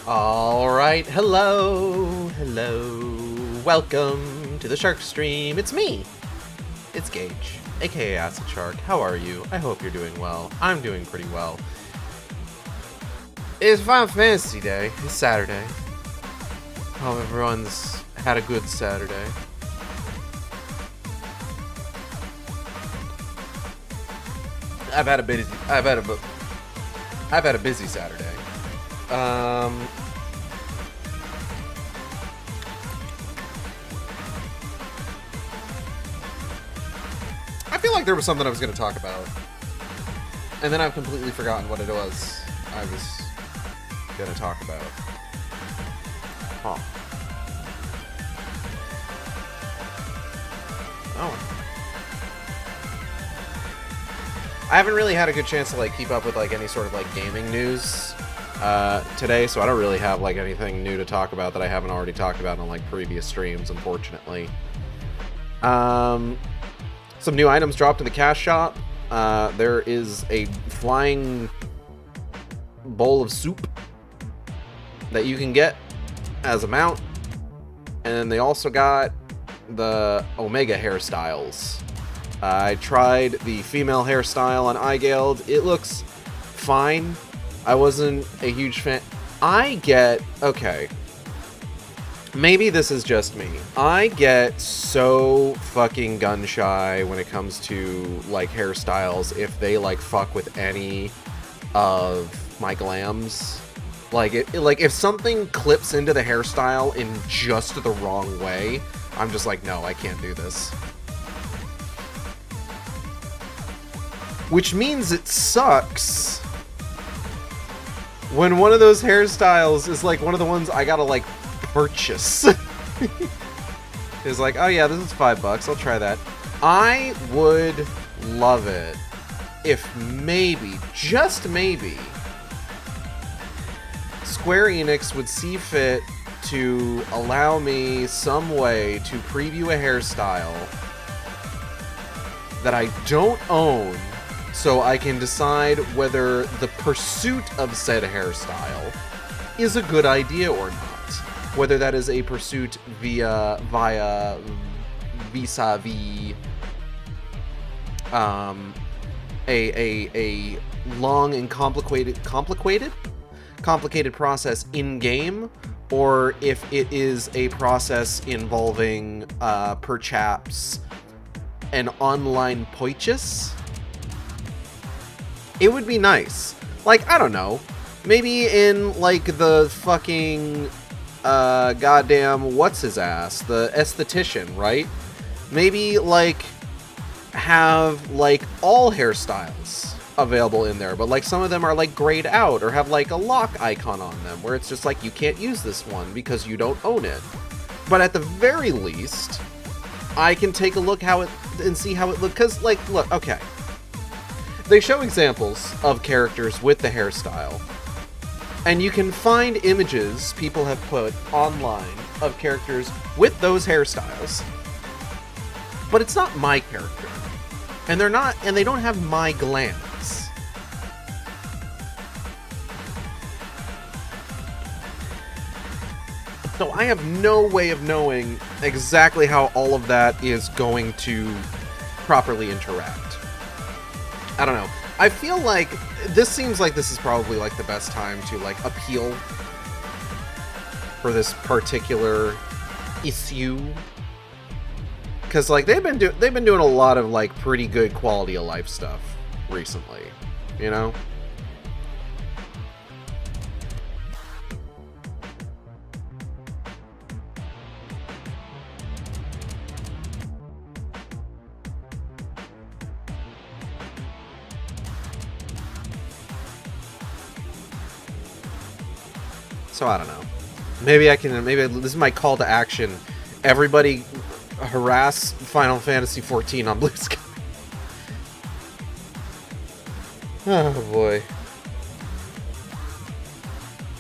Alright, hello, welcome to the Shark Stream. It's me, it's Gage, aka Acid Shark. How are you? I hope you're doing well. I'm doing pretty well. It's Final Fantasy Day, it's Saturday. Hope everyone's had a good Saturday. I've had a busy Saturday. I feel like there was something I was going to talk about, and then I've completely forgotten what it was I was going to talk about. Huh. Oh. I haven't really had a good chance to like keep up with like any sort of like gaming news today, so I don't really have like anything new to talk about that I haven't already talked about on like previous streams, unfortunately. Some new items dropped in the cash shop. There is a flying bowl of soup that you can get as a mount, and they also got the Omega hairstyles. I tried the female hairstyle on iGuild. It looks fine. I wasn't a huge fan. Okay. Maybe this is just me. I get so fucking gun shy when it comes to like hairstyles if they like fuck with any of my glams. Like if something clips into the hairstyle in just the wrong way, I'm just like, no, I can't do this. Which means it sucks when one of those hairstyles is like one of the ones I gotta like purchase. It's like, oh yeah, this is $5, I'll try that. I would love it if maybe, just maybe, Square Enix would see fit to allow me some way to preview a hairstyle that I don't own, so I can decide whether the pursuit of said hairstyle is a good idea or not. Whether that is a pursuit vis-a-vis a long and complicated process in-game, or if it is a process involving perhaps an online purchase. It would be nice. Like, I don't know. Maybe in, like, the fucking, goddamn, what's his ass? The esthetician, right? Maybe, like, have, like, all hairstyles available in there, but, like, some of them are, like, grayed out, or have, like, a lock icon on them, where it's just, like, you can't use this one because you don't own it. But at the very least, I can take a look and see how it looks, because, like, look, okay. They show examples of characters with the hairstyle, and you can find images people have put online of characters with those hairstyles, but it's not my character, and they don't have my glands. So I have no way of knowing exactly how all of that is going to properly interact. I don't know. I feel like this seems like this is probably like the best time to like appeal for this particular issue, because like they've been doing a lot of like pretty good quality of life stuff recently, you know. So I don't know. Maybe this is my call to action. Everybody harass Final Fantasy XIV on Blue Sky. Oh boy.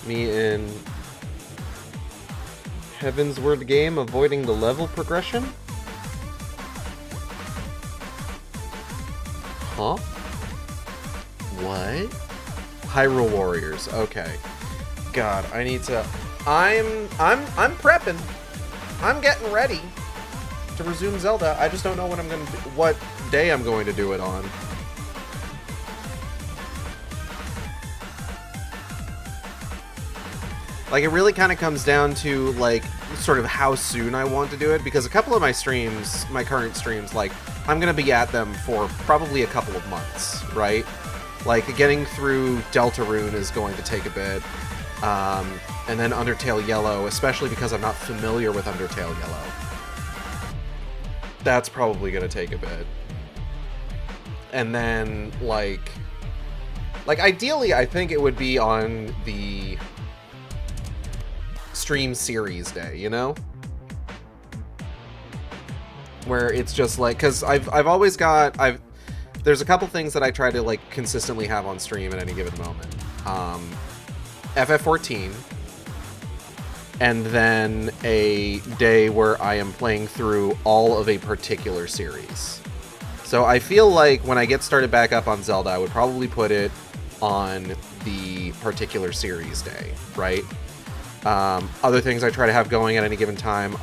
Me in Heaven's Word game avoiding the level progression? Huh? What? Hyrule Warriors, okay. God, I need to... I'm prepping. I'm getting ready to resume Zelda. I just don't know what day I'm going to do it on. Like, it really kind of comes down to, like, sort of how soon I want to do it, because a couple of my streams, my current streams, like, I'm going to be at them for probably a couple of months, right? Like, getting through Deltarune is going to take a bit, and then Undertale Yellow, especially because I'm not familiar with Undertale Yellow. That's probably going to take a bit. And then, like, ideally, I think it would be on the stream series day, you know? Where it's just like, because I've always got, there's a couple things that I try to, like, consistently have on stream at any given moment. FF14, and then a day where I am playing through all of a particular series. So I feel like when I get started back up on Zelda, I would probably put it on the particular series day, right? Other things I try to have going at any given time,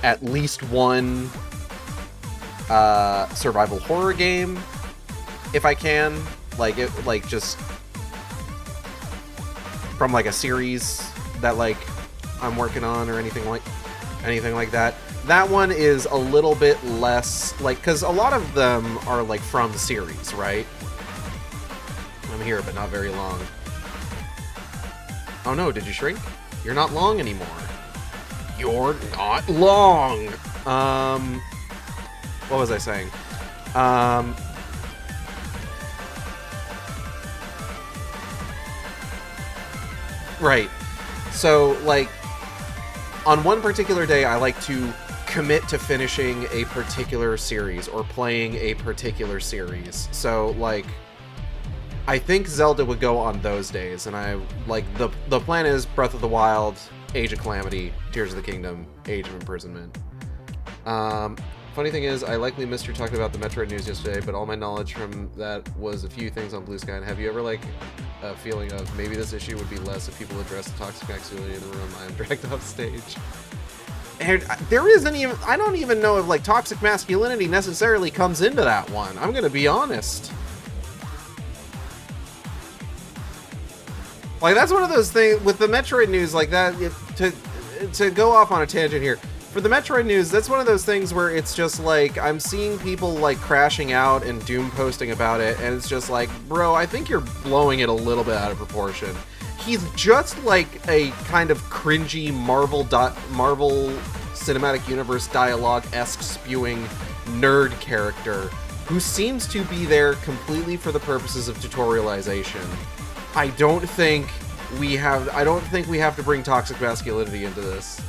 at least one survival horror game, if I can, like just from like a series that like I'm working on or anything like that. That one is a little bit less like, because a lot of them are like from series, right? I'm here, but not very long. Oh no, did you shrink? You're not long anymore. You're not long! What was I saying? Right. So, like, on one particular day, I like to commit to finishing a particular series or playing a particular series. So, like, I think Zelda would go on those days, and I, like, the plan is Breath of the Wild, Age of Calamity, Tears of the Kingdom, Age of Imprisonment. Funny thing is, I likely missed your talking about the Metroid news yesterday, but all my knowledge from that was a few things on Blue Sky. And have you ever, like, a feeling of maybe this issue would be less if people address the toxic masculinity in the room I am dragged off stage? And there isn't even, I don't even know if, like, toxic masculinity necessarily comes into that one. I'm gonna be honest. Like, that's one of those things with the Metroid news, like that, to go off on a tangent here. For the Metroid news, that's one of those things where it's just like, I'm seeing people like crashing out and doom posting about it, and it's just like, bro, I think you're blowing it a little bit out of proportion. He's just like a kind of cringy Marvel Cinematic Universe dialogue-esque spewing nerd character who seems to be there completely for the purposes of tutorialization. I don't think we have to bring toxic masculinity into this.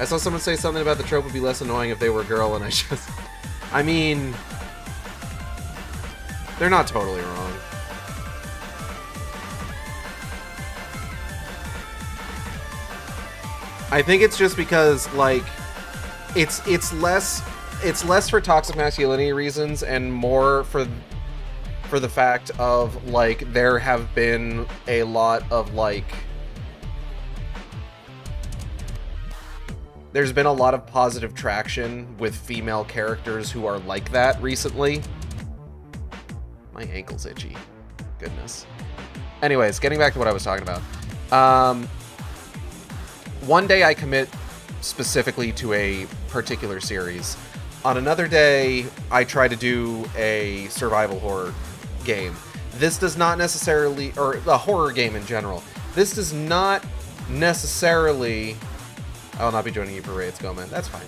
I saw someone say something about the trope would be less annoying if they were a girl, and I mean, they're not totally wrong. I think it's just because, like, it's less for toxic masculinity reasons and more for the fact of, like, there have been a lot of, like, there's been a lot of positive traction with female characters who are like that recently. My ankle's itchy. Goodness. Anyways, getting back to what I was talking about. One day I commit specifically to a particular series. On another day, I try to do a survival horror game. This does not necessarily, or a horror game in general. This does not necessarily... I will not be joining you for raids, go man. That's fine.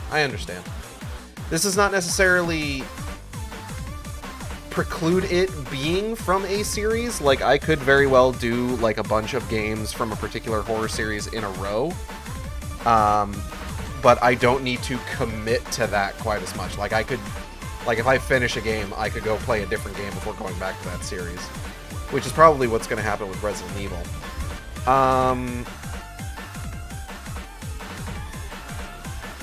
I understand. This does not necessarily preclude it being from a series. Like, I could very well do, like, a bunch of games from a particular horror series in a row. But I don't need to commit to that quite as much. Like, I could... Like, if I finish a game, I could go play a different game before going back to that series. Which is probably what's going to happen with Resident Evil.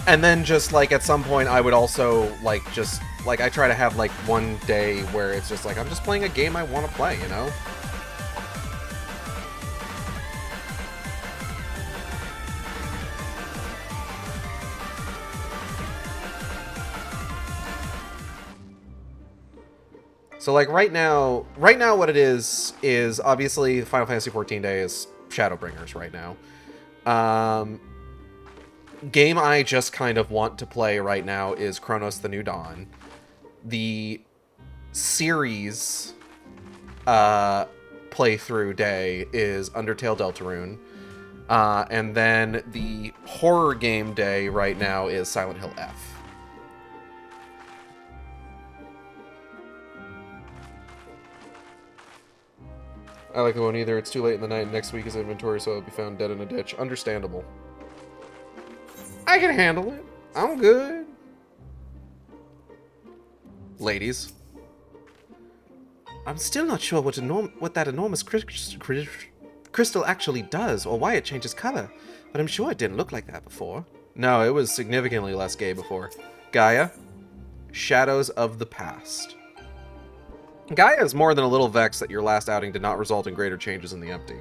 And then just, like, at some point, I would also, like, just... Like, I try to have, like, one day where it's just like, I'm just playing a game I want to play, you know? So like right now what it is obviously Final Fantasy 14 Day is Shadowbringers right now. Game I just kind of want to play right now is Chronos the New Dawn. The series playthrough day is Undertale Deltarune. And then the horror game day right now is Silent Hill F. I like the one either. It's too late in the night. Next week is inventory, so it'll be found dead in a ditch. Understandable. I can handle it. I'm good. Ladies. I'm still not sure what that enormous crystal actually does, or why it changes color. But I'm sure it didn't look like that before. No, it was significantly less gay before. Gaia. Shadows of the Past. Gaia is more than a little vexed that your last outing did not result in greater changes in the empty.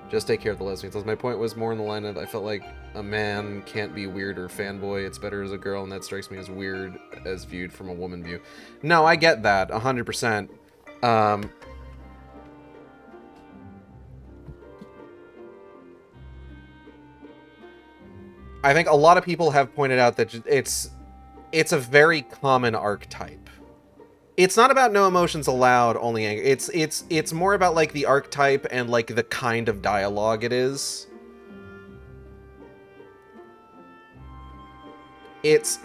Just take care of the lesbians. My point was more in the line of, I felt like a man can't be weird or fanboy. It's better as a girl, and that strikes me as weird as viewed from a woman view. No, I get that, 100%. I think a lot of people have pointed out that it's a very common archetype. It's not about no emotions allowed, only anger. It's more about like the archetype and like the kind of dialogue it is. It's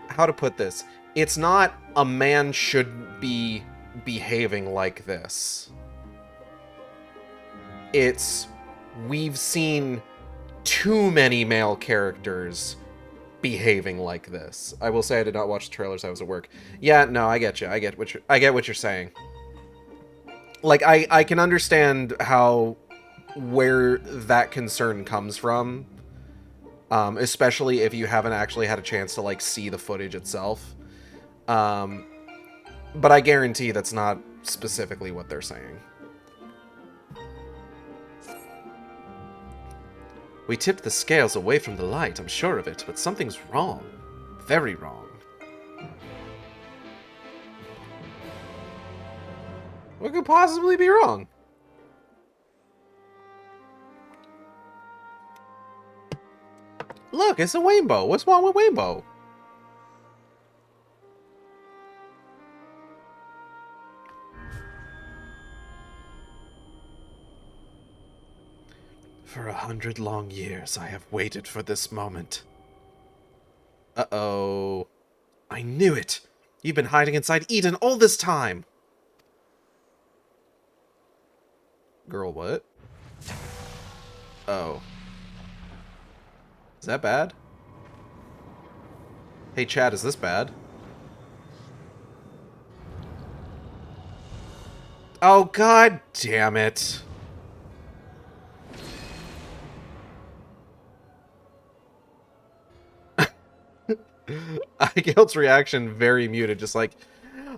how to put this. It's not a man should be behaving like this. It's we've seen too many male characters behaving like this. I will say I did not watch the trailers. I was at work. Yeah, no, I get you. I get what you're saying. Like I can understand where that concern comes from, especially if you haven't actually had a chance to like see the footage itself. But I guarantee that's not specifically what they're saying. We tipped the scales away from the light, I'm sure of it, but something's wrong. Very wrong. What could possibly be wrong? Look, it's a rainbow. What's wrong with rainbow? For 100 long years, I have waited for this moment. Uh-oh. I knew it! You've been hiding inside Eden all this time! Girl, what? Oh. Is that bad? Hey, Chad, is this bad? Oh, god damn it. Igail's reaction very muted, just like,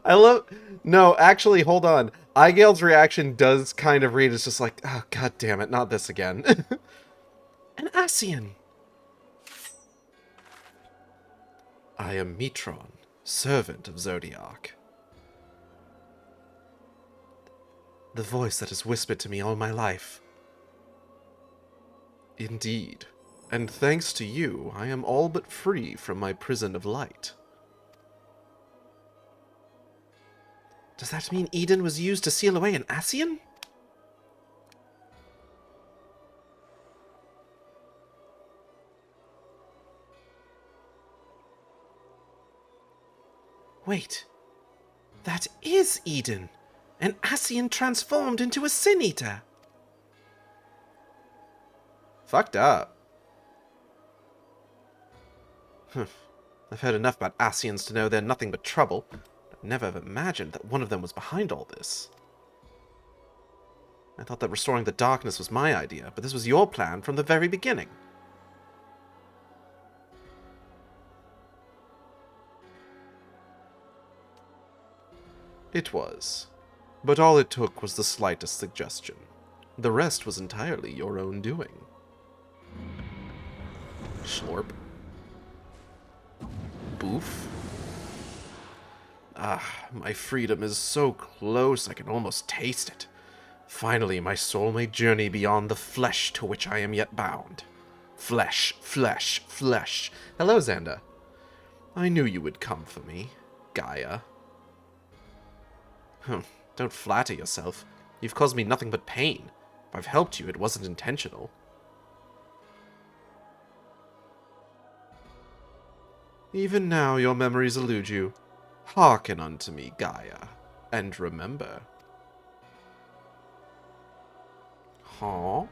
I love... No, actually, hold on. Igail's reaction does kind of read as just like, oh, god damn it, not this again. An Ascian. I am Mitron, servant of Zodiac. The voice that has whispered to me all my life. Indeed. And thanks to you, I am all but free from my prison of light. Does that mean Eden was used to seal away an Ascian? Wait. That is Eden! An Ascian transformed into a Sin Eater! Fucked up. I've heard enough about Ascians to know they're nothing but trouble. I'd never have imagined that one of them was behind all this. I thought that restoring the darkness was my idea, but this was your plan from the very beginning. It was. But all it took was the slightest suggestion. The rest was entirely your own doing. Schlorp. Boof. Ah, my freedom is so close I can almost taste it. Finally, my soul may journey beyond the flesh to which I am yet bound. Flesh, flesh, flesh. Hello, Xander. I knew you would come for me, Gaia. Don't flatter yourself. You've caused me nothing but pain. If I've helped you, it wasn't intentional. Even now your memories elude you. Hearken unto me, Gaia, and remember. Huh?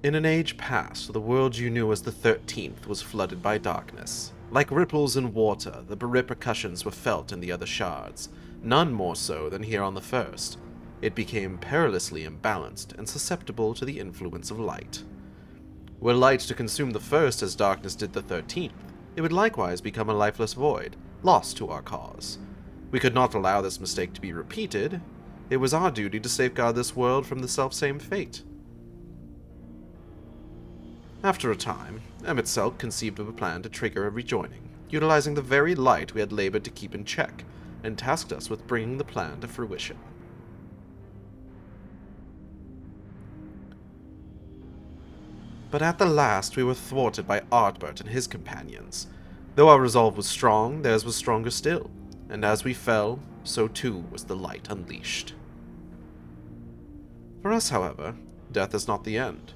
In an age past, the world you knew as the 13th was flooded by darkness. Like ripples in water, the repercussions were felt in the other shards, none more so than here on the first. It became perilously imbalanced and susceptible to the influence of light. Were light to consume the first as darkness did the 13th, it would likewise become a lifeless void, lost to our cause. We could not allow this mistake to be repeated. It was our duty to safeguard this world from the selfsame fate. After a time, Emet-Selch conceived of a plan to trigger a rejoining, utilizing the very light we had labored to keep in check, and tasked us with bringing the plan to fruition. But at the last we were thwarted by Ardbert and his companions. Though our resolve was strong, theirs was stronger still, and as we fell, so too was the light unleashed. For us, however, death is not the end.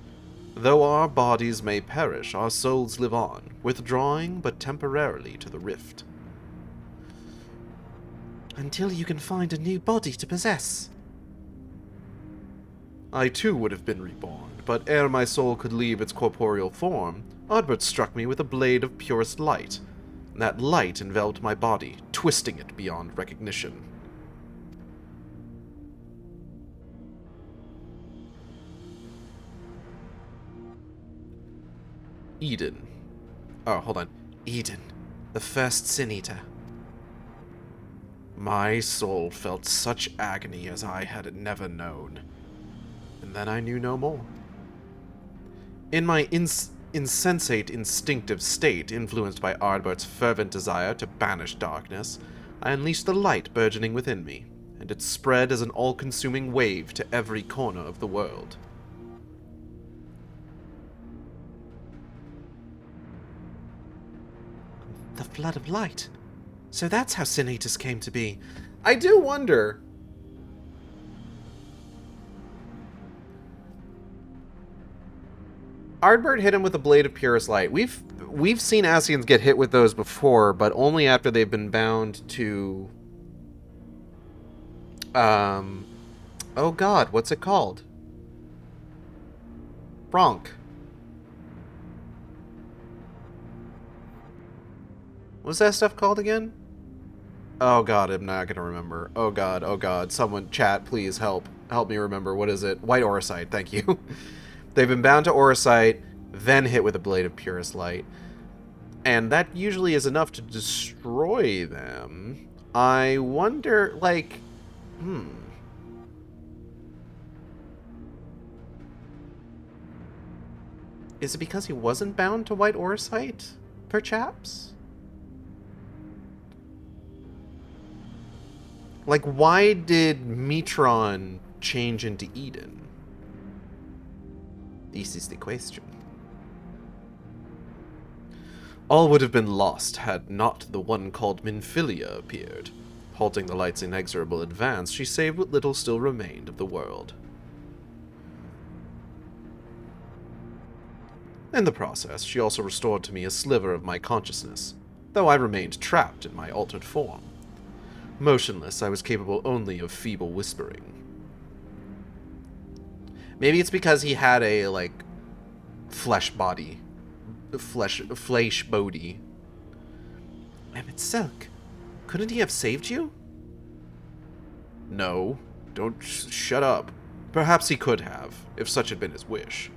Though our bodies may perish, our souls live on, withdrawing but temporarily to the rift. Until you can find a new body to possess. I too would have been reborn, but ere my soul could leave its corporeal form, Ardbert struck me with a blade of purest light. That light enveloped my body, twisting it beyond recognition. Eden. Oh, hold on. Eden, the first Sin Eater. My soul felt such agony as I had never known. And then I knew no more. In my insensate instinctive state, influenced by Ardbert's fervent desire to banish darkness, I unleashed the light burgeoning within me, and it spread as an all-consuming wave to every corner of the world. The flood of light. So that's how Sin Eaters came to be. I do wonder. Ardbert hit him with a blade of purest light. We've seen Ascians get hit with those before, but only after they've been bound to oh god, what's it called? Bronk. What's that stuff called again? Oh god, I'm not gonna remember. Oh god, someone, chat, please help me remember. What is it? White Auracite, thank you. They've been bound to Auracite, then hit with a blade of purest light. And that usually is enough to destroy them. I wonder, like, is it because he wasn't bound to White Auracite, perchaps? Like, why did Metron change into Eden? This is the question. All would have been lost had not the one called Minfilia appeared. Halting the light's inexorable advance, she saved what little still remained of the world. In the process, she also restored to me a sliver of my consciousness, though I remained trapped in my altered form. Motionless, I was capable only of feeble whispering. Maybe it's because he had a, like, flesh body. Flesh body. Emet-Selch, couldn't he have saved you? No. Don't shut up. Perhaps he could have, if such had been his wish.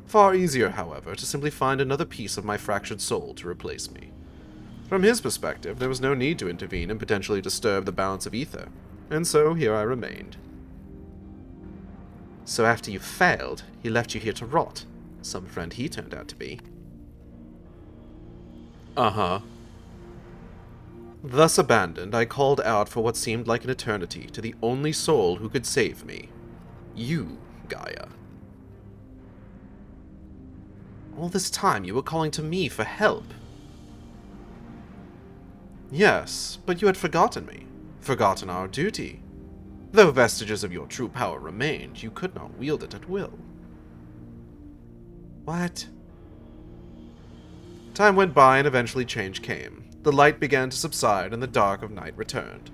Far easier, however, to simply find another piece of my fractured soul to replace me. From his perspective, there was no need to intervene and potentially disturb the balance of ether, and so here I remained. So after you failed, he left you here to rot. Some friend he turned out to be. Uh-huh. Thus abandoned, I called out for what seemed like an eternity to the only soul who could save me. You, Gaia. All this time you were calling to me for help. Yes, but you had forgotten me. Forgotten our duty. Though vestiges of your true power remained, you could not wield it at will. What? Time went by and eventually change came. The light began to subside and the dark of night returned.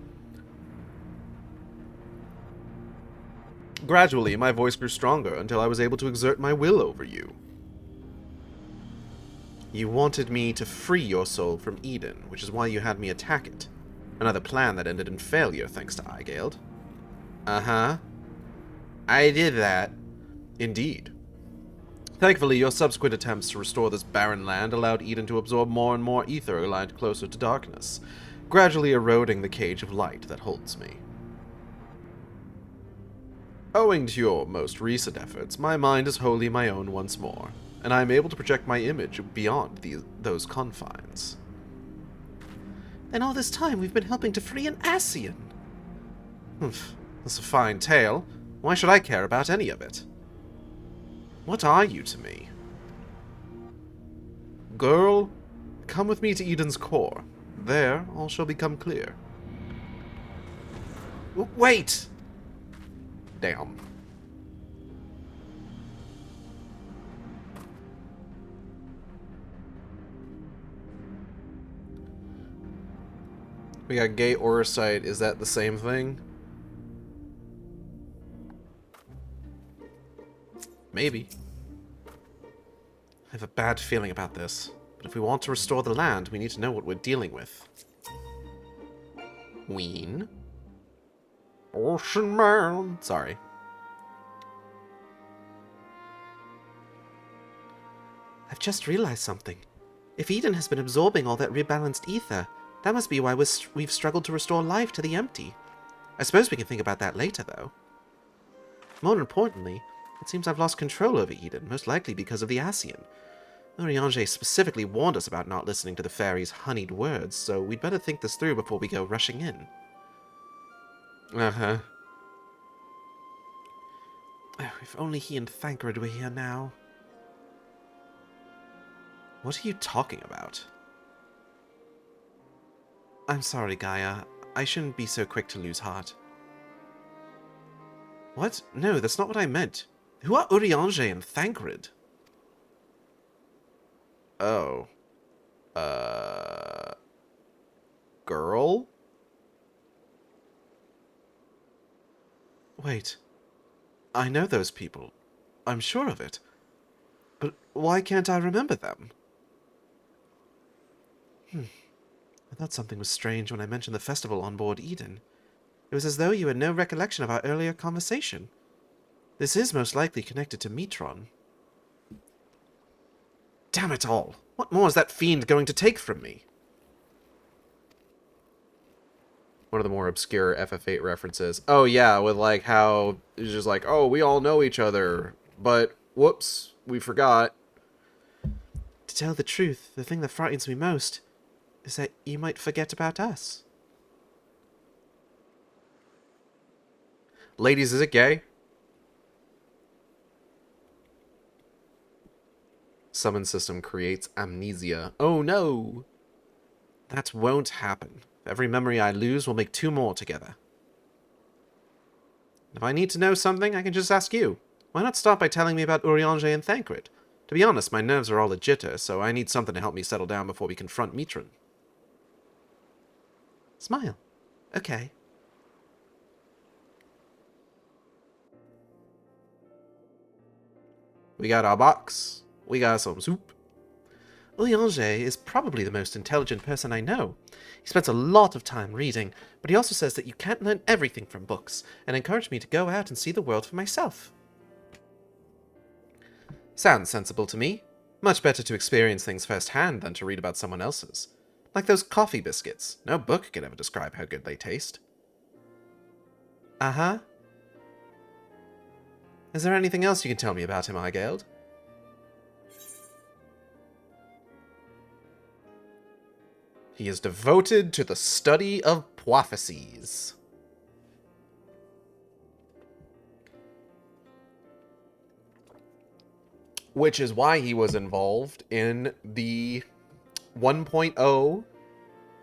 Gradually, my voice grew stronger until I was able to exert my will over you. You wanted me to free your soul from Eden, which is why you had me attack it. Another plan that ended in failure, thanks to Eigeld. Uh-huh. I did that. Indeed. Thankfully, your subsequent attempts to restore this barren land allowed Eden to absorb more and more ether aligned closer to darkness, gradually eroding the cage of light that holds me. Owing to your most recent efforts, my mind is wholly my own once more, and I am able to project my image beyond those confines. And all this time we've been helping to free an Ascian. That's a fine tale. Why should I care about any of it? What are you to me? Girl, come with me to Eden's core. There, all shall become clear. Wait! Damn. We got gay Orosite. Is that the same thing? Maybe. I have a bad feeling about this, but if we want to restore the land, we need to know what we're dealing with. Ween? Ocean Man. Sorry. I've just realized something. If Eden has been absorbing all that rebalanced ether, that must be why we've struggled to restore life to the empty. I suppose we can think about that later, though. More importantly, it seems I've lost control over Eden, most likely because of the Ascian. Urianger specifically warned us about not listening to the fairy's honeyed words, so we'd better think this through before we go rushing in. Uh-huh. Oh, if only he and Thancred were here now. What are you talking about? I'm sorry, Gaia. I shouldn't be so quick to lose heart. What? No, that's not what I meant. Who are Urianger and Thancred? Oh. Girl? Wait. I know those people. I'm sure of it. But why can't I remember them? I thought something was strange when I mentioned the festival on board Eden. It was as though you had no recollection of our earlier conversation. This is most likely connected to Metron. Damn it all! What more is that fiend going to take from me? One of the more obscure FF8 references. Oh yeah, with like how it's just like, oh, we all know each other, but whoops, we forgot. To tell the truth, the thing that frightens me most is that you might forget about us. Ladies, is it gay? Summon system creates amnesia. Oh no! That won't happen. Every memory I lose will make two more together. If I need to know something, I can just ask you. Why not start by telling me about Urianger and Thancred? To be honest, my nerves are all a jitter, so I need something to help me settle down before we confront Metron. Smile. Okay. We got our box. We got some soup. Urianger is probably the most intelligent person I know. He spends a lot of time reading, but he also says that you can't learn everything from books, and encouraged me to go out and see the world for myself. Sounds sensible to me. Much better to experience things firsthand than to read about someone else's. Like those coffee biscuits. No book can ever describe how good they taste. Uh-huh. Is there anything else you can tell me about him, Igeld? He is devoted to the study of prophecies. Which is why he was involved in the 1.0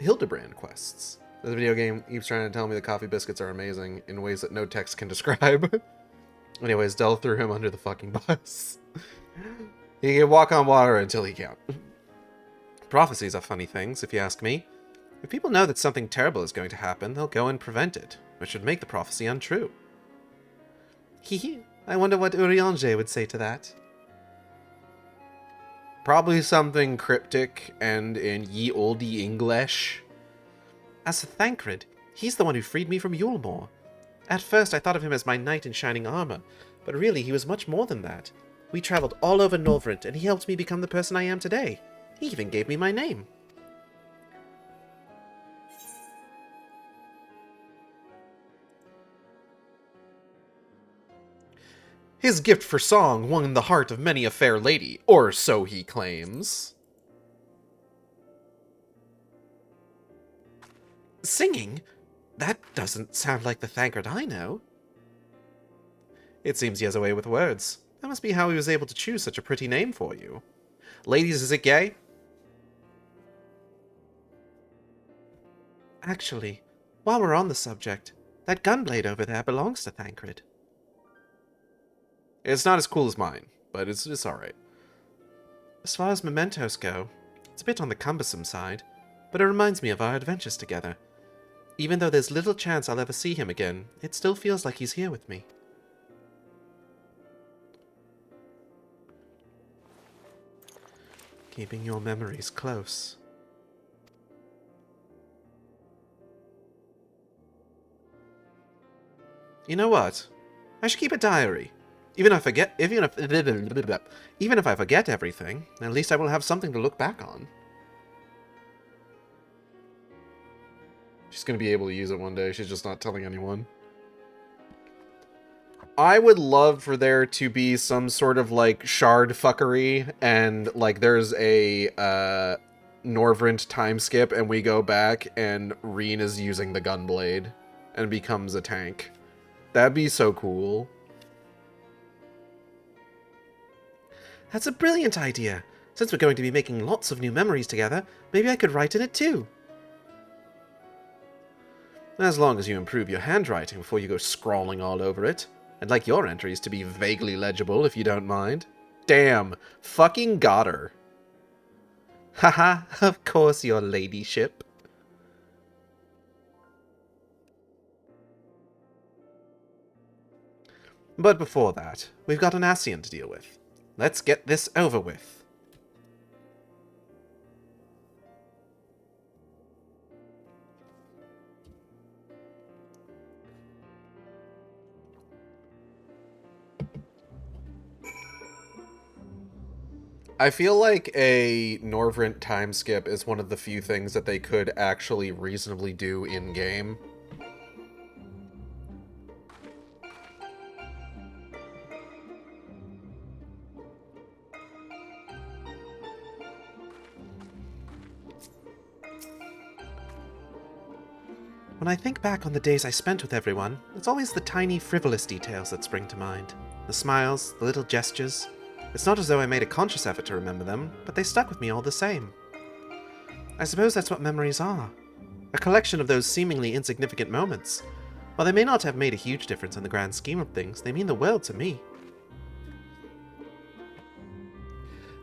Hildebrand quests. This video game keeps trying to tell me the coffee biscuits are amazing in ways that no text can describe. Anyways, Del threw him under the fucking bus. He can walk on water until he can't. Prophecies are funny things, if you ask me. If people know that something terrible is going to happen, they'll go and prevent it, which would make the prophecy untrue. Hee, I wonder what Urianger would say to that. Probably something cryptic and in ye olde English. As for Thancred, he's the one who freed me from Yulmore. At first I thought of him as my knight in shining armor, but really he was much more than that. We traveled all over Norvrent, and he helped me become the person I am today. He even gave me my name. His gift for song won the heart of many a fair lady, or so he claims. Singing? That doesn't sound like the Thancred I know. It seems he has a way with words. That must be how he was able to choose such a pretty name for you. Ladies, is it gay? Actually, while we're on the subject, that gunblade over there belongs to Thancred. It's not as cool as mine, but it's alright. As far as mementos go, it's a bit on the cumbersome side, but it reminds me of our adventures together. Even though there's little chance I'll ever see him again, it still feels like he's here with me. Keeping your memories close. You know what? I should keep a diary. Even if I forget everything, at least I will have something to look back on. She's going to be able to use it one day. She's just not telling anyone. I would love for there to be some sort of, like, shard fuckery, and, like, there's a, Norvrent time skip, and we go back, and Reen is using the gunblade, and becomes a tank. That'd be so cool. That's a brilliant idea. Since we're going to be making lots of new memories together, maybe I could write in it too. As long as you improve your handwriting before you go scrawling all over it. I'd like your entries to be vaguely legible, if you don't mind. Damn, fucking got her. Haha, of course, your ladyship. But before that, we've got an Ascian to deal with. Let's get this over with. I feel like a Norvrent time skip is one of the few things that they could actually reasonably do in-game. When I think back on the days I spent with everyone, it's always the tiny, frivolous details that spring to mind. The smiles, the little gestures. It's not as though I made a conscious effort to remember them, but they stuck with me all the same. I suppose that's what memories are. A collection of those seemingly insignificant moments. While they may not have made a huge difference in the grand scheme of things, they mean the world to me.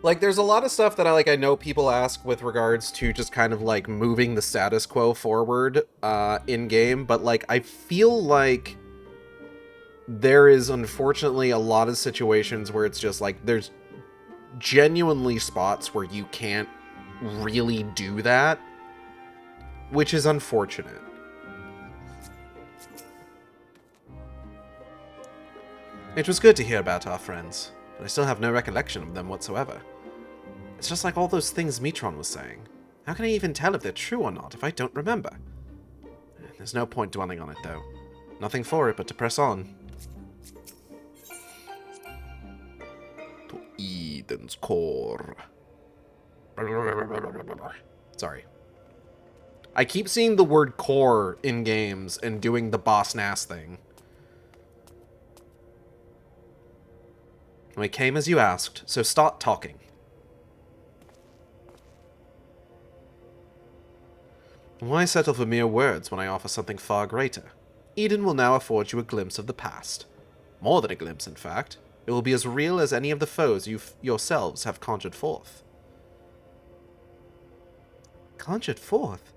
Like, there's a lot of stuff that I know people ask with regards to just kind of, like, moving the status quo forward in-game, but, like, I feel like there is, unfortunately, a lot of situations where it's just, like, there's genuinely spots where you can't really do that, which is unfortunate. It was good to hear about our friends, but I still have no recollection of them whatsoever. It's just like all those things Mitron was saying. How can I even tell if they're true or not if I don't remember? There's no point dwelling on it, though. Nothing for it but to press on. Eden's core. Sorry. I keep seeing the word core in games and doing the boss nass thing. We came as you asked, so start talking. Why settle for mere words when I offer something far greater? Eden will now afford you a glimpse of the past. More than a glimpse, in fact. It will be as real as any of the foes you yourselves have conjured forth. Conjured forth?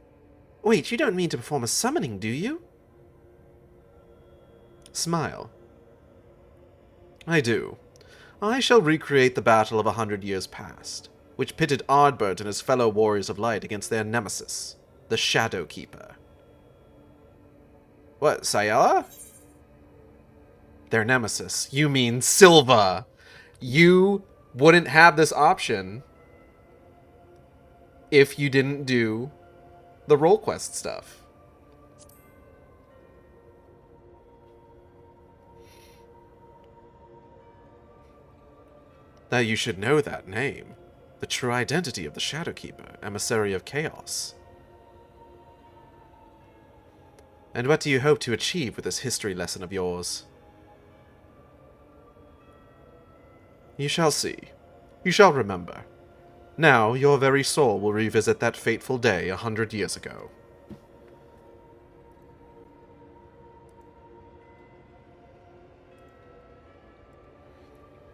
Wait, you don't mean to perform a summoning, do you? Smile. I do. I shall recreate the battle of 100 years past, which pitted Ardbert and his fellow warriors of light against their nemesis, the Shadow Keeper. What, Sayala? Their nemesis. You mean Silva. You wouldn't have this option if you didn't do the role quest stuff. Now you should know that name. The true identity of the Shadowkeeper, emissary of chaos. And what do you hope to achieve with this history lesson of yours? You shall see. You shall remember. Now your very soul will revisit that fateful day 100 years ago.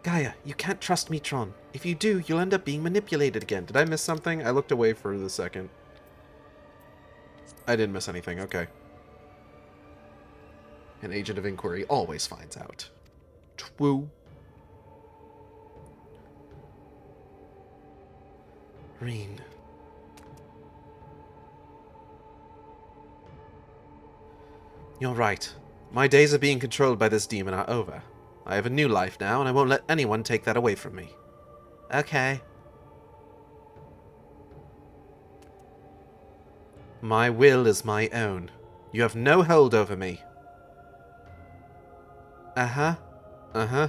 Gaia, you can't trust Metron. If you do, you'll end up being manipulated again. Did I miss something? I looked away for a second. I didn't miss anything, okay. An agent of inquiry always finds out. Twoo. Reen. You're right. My days of being controlled by this demon are over. I have a new life now, and I won't let anyone take that away from me. Okay. My will is my own. You have no hold over me. Uh-huh. Uh-huh.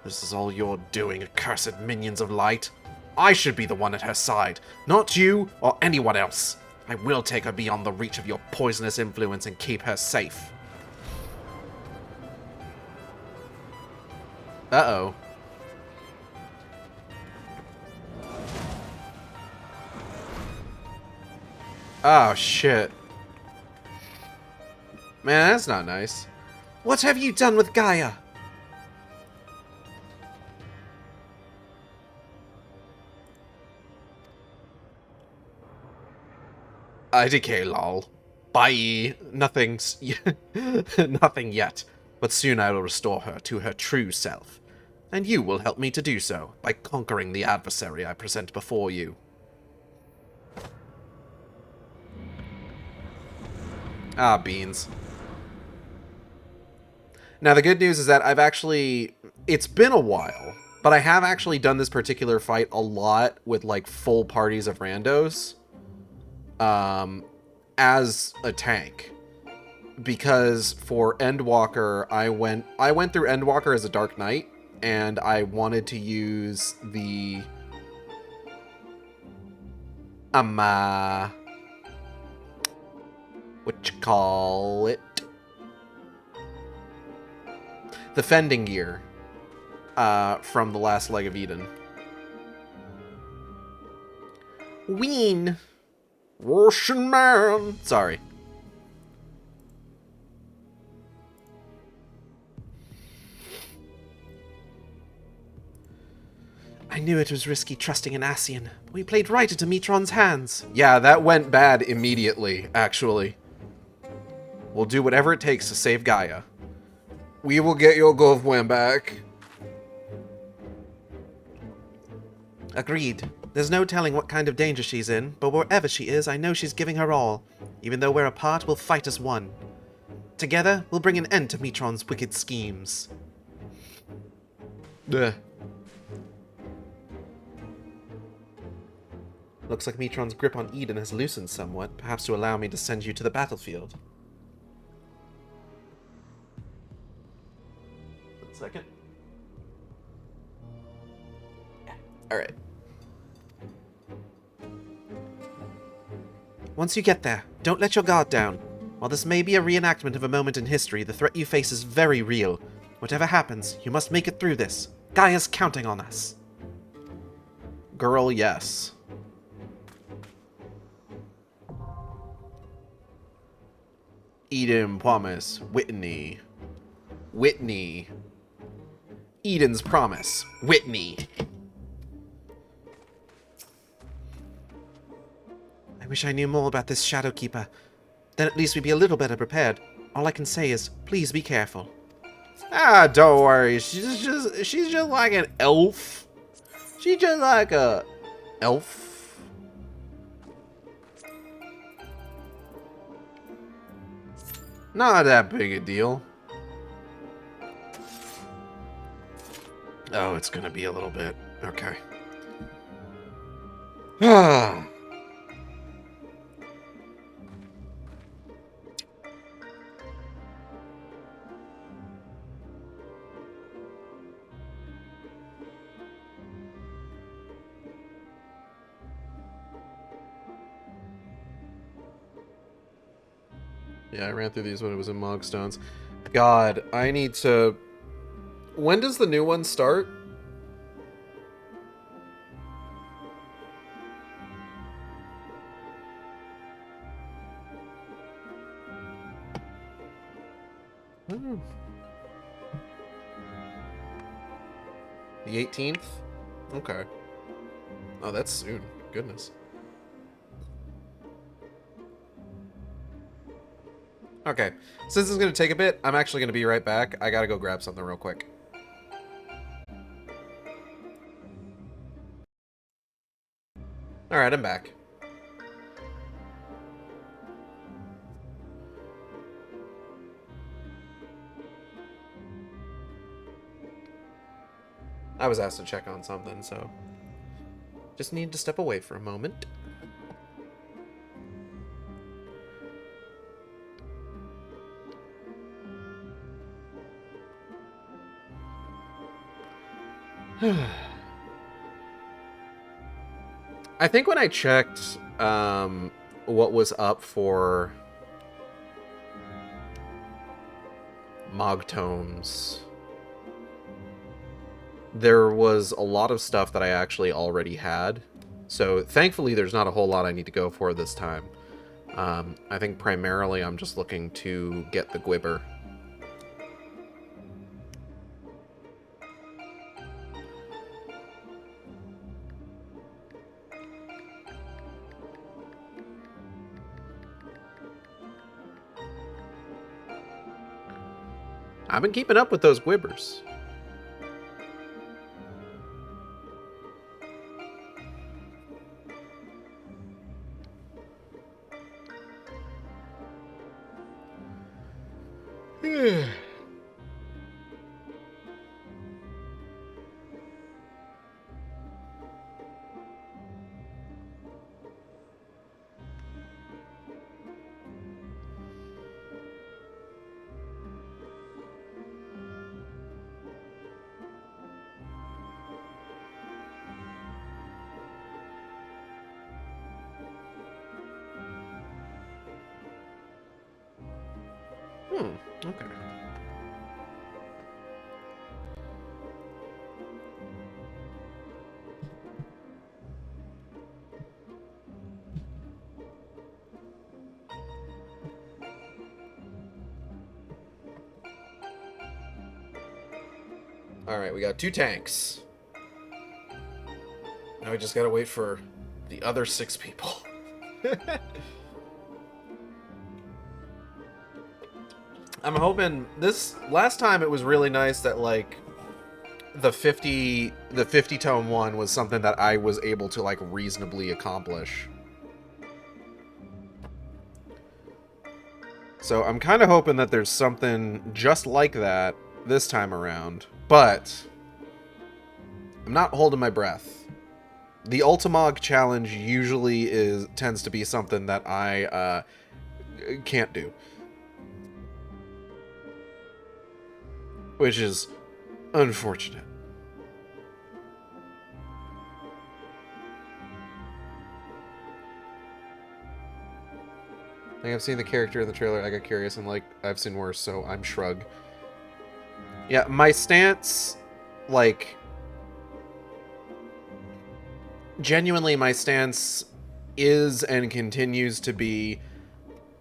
This is all you're doing, accursed minions of light. I should be the one at her side, not you or anyone else. I will take her beyond the reach of your poisonous influence and keep her safe. Uh-oh. Oh, shit. Man, that's not nice. What have you done with Gaia? I decay, lol. Bye. Nothing's... Nothing yet. But soon I will restore her to her true self. And you will help me to do so, by conquering the adversary I present before you. Ah, beans. Now, the good news is that I've actually... It's been a while, but I have actually done this particular fight a lot with, like, full parties of randos. As a tank. Because for Endwalker, I went through Endwalker as a Dark Knight, and I wanted to use the... Whatchamacallit? The Fending Gear. From the last Leg of Eden. Ween! Russian man! Sorry. I knew it was risky trusting an Ascian, but we played right into Metron's hands. Yeah, that went bad immediately, actually. We'll do whatever it takes to save Gaia. We will get your Govwin back. Agreed. There's no telling what kind of danger she's in, but wherever she is, I know she's giving her all. Even though we're apart, we'll fight as one. Together, we'll bring an end to Metron's wicked schemes. Ugh. Looks like Metron's grip on Eden has loosened somewhat, perhaps to allow me to send you to the battlefield. Second. Alright. Once you get there, don't let your guard down. While this may be a reenactment of a moment in history, the threat you face is very real. Whatever happens, you must make it through this. Gaia's counting on us. Girl, yes. Eden Promise. Whitney. Whitney. Eden's Promise. Whitney. I wish I knew more about this Shadowkeeper. Then at least we'd be a little better prepared. All I can say is, please be careful. Ah, don't worry. She's just like an elf. She's just like a elf. Not that big a deal. Oh, it's gonna be a little bit. Okay. Ah. Yeah, I ran through these when it was in Mogstones. God, I need to... When does the new one start? Oh. The 18th? Okay. Oh, that's soon. Goodness. Okay, since this is going to take a bit, I'm actually going to be right back. I gotta go grab something real quick. Alright, I'm back. I was asked to check on something, so... just need to step away for a moment. I think when I checked what was up for Mogtones, there was a lot of stuff that I actually already had. So thankfully there's not a whole lot I need to go for this time. I think primarily I'm just looking to get the Gwibber. I've been keeping up with those Gwibbers. Okay. Alright, we got 2 tanks. Now we just gotta wait for the other 6 people. I'm hoping this last time it was really nice that like the 50 tone one was something that I was able to like reasonably accomplish. So I'm kind of hoping that there's something just like that this time around, but I'm not holding my breath. The Ultimog challenge usually tends to be something that I can't do. Which is Unfortunate. I think I've seen the character in the trailer. I got curious and like, I've seen worse, so I'm shrug. Yeah, my stance, like, genuinely my stance is and continues to be,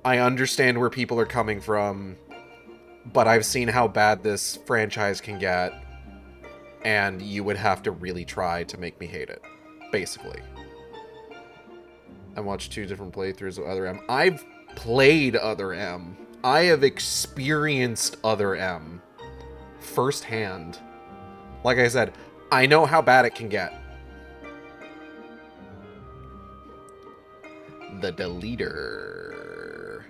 I understand where people are coming from, but I've seen how bad this franchise can get, and you would have to really try to make me hate it, basically. I watched 2 different playthroughs of Other M. I've played Other M. I have experienced Other M firsthand. Like I said, I know how bad it can get. The Deleter.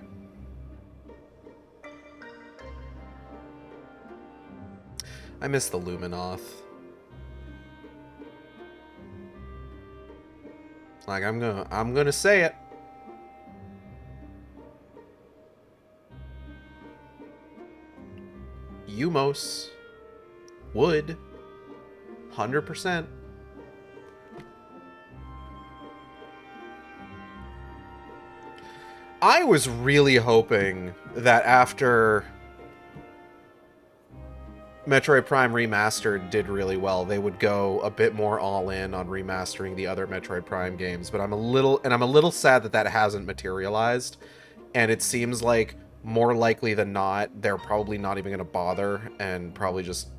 I miss the Luminoth. Like, I'm gonna say it. Umos would 100%. I was really hoping that after Metroid Prime Remastered did really well, they would go a bit more all in on remastering the other Metroid Prime games, but I'm a little sad that that hasn't materialized, and it seems like more likely than not they're probably not even going to bother and probably just,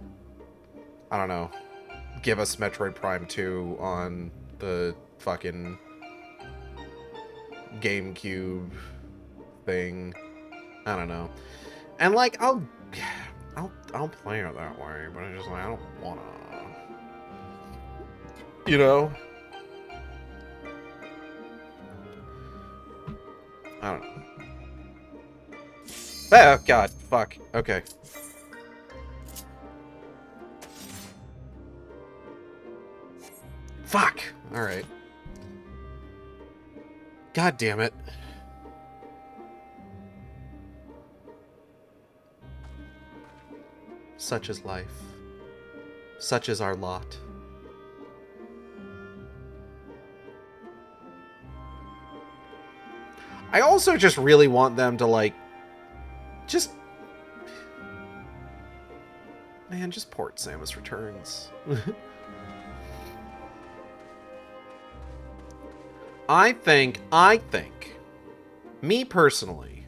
I don't know, give us Metroid Prime 2 on the fucking GameCube thing. I don't know. And like I'll play it that way, but I just like I don't wanna, you know? I don't know. Oh god, fuck. Okay. Fuck! Alright. God damn it. Such is life. Such is our lot. I also just really want them to, like, just... Man, just port Samus Returns. I think, me personally,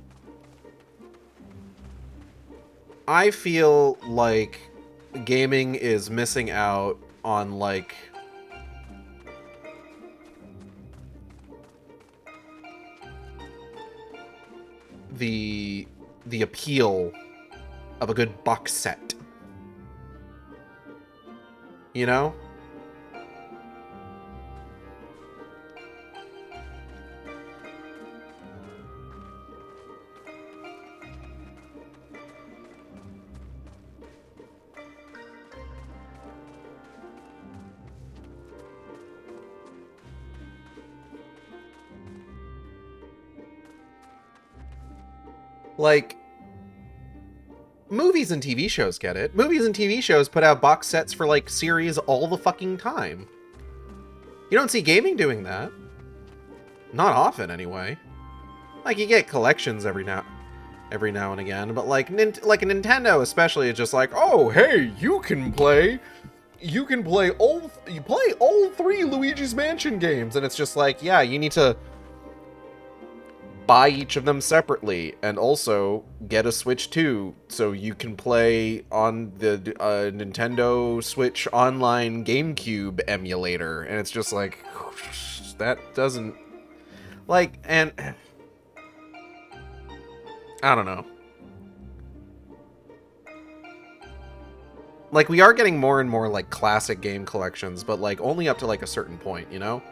I feel like gaming is missing out on, like, the appeal of a good box set. You know? Like, movies and TV shows get it. Movies and TV shows put out box sets for, like, series all the fucking time. You don't see gaming doing that. Not often, anyway. Like, you get collections every now and again, but, like, like a Nintendo especially is just like, oh, hey, you play all 3 Luigi's Mansion games, and it's just like, yeah, you need to buy each of them separately, and also get a Switch 2 so you can play on the Nintendo Switch Online GameCube emulator. And it's just like, that doesn't, like, and I don't know. Like, we are getting more and more, like, classic game collections, but, like, only up to, like, a certain point, you know?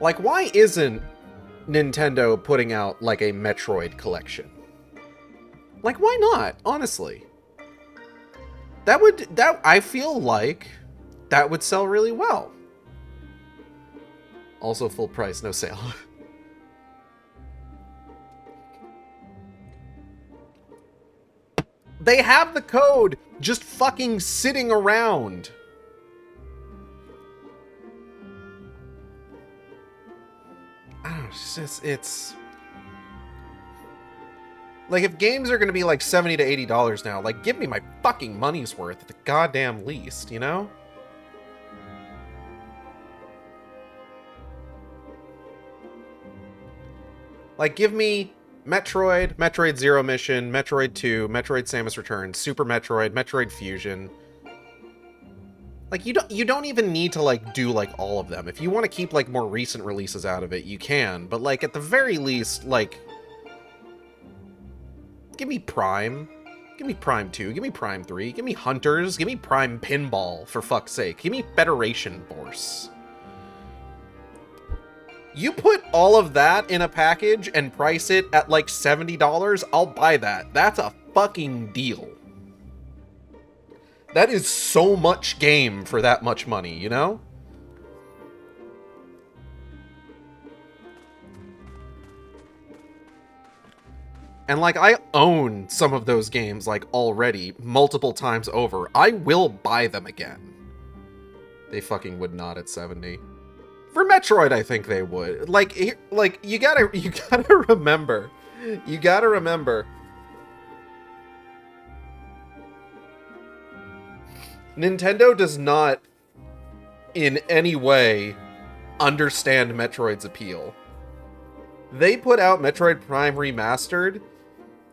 Like, why isn't Nintendo putting out, like, a Metroid collection? Like, why not? Honestly. I feel like that would sell really well. Also full price, no sale. They have the code just fucking sitting around. I don't know, it's like, if games are gonna be like $70 to $80 now, like, give me my fucking money's worth at the goddamn least, you know? Like, give me Metroid, Metroid Zero Mission, Metroid 2, Metroid Samus Returns, Super Metroid, Metroid Fusion. Like, you don't even need to, like, do, like, all of them. If you want to keep, like, more recent releases out of it, you can. But, like, at the very least, like, give me Prime. Give me Prime 2. Give me Prime 3. Give me Hunters. Give me Prime Pinball, for fuck's sake. Give me Federation Force. You put all of that in a package and price it at like $70, I'll buy that. That's a fucking deal. That is so much game for that much money, you know? And like, I own some of those games like already multiple times over. I will buy them again. They fucking would not at 70. For Metroid, I think they would. Like, you gotta remember. You gotta remember. Nintendo does not, in any way, understand Metroid's appeal. They put out Metroid Prime Remastered,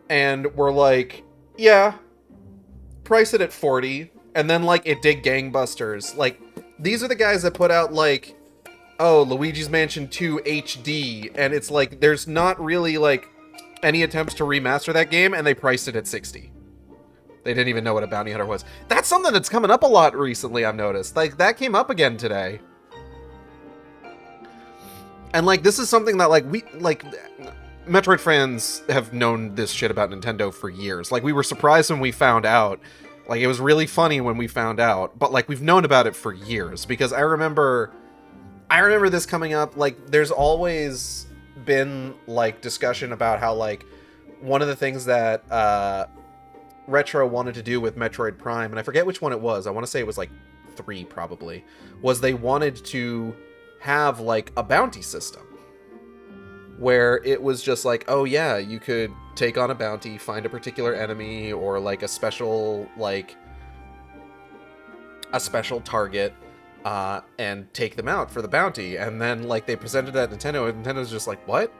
and were like, yeah, price it at 40, and then, like, it did gangbusters. Like, these are the guys that put out, like, oh, Luigi's Mansion 2 HD, and it's like, there's not really, like, any attempts to remaster that game, and they priced it at 60. They didn't even know what a bounty hunter was. That's something that's coming up a lot recently, I've noticed. Like, that came up again today. And, like, this is something that, like, Metroid fans have known this shit about Nintendo for years. Like, we were surprised when we found out. Like, it was really funny when we found out. But, like, we've known about it for years. Because I remember this coming up. Like, there's always been, like, discussion about how, like, one of the things that Retro wanted to do with Metroid Prime, and I forget which one it was, I want to say it was, like, 3 probably, was they wanted to have, like, a bounty system. Where it was just like, oh yeah, you could take on a bounty, find a particular enemy, or, like, a special target, and take them out for the bounty. And then, like, they presented that at Nintendo, and Nintendo's just like, what?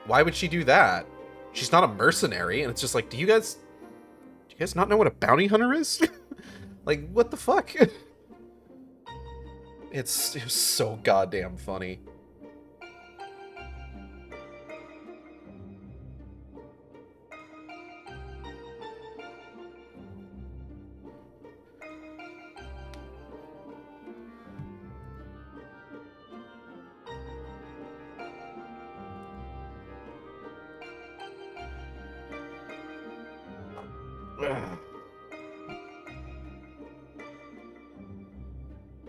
Why would she do that? She's not a mercenary. And it's just like, do you guys not know what a bounty hunter is? Like, what the fuck? It was so goddamn funny.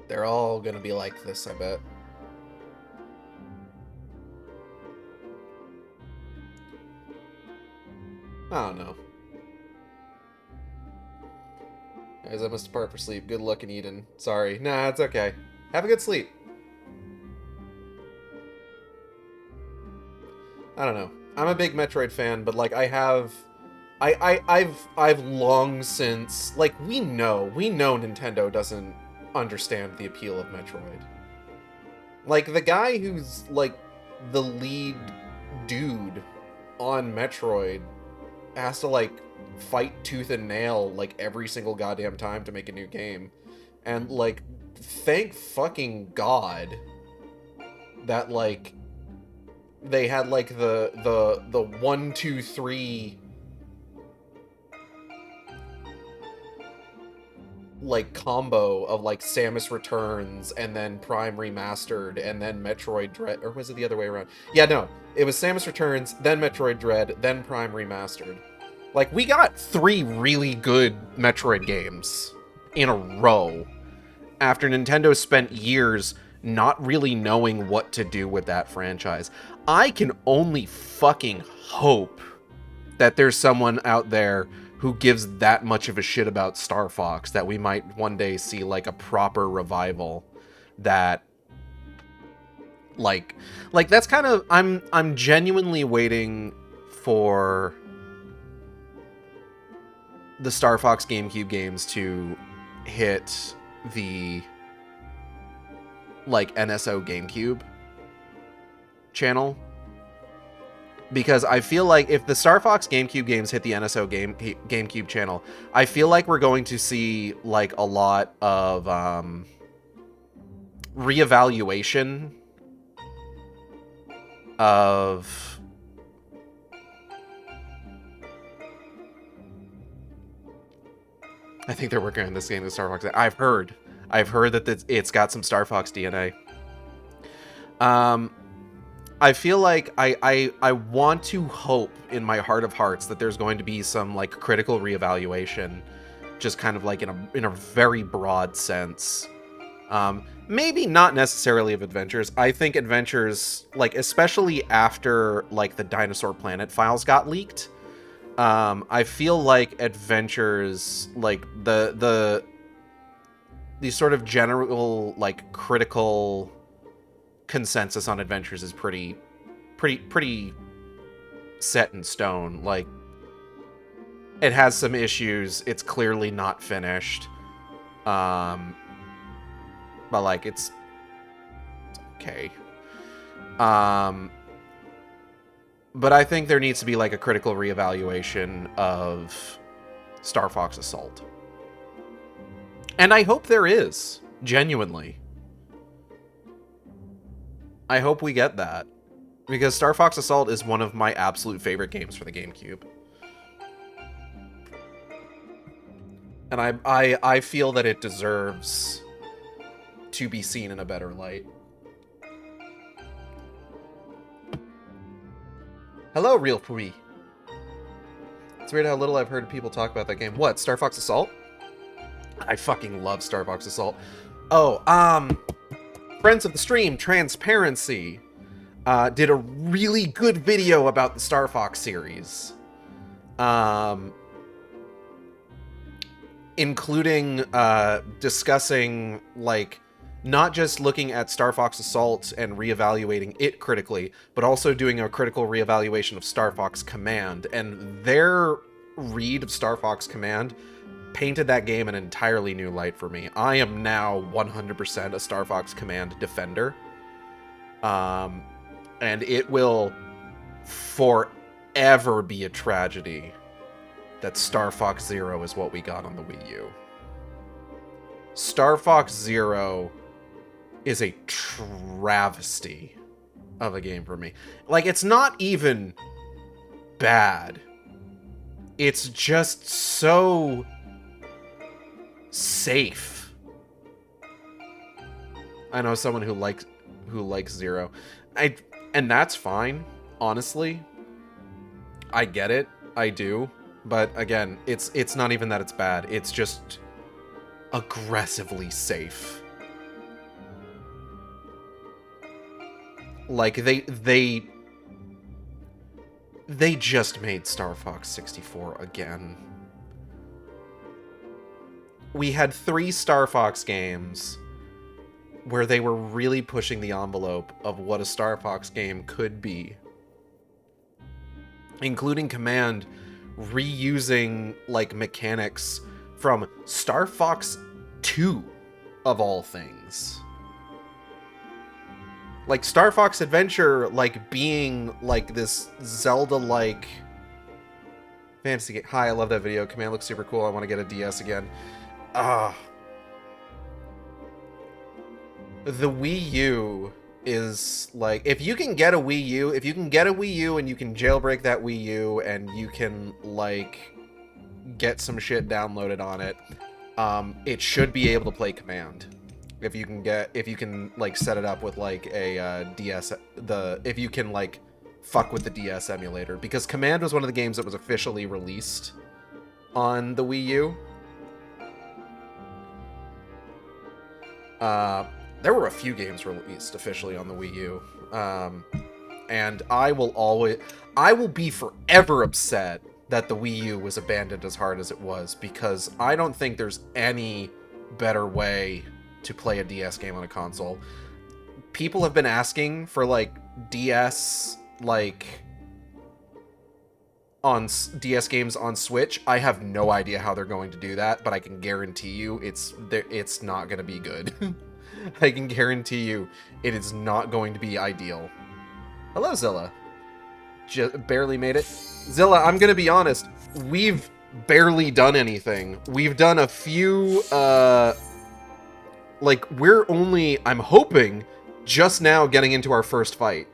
They're all gonna be like this, I bet. I don't know. Guys, I must depart for sleep. Good luck in Eden. Sorry. Nah, it's okay. Have a good sleep. I don't know. I'm a big Metroid fan, but, like, I've long since, like, we know Nintendo doesn't understand the appeal of Metroid. Like, the guy who's, like, the lead dude on Metroid has to, like, fight tooth and nail, like, every single goddamn time to make a new game. And, like, thank fucking God that, like, they had, like, the 1, 2, 3 like combo of, like, Samus Returns and then Prime Remastered and then Metroid Dread, or was it the other way around? Yeah, no, it was Samus Returns, then Metroid Dread, then Prime Remastered. Like, we got 3 really good Metroid games in a row after Nintendo spent years not really knowing what to do with that franchise. I can only fucking hope that there's someone out there who gives that much of a shit about Star Fox that we might one day see like a proper revival that like that's kind of I'm genuinely waiting for the Star Fox GameCube games to hit the like NSO GameCube channel, because I feel like if the Star Fox GameCube games hit the NSO GameCube channel, I feel like we're going to see like a lot of reevaluation of I think they're working on this game with Star Fox. I've heard that it's got some Star Fox DNA. I feel like I want to hope in my heart of hearts that there's going to be some like critical reevaluation, just kind of like in a very broad sense. Maybe not necessarily of Adventures. I think Adventures, like especially after like the Dinosaur Planet files got leaked, I feel like Adventures, like the sort of general like critical consensus on Adventures is pretty set in stone. Like, it has some issues. It's clearly not finished. But like it's okay. But I think there needs to be like a critical reevaluation of Star Fox Assault. And I hope there is, genuinely. I hope we get that, because Star Fox Assault is one of my absolute favorite games for the GameCube. And I feel that it deserves to be seen in a better light. Hello, Real Pui. It's weird how little I've heard people talk about that game. What, Star Fox Assault? I fucking love Star Fox Assault. Oh, friends of the stream, Transparency, did a really good video about the Star Fox series. Including, discussing, like, not just looking at Star Fox Assault and reevaluating it critically, but also doing a critical reevaluation of Star Fox Command. And their read of Star Fox Command painted that game an entirely new light for me. I am now 100% a Star Fox Command defender. And it will forever be a tragedy that Star Fox Zero is what we got on the Wii U. Star Fox Zero is a travesty of a game for me. Like, it's not even bad. It's just so safe. I know someone who likes Zero. And that's fine, honestly. I get it. I do. But again, it's not even that it's bad. It's just aggressively safe. Like, they just made Star Fox 64 again. We had 3 Star Fox games where they were really pushing the envelope of what a Star Fox game could be. Including Command reusing, like, mechanics from Star Fox 2, of all things. Like, Star Fox Adventure, like, being, like, this Zelda-like fantasy game. Hi, I love that video. Command looks super cool. I want to get a DS again. The Wii U is, like, if you can get a Wii U, and you can jailbreak that Wii U, and you can, like, get some shit downloaded on it, it should be able to play Command. If you can like set it up with like a DS, if you can like fuck with the DS emulator, because Command was one of the games that was officially released on the Wii U. There were a few games released officially on the Wii U, and I will be forever upset that the Wii U was abandoned as hard as it was, because I don't think there's any better way to play a DS game on a console. People have been asking for, like, DS, like, on DS games on Switch. I have no idea how they're going to do that, but I can guarantee you it's not going to be good. I can guarantee you it is not going to be ideal. Hello, Zilla. Just barely made it. Zilla, I'm going to be honest. We've barely done anything. We've done a few, like, we're only, I'm hoping, just now getting into our first fight.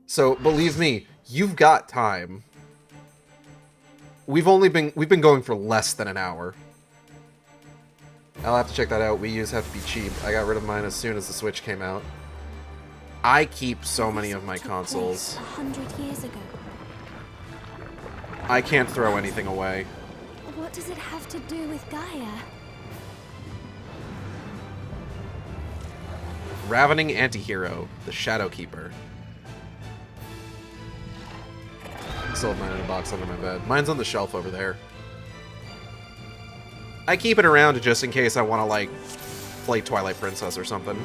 So, believe me, you've got time. We've been going for less than an hour. I'll have to check that out. Wii U's have to be cheap. I got rid of mine as soon as the Switch came out. I keep so many of my consoles. 100 years ago. I can't throw anything away. What does it have to do with Gaia? Ravening Antihero, the Shadow Keeper. Still have mine in a box under my bed. Mine's on the shelf over there. I keep it around just in case I want to, like, play Twilight Princess or something.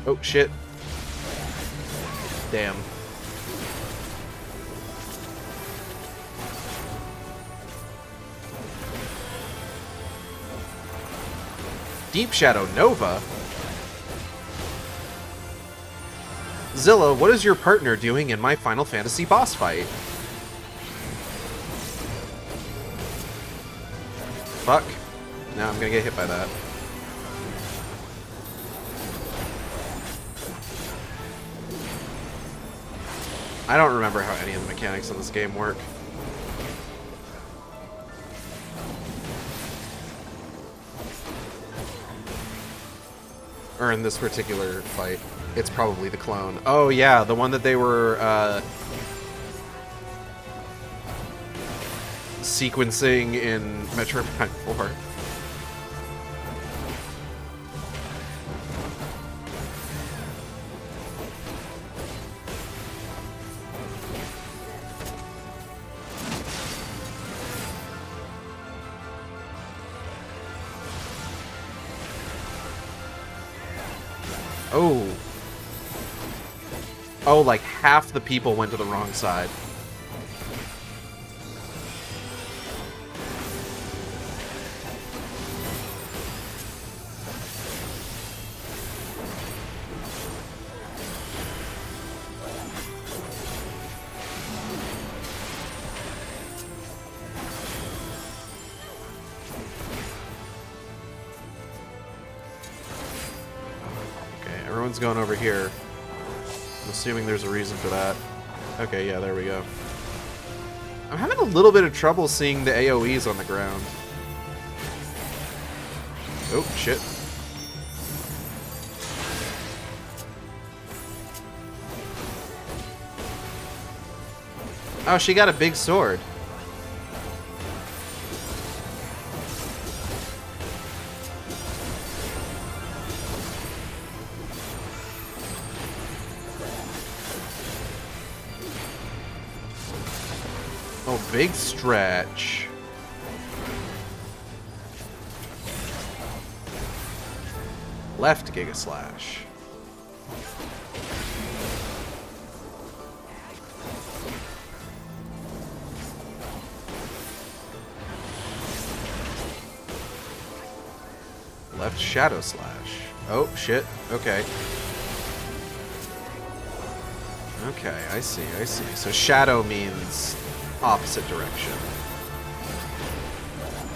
Oh, shit. Damn. Deep Shadow Nova? Zilla, what is your partner doing in my Final Fantasy boss fight? Fuck. Now I'm gonna get hit by that. I don't remember how any of the mechanics in this game work. Or in this particular fight. It's probably the clone. Oh yeah, the one that they were sequencing in Metroid Prime 4. Oh. Oh, like half the people went to the wrong side. Everyone's going over here. I'm assuming there's a reason for that. Okay, yeah, there we go. I'm having a little bit of trouble seeing the AoEs on the ground. Oh, shit. Oh, she got a big sword. Oh, big stretch. Left Giga Slash. Left Shadow Slash. Oh, shit. Okay. Okay, I see, I see. So Shadow means opposite direction.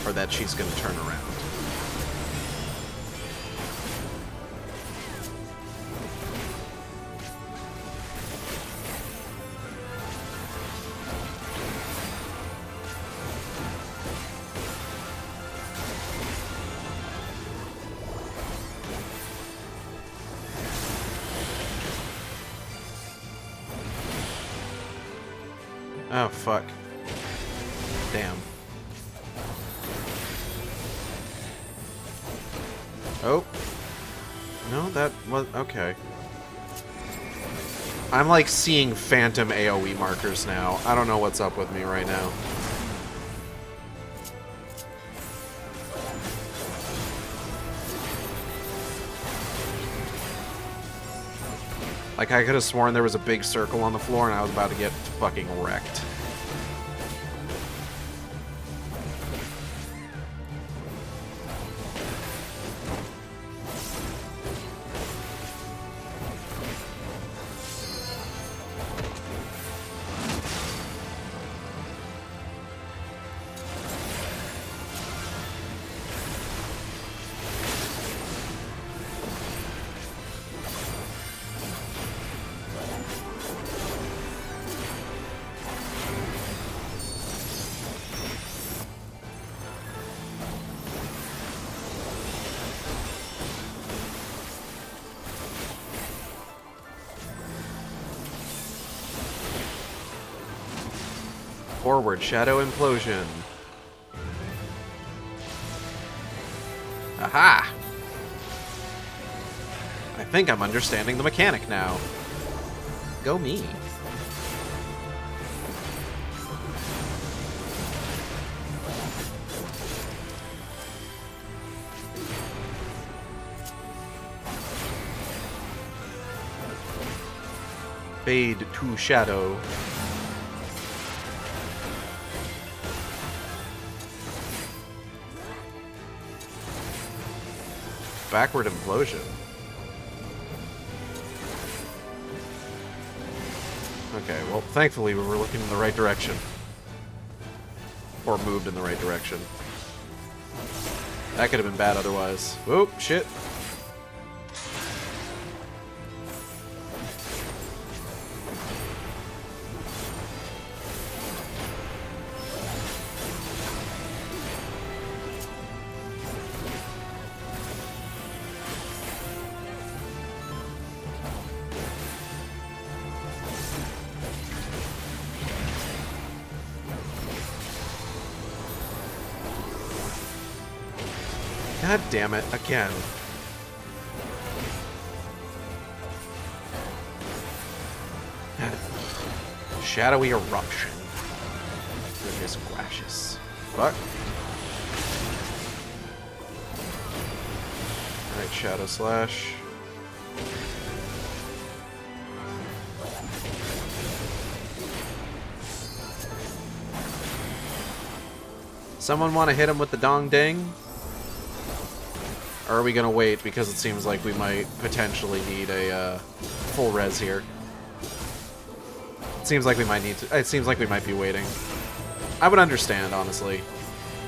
Or that she's gonna turn around. Oh, fuck. Damn. Oh. No, that was... Okay. I'm, like, seeing phantom AoE markers now. I don't know what's up with me right now. Like, I could have sworn there was a big circle on the floor and I was about to get fucking wrecked. Forward, Shadow Implosion. Aha! I think I'm understanding the mechanic now. Go me. Fade to Shadow. Backward Implosion. Okay, well, thankfully we were looking in the right direction. Or moved in the right direction. That could have been bad otherwise. Whoop, shit. God damn it, again. Shadowy Eruption. Goodness gracious. Fuck. Alright, Shadow Slash. Someone want to hit him with the dong ding? Or are we gonna wait because it seems like we might potentially need a full res here? It seems like we might need to. It seems like we might be waiting. I would understand, honestly.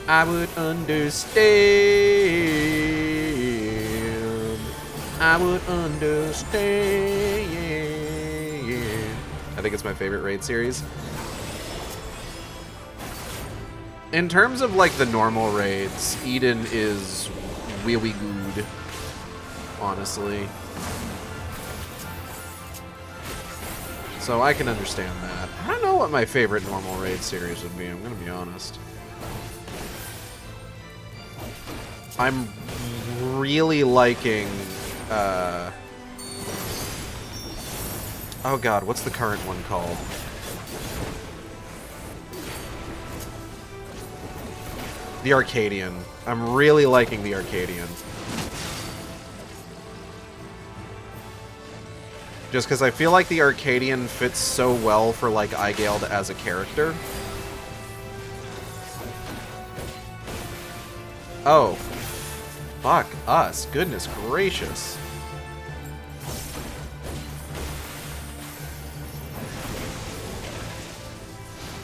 I would understand. I would understand. I think it's my favorite raid series. In terms of like the normal raids, Eden is really good, honestly. So I can understand that. I don't know what my favorite normal raid series would be, I'm gonna be honest. I'm really liking, oh god, what's the current one called? The Arcadian. I'm really liking the Arcadian. Just because I feel like the Arcadian fits so well for, like, Aigeld as a character. Oh. Fuck us. Goodness gracious.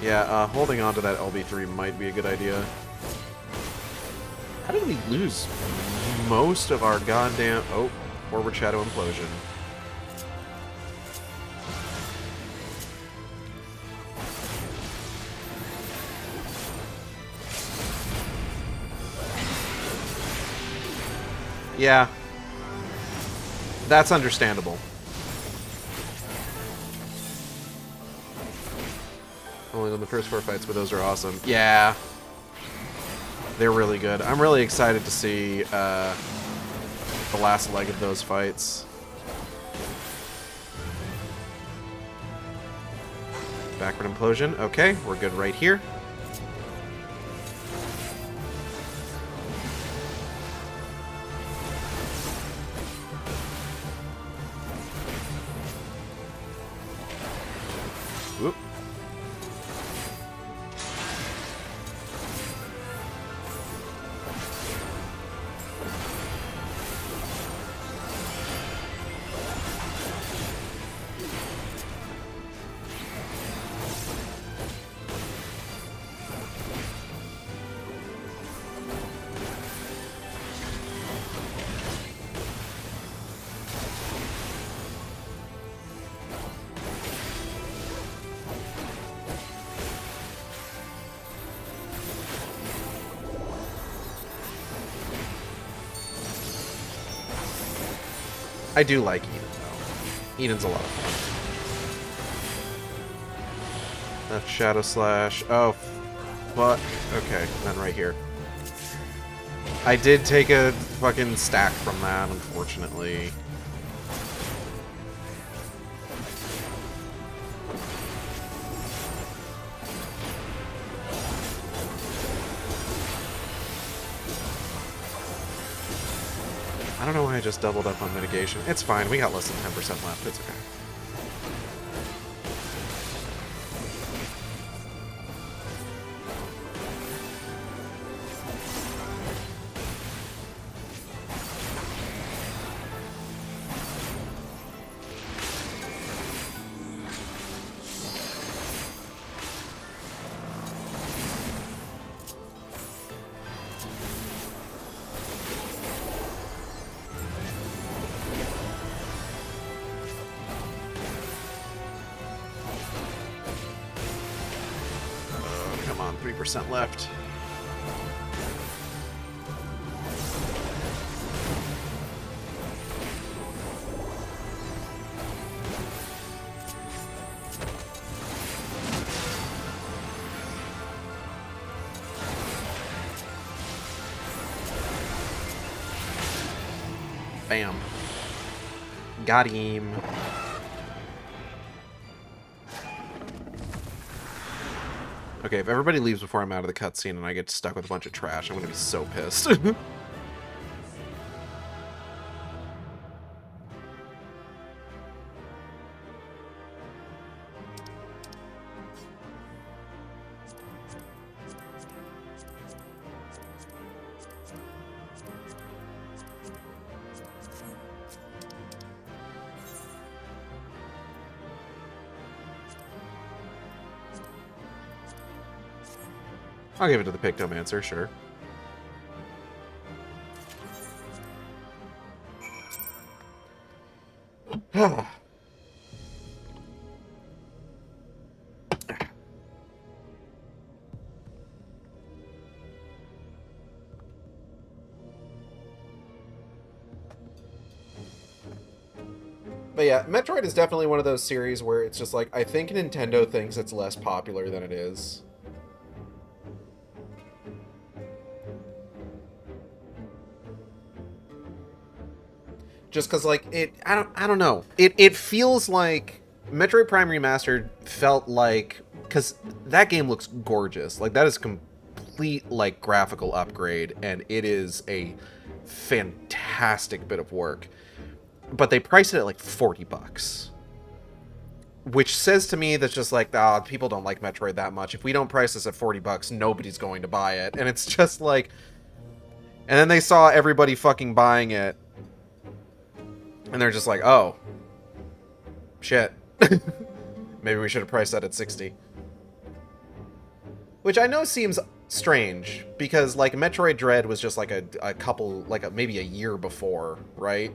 Yeah, holding on to that LB3 might be a good idea. How did we lose most of our goddamn... Oh, forward Shadow Implosion. Yeah. That's understandable. Only on the first 4 fights, but those are awesome. Yeah. They're really good. I'm really excited to see the last leg of those fights. Backward implosion. Okay, we're good right here. Whoop. I do like Eden, though. Eden's a lot of fun. That's Shadow Slash. Oh, fuck. Okay, then right here. I did take a fucking stack from that, unfortunately. I don't know why I just doubled up on mitigation. It's fine. We got less than 10% left. It's okay. Come on, 3% left. Bam. Got him. Okay, if everybody leaves before I'm out of the cutscene and I get stuck with a bunch of trash, I'm gonna be so pissed. I'll give it to the Pictomancer, sure. But yeah, Metroid is definitely one of those series where it's just like, I think Nintendo thinks it's less popular than it is. Just because, like, I don't know. It feels like Metroid Prime Remastered felt like, because that game looks gorgeous. Like, that is complete, like, graphical upgrade, and it is a fantastic bit of work. But they priced it at, like, $40. Which says to me that's just like, ah, people don't like Metroid that much. If we don't price this at $40, nobody's going to buy it. And it's just like... And then they saw everybody fucking buying it. And they're just like, oh. Shit. Maybe we should have priced that at 60. Which I know seems strange, because, like, Metroid Dread was just, like, a couple, like, maybe a year before, right?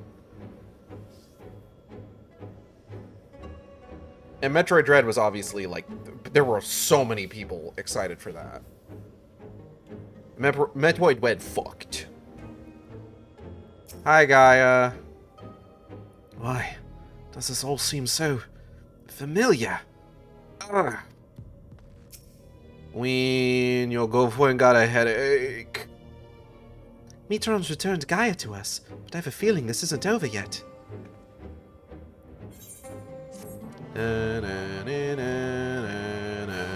And Metroid Dread was obviously, like, there were so many people excited for that. Metroid Dread fucked. Hi, Gaia. Why does this all seem so familiar? Ugh. When your girlfriend got a headache. Metron's returned Gaia to us, but I have a feeling this isn't over yet. Na, na, na, na, na, na.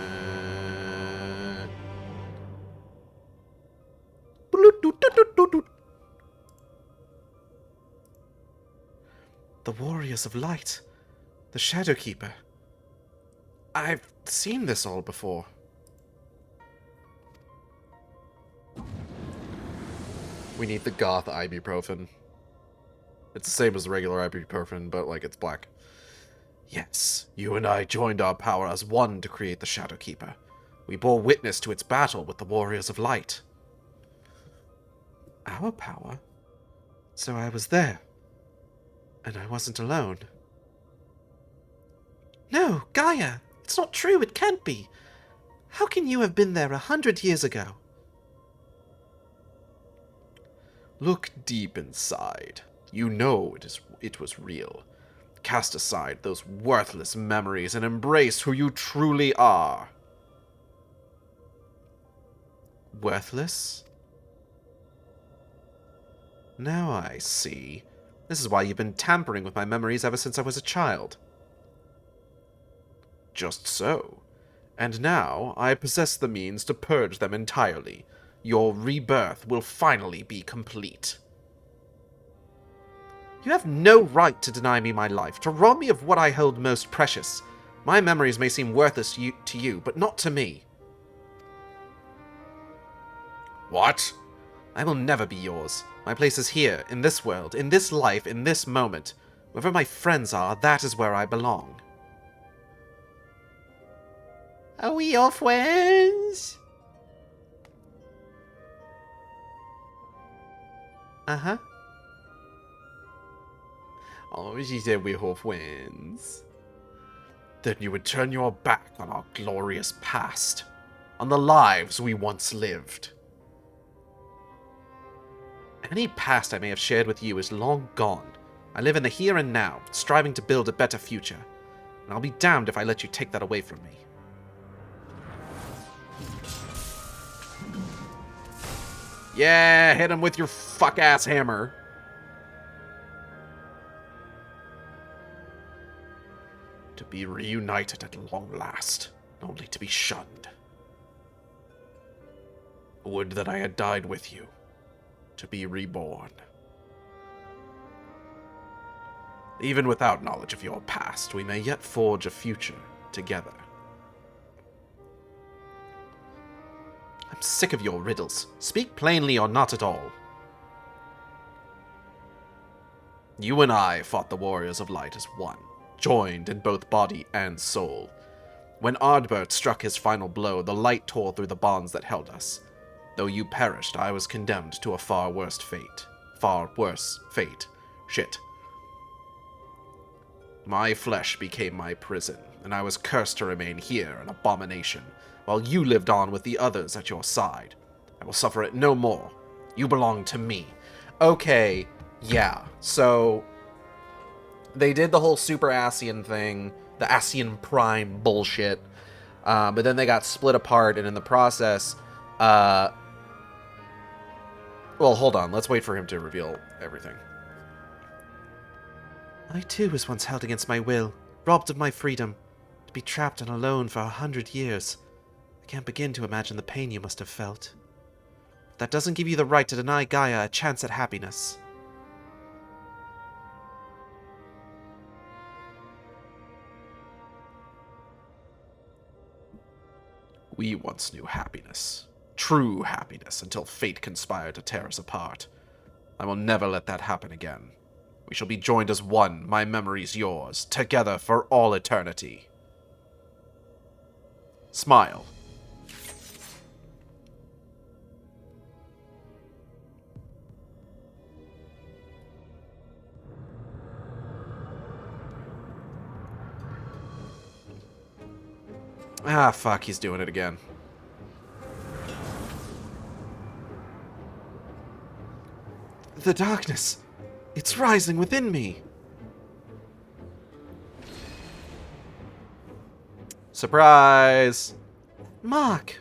The Warriors of Light. The Shadowkeeper. I've seen this all before. We need the goth ibuprofen. It's the same as the regular ibuprofen, but like it's black. Yes, you and I joined our power as one to create the Shadowkeeper. We bore witness to its battle with the Warriors of Light. Our power? So I was there. And I wasn't alone. No, Gaia! It's not true, it can't be! How can you have been there 100 years ago? Look deep inside. You know it was real. Cast aside those worthless memories and embrace who you truly are. Worthless? Now I see. This is why you've been tampering with my memories ever since I was a child. Just so. And now I possess the means to purge them entirely. Your rebirth will finally be complete. You have no right to deny me my life, to rob me of what I hold most precious. My memories may seem worthless to you, but not to me. What? I will never be yours. My place is here, in this world, in this life, in this moment. Wherever my friends are, that is where I belong. Are we your friends? Uh-huh. Oh, she said we're all friends. Then you would turn your back on our glorious past, on the lives we once lived. Any past I may have shared with you is long gone. I live in the here and now, striving to build a better future. And I'll be damned if I let you take that away from me. Yeah, hit him with your fuck-ass hammer. To be reunited at long last, only to be shunned. Would that I had died with you, to be reborn. Even without knowledge of your past, we may yet forge a future together. I'm sick of your riddles. Speak plainly or not at all. You and I fought the Warriors of Light as one, joined in both body and soul. When Ardbert struck his final blow, the light tore through the bonds that held us. Though you perished, I was condemned to a far worse fate. Far worse fate. Shit. My flesh became my prison, and I was cursed to remain here, an abomination, while you lived on with the others at your side. I will suffer it no more. You belong to me. Okay, yeah, so they did the whole Super Ascian thing, the Ascian Prime bullshit, but then they got split apart, and in the process, well, hold on, let's wait for him to reveal everything. I too was once held against my will, robbed of my freedom, to be trapped and alone for 100 years. I can't begin to imagine the pain you must have felt. But that doesn't give you the right to deny Gaia a chance at happiness. We once knew happiness. True happiness, until fate conspired to tear us apart. I will never let that happen again. We shall be joined as one, my memories yours, together for all eternity. Smile. Ah, fuck, he's doing it again. The darkness! It's rising within me! Surprise! Mark!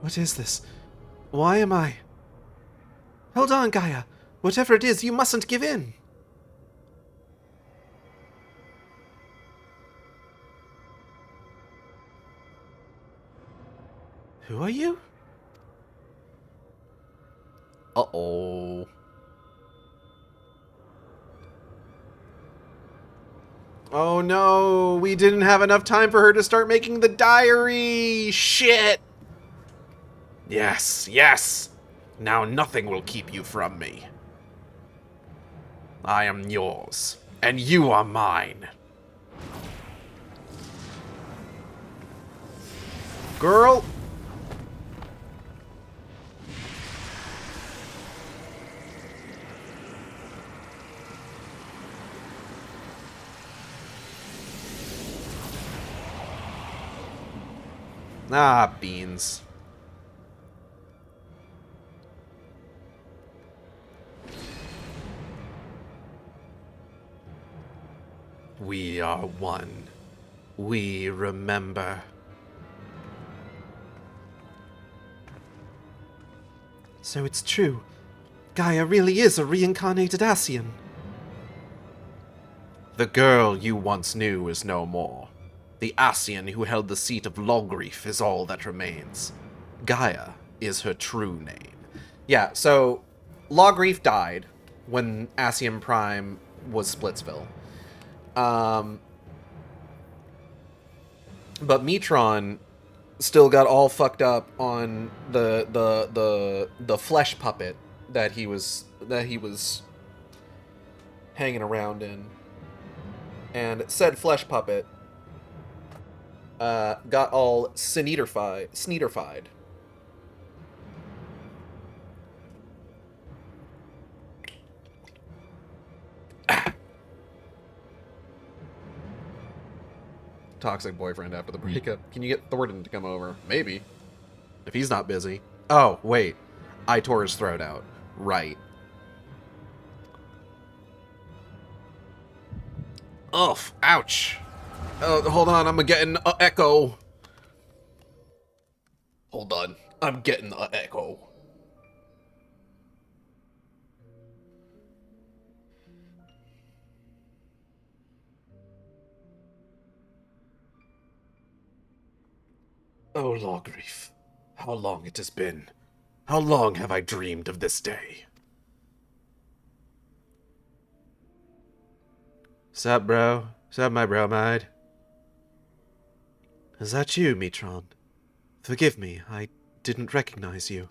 What is this? Why am I... Hold on, Gaia! Whatever it is, you mustn't give in! Who are you? Uh-oh. Oh no, we didn't have enough time for her to start making the diary! Shit! Yes, yes! Now nothing will keep you from me. I am yours, and you are mine. Girl! Ah, beans. We are one. We remember. So it's true. Gaia really is a reincarnated Ascian. The girl you once knew is no more. The Ascian who held the seat of Logrief is all that remains. Gaia is her true name. Yeah, so Logrief died when Ascian Prime was Splitsville. But Metron still got all fucked up on the flesh puppet that he was hanging around in. And said flesh puppet got all sneederfied. Toxic boyfriend after the breakup. Can you get Thornton to come over? Maybe. If he's not busy. Oh, wait. I tore his throat out. Right. Ugh, ouch. Hold on, I'm getting an echo. Hold on, I'm getting an echo. Oh, Logrief, how long it has been. How long have I dreamed of this day? Sup, bro? Sup, my bromide? Is that you, Metron? Forgive me, I didn't recognize you.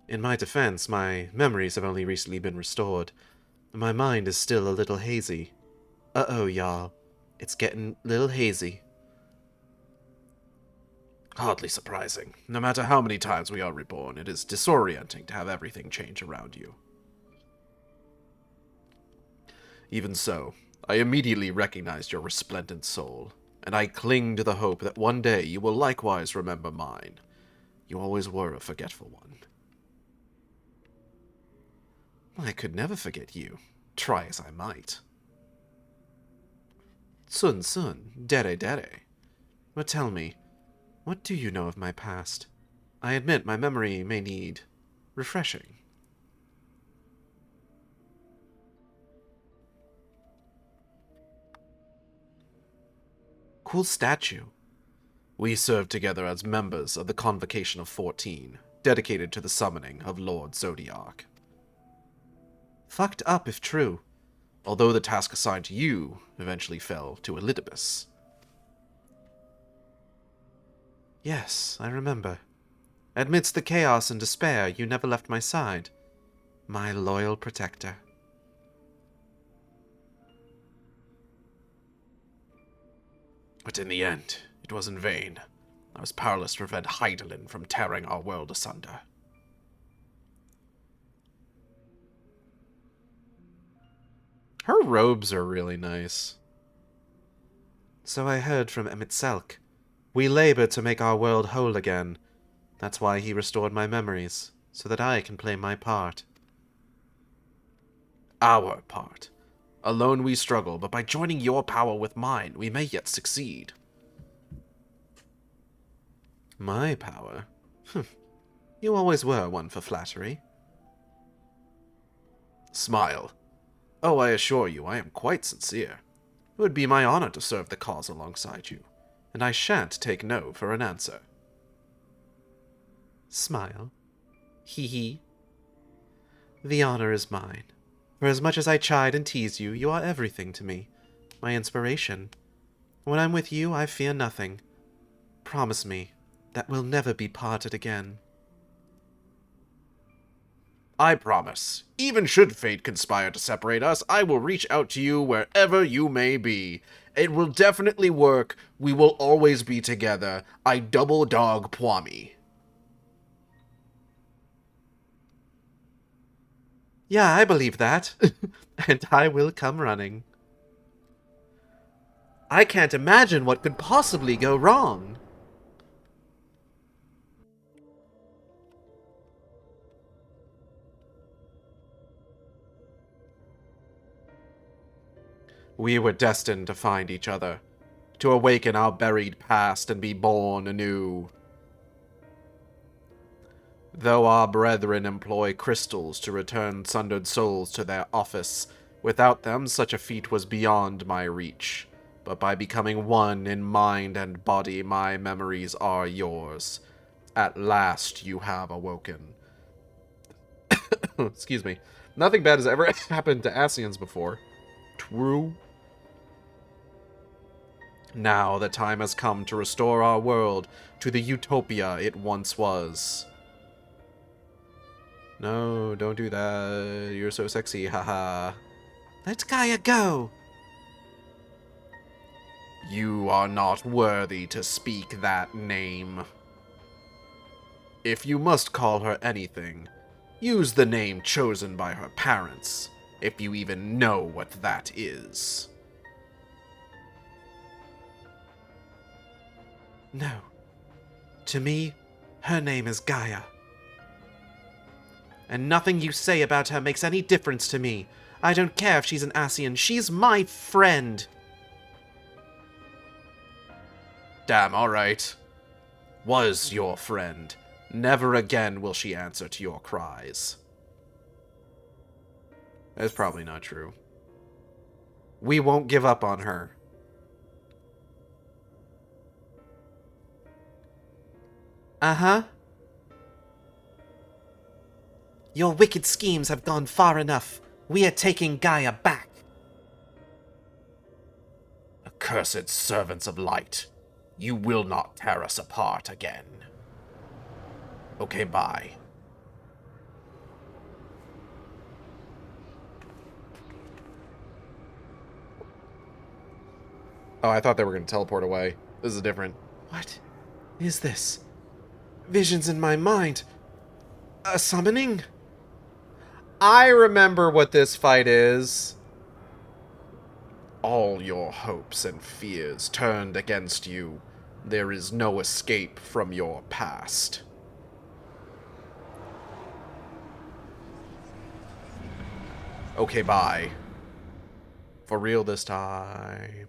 In my defense, my memories have only recently been restored. My mind is still a little hazy. Uh-oh, y'all. It's getting a little hazy. Hardly surprising. No matter how many times we are reborn, it is disorienting to have everything change around you. Even so, I immediately recognized your resplendent soul, and I cling to the hope that one day you will likewise remember mine. You always were a forgetful one. I could never forget you, try as I might. Sun, dere dere. But tell me, what do you know of my past? I admit my memory may need refreshing. Cool statue. We served together as members of the Convocation of 14, dedicated to the summoning of Lord Zodiac. Fucked up if true, although the task assigned to you eventually fell to Elidibus. Yes, I remember. Amidst the chaos and despair, you never left my side. My loyal protector. But in the end, it was in vain. I was powerless to prevent Heidelin from tearing our world asunder. Her robes are really nice. So I heard from Emitselk. We labor to make our world whole again. That's why he restored my memories, so that I can play my part. Our part. Alone we struggle, but by joining your power with mine, we may yet succeed. My power? You always were one for flattery. Smile. Oh, I assure you, I am quite sincere. It would be my honor to serve the cause alongside you, and I shan't take no for an answer. Smile. Hee hee. The honor is mine. For as much as I chide and tease you, you are everything to me. My inspiration. When I'm with you, I fear nothing. Promise me that we'll never be parted again. I promise. Even should fate conspire to separate us, I will reach out to you wherever you may be. It will definitely work. We will always be together. I double dog Pwami. Yeah, I believe that. And I will come running. I can't imagine what could possibly go wrong. We were destined to find each other, to awaken our buried past and be born anew. Though our brethren employ crystals to return sundered souls to their office, without them such a feat was beyond my reach. But by becoming one in mind and body, my memories are yours. At last you have awoken. Excuse me. Nothing bad has ever happened to Asians before. True. Now the time has come to restore our world to the utopia it once was. No, don't do that. You're so sexy, haha. Let Gaia go! You are not worthy to speak that name. If you must call her anything, use the name chosen by her parents, if you even know what that is. No. To me, her name is Gaia. And nothing you say about her makes any difference to me. I don't care if she's an Asian. She's my friend. Damn, alright. Was your friend. Never again will she answer to your cries. That's probably not true. We won't give up on her. Uh-huh. Your wicked schemes have gone far enough. We are taking Gaia back. Accursed servants of light. You will not tear us apart again. Okay, bye. Oh, I thought they were going to teleport away. This is different. What is this? Visions in my mind. A summoning? I remember what this fight is. All your hopes and fears turned against you. There is no escape from your past. Okay, bye. For real this time.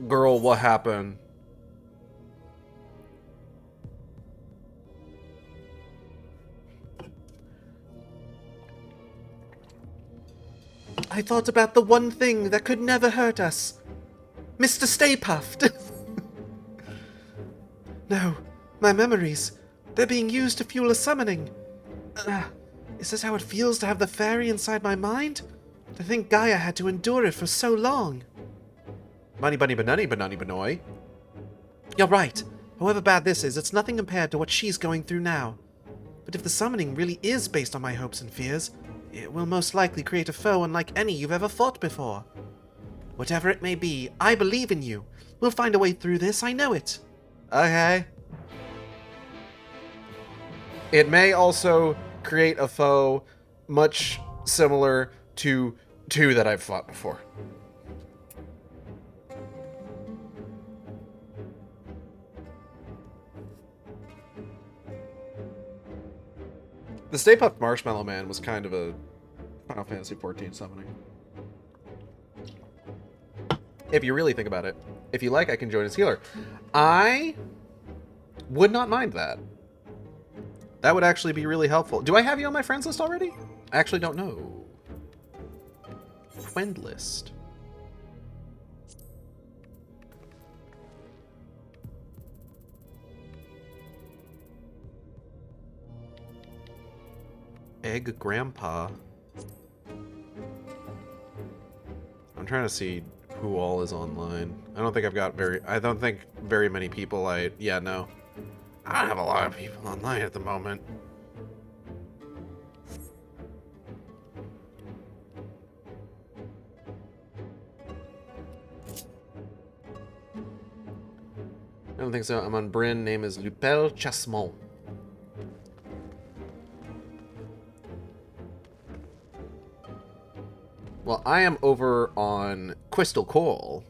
Girl, what happened? I thought about the one thing that could never hurt us. Mr. Stay Puffed. No, my memories. They're being used to fuel a summoning. Is this how it feels to have the fairy inside my mind? To think Gaia had to endure it for so long. Money bunny banani banani banoy. You're right. However bad this is, it's nothing compared to what she's going through now. But if the summoning really is based on my hopes and fears, it will most likely create a foe unlike any you've ever fought before. Whatever it may be, I believe in you. We'll find a way through this, I know it. Okay. It may also create a foe much similar to two that I've fought before. The Stay Puft Marshmallow Man was kind of a Final Fantasy XIV summoning. If you really think about it. If you like, I can join as healer. I would not mind that. That would actually be really helpful. Do I have you on my friends list already? I actually don't know. Friend list. Egg Grandpa. I'm trying to see who all is online. I don't think very many people yeah, no. I don't have a lot of people online at the moment. I don't think so. I'm on Bryn. Name is Lupel Chasmon. Well, I am over on Crystal Coral.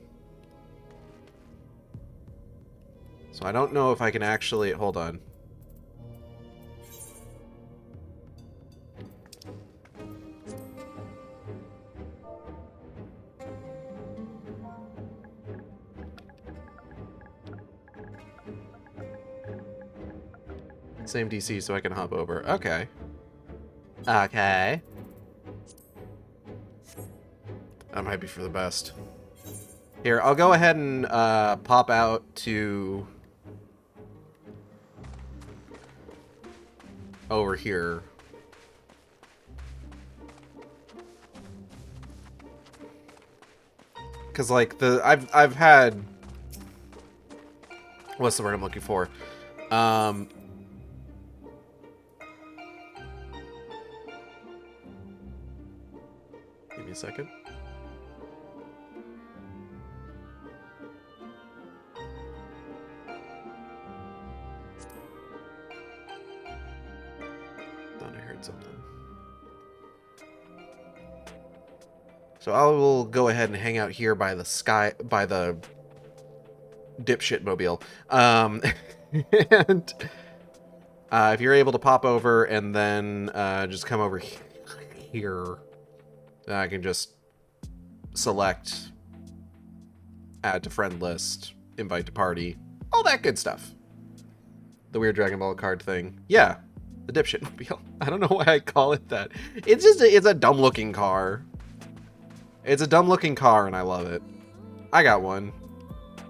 So I don't know if I can actually... Hold on. Same DC, so I can hop over. Okay. Okay. That might be for the best. Here, I'll go ahead and pop out to... over here. Cause like I've had... What's the word I'm looking for? Give me a second. Thought I heard something. So I will go ahead and hang out here by the sky, by the dipshit mobile. And if you're able to pop over and then just come over here, then I can just select add to friend list, invite to party, all that good stuff. The weird Dragon Ball card thing. Yeah, the dipshit mobile. I don't know why I call it that. It's just it's a dumb looking car. It's a dumb looking car and I love it. I got one.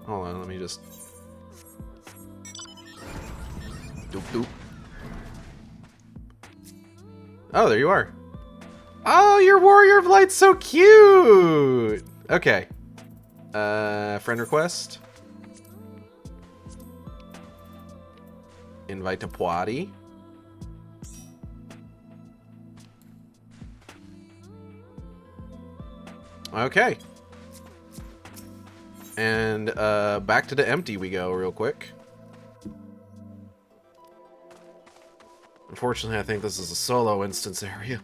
Hold on, let me just... Doop doop. Oh, there you are. Oh, your Warrior of Light's so cute! Okay. Friend request. Invite to party. Okay. And back to the empty we go real quick. Unfortunately, I think this is a solo instance area.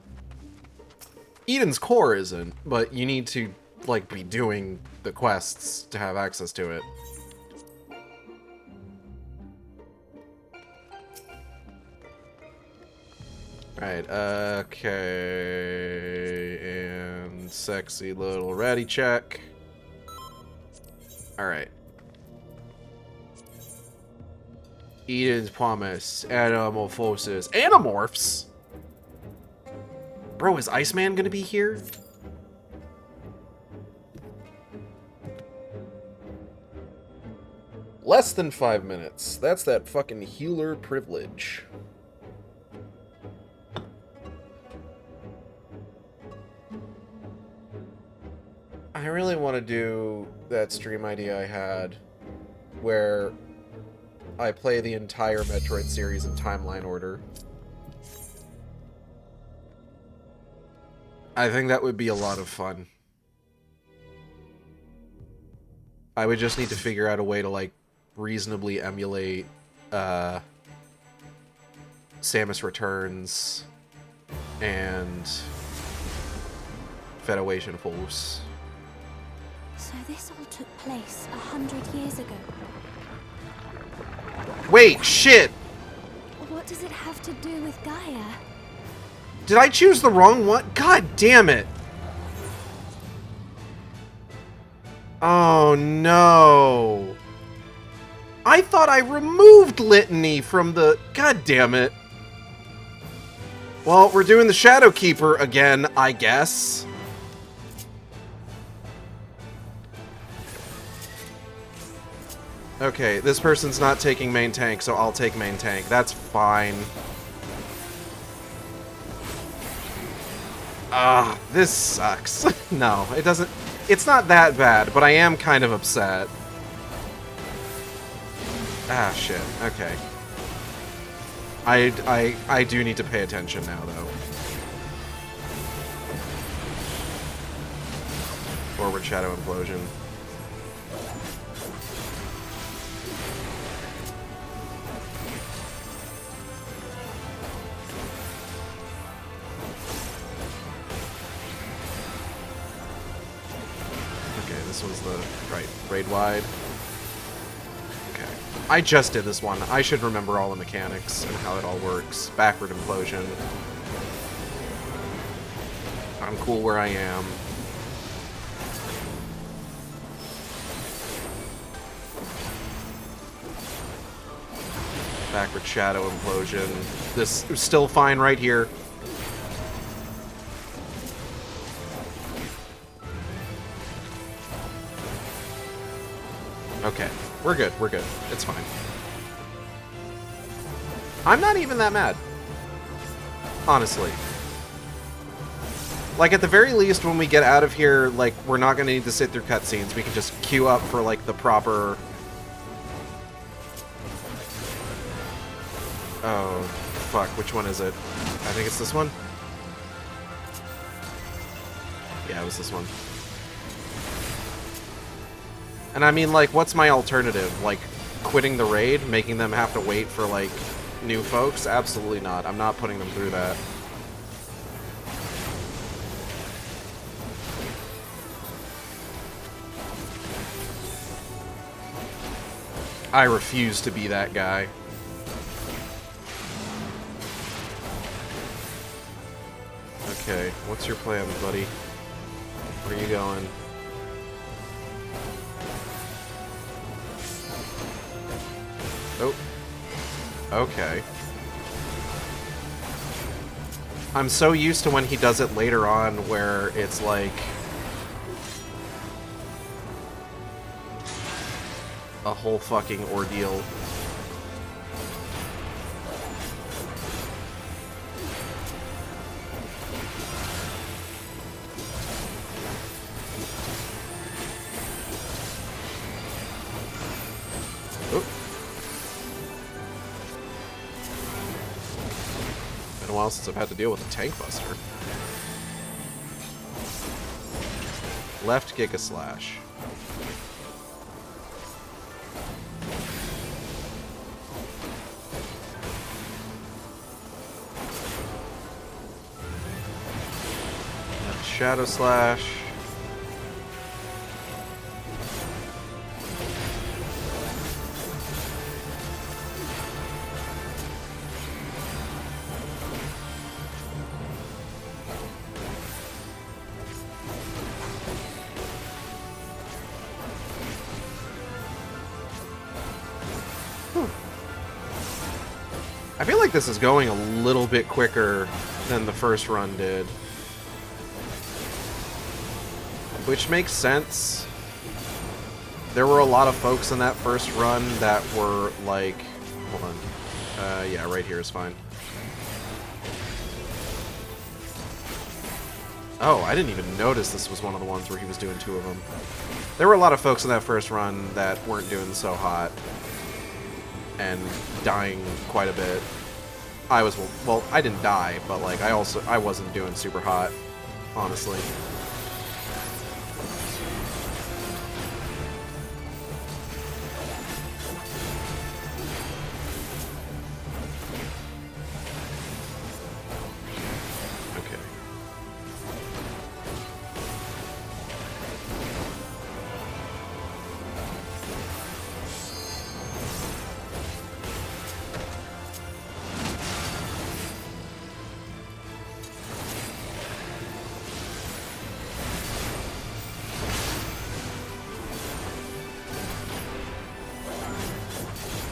Eden's Core isn't, but you need to like be doing the quests to have access to it. Right, okay, and sexy little ready check. Alright. Eden's Promise, Anamorphosis. Animorphs? Bro, is Iceman gonna be here? Less than 5 minutes. That's that fucking healer privilege. I really want to do that stream idea I had where I play the entire Metroid series in timeline order. I think that would be a lot of fun. I would just need to figure out a way to like reasonably emulate Samus Returns and Federation Force. So this all took place 100 years ago. Wait, shit! What does it have to do with Gaia? Did I choose the wrong one? God damn it! Oh no! I thought I removed Litany from the... God damn it. Well, we're doing the Shadow Keeper again, I guess. Okay, this person's not taking main tank, so I'll take main tank. That's fine. Ah, this sucks. No, it doesn't... It's not that bad, but I am kind of upset. Ah, shit. Okay. I do need to pay attention now, though. Forward Shadow Implosion. Okay, this one's the... Right, raid wide. Okay. I just did this one. I should remember all the mechanics and how it all works. Backward Implosion. I'm cool where I am. Backward Shadow Implosion. This is still fine right here. Okay. We're good. We're good. It's fine. I'm not even that mad. Honestly. Like, at the very least, when we get out of here, like, we're not going to need to sit through cutscenes. We can just queue up for, like, the proper... Oh, fuck. Which one is it? I think it's this one? Yeah, it was this one. And I mean, like, what's my alternative? Like, quitting the raid? Making them have to wait for, like, new folks? Absolutely not. I'm not putting them through that. I refuse to be that guy. Okay, what's your plan, buddy? Where are you going? Oh. Okay. I'm so used to when he does it later on where it's like... a whole fucking ordeal. Been a while since I've had to deal with a tank buster. Left Giga Slash. Left Shadow Slash. I feel like this is going a little bit quicker than the first run did. Which makes sense. There were a lot of folks in that first run that were like... Hold on. Yeah, right here is fine. Oh, I didn't even notice this was one of the ones where he was doing two of them. There were a lot of folks in that first run that weren't doing so hot. And dying quite a bit. I was, well, I didn't die, but like I wasn't doing super hot, honestly. Okay.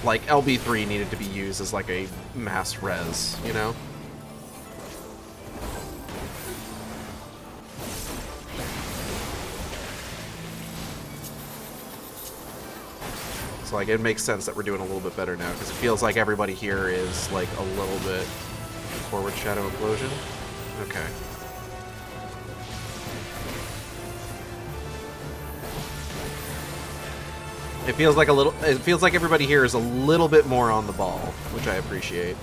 like, LB3 needed to be used as, like, a mass res, you know? So, like, it makes sense that we're doing a little bit better now, because it feels like everybody here is, like, a little bit forward shadow implosion. Okay. It feels like everybody here is a little bit more on the ball, which I appreciate.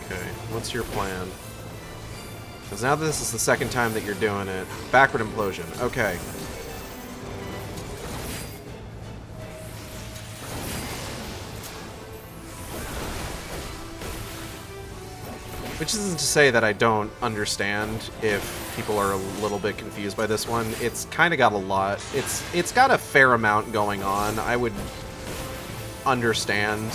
Okay, what's your plan? Because now this is the second time that you're doing it. Backward implosion. Okay. Which isn't to say that I don't understand if people are a little bit confused by this one. It's kind of got a lot. It's got a fair amount going on. I would understand.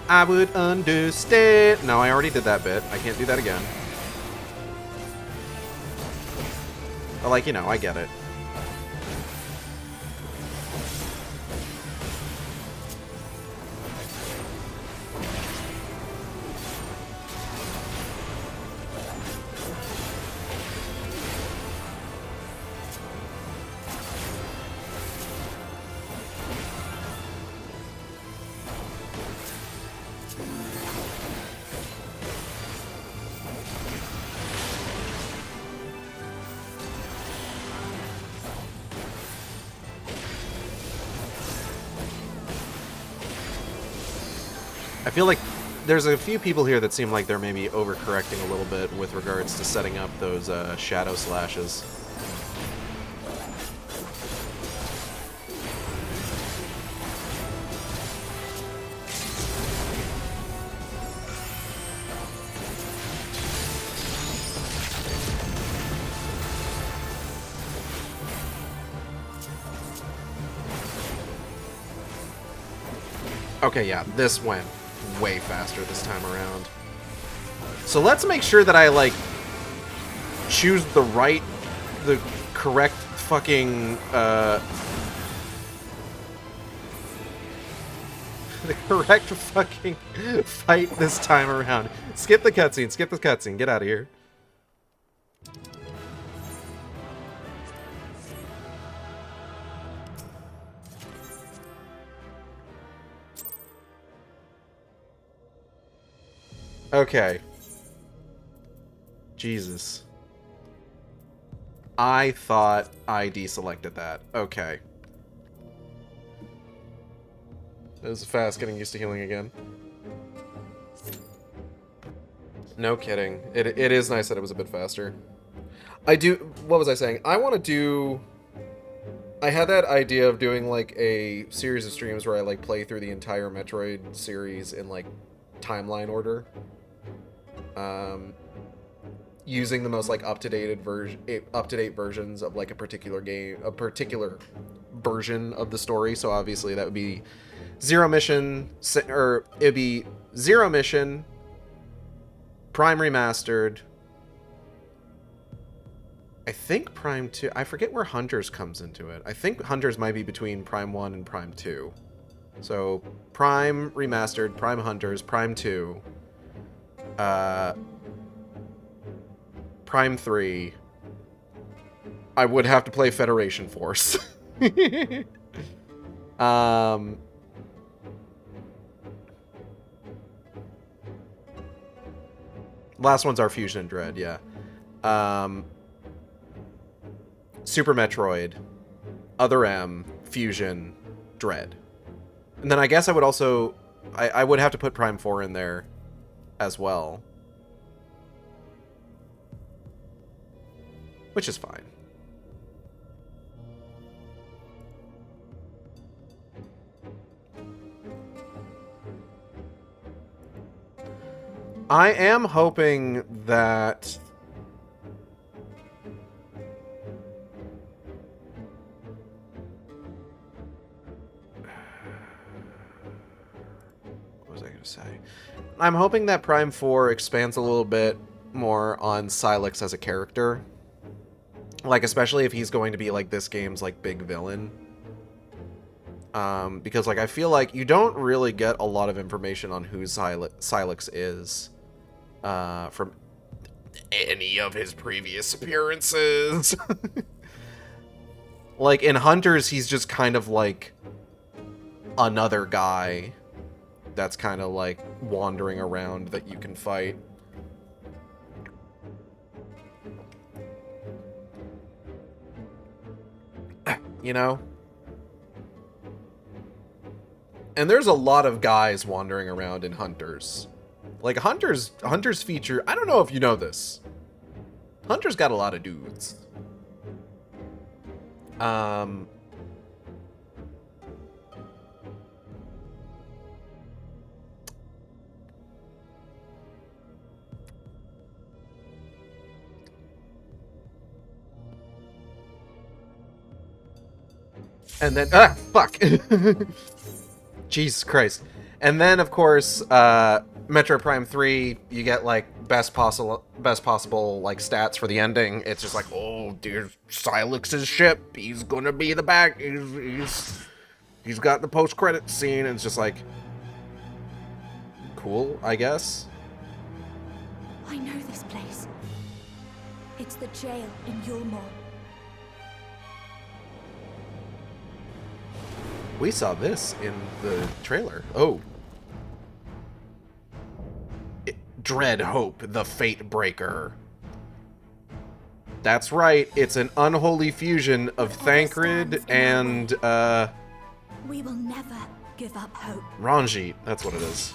I would understand. No, I already did that bit. I can't do that again. But, like, you know, I get it. I feel like there's a few people here that seem like they're maybe overcorrecting a little bit with regards to setting up those shadow slashes. Okay, yeah, this went way faster this time around. So let's make sure that I, like, choose the correct fucking, the correct fucking fight this time around. Skip the cutscene, get out of here. Okay. Jesus. I thought I deselected that. Okay. It was fast getting used to healing again. No kidding. It is nice that it was a bit faster. What was I saying? I want to do... I had that idea of doing, like, a series of streams where I, like, play through the entire Metroid series in, like, timeline order. Using the most, like, up-to-date versions of, like, a particular game, a particular version of the story. So obviously that would be Zero Mission, or it'd be Zero Mission, Prime Remastered, I think Prime 2, I forget where Hunters comes into it. I think Hunters might be between Prime 1 and Prime 2. So, Prime Remastered, Prime Hunters, Prime 2, Prime 3. I would have to play Federation Force. Last one's our Fusion and Dread, yeah. Super Metroid, Other M, Fusion, Dread. And then I guess I would also... I would have to put Prime 4 in there as well. Which is fine. I am hoping that... was I going to say? I'm hoping that Prime 4 expands a little bit more on Silex as a character. Like, especially if he's going to be, like, this game's, like, big villain. Because, like, I feel like you don't really get a lot of information on who Silex is from any of his previous appearances. Like, in Hunters, he's just kind of, like, another guy that's kind of, like, wandering around that you can fight. You know? And there's a lot of guys wandering around in Hunters. Like, Hunters feature... I don't know if you know this. Hunters got a lot of dudes. And then... Ah! Fuck! Jesus Christ. And then, of course, Metro Prime 3, you get, like, best possible, like, stats for the ending. It's just like, oh, dear, Silex's ship. He's gonna be the back. He's got the post-credit scene. And it's just like, cool, I guess. I know this place. It's the jail in Yulmore. We saw this in the trailer. Oh. Dread Hope, the Fate Breaker. That's right, it's an unholy fusion of Thancred and, We will never give up hope. Ranjit, that's what it is.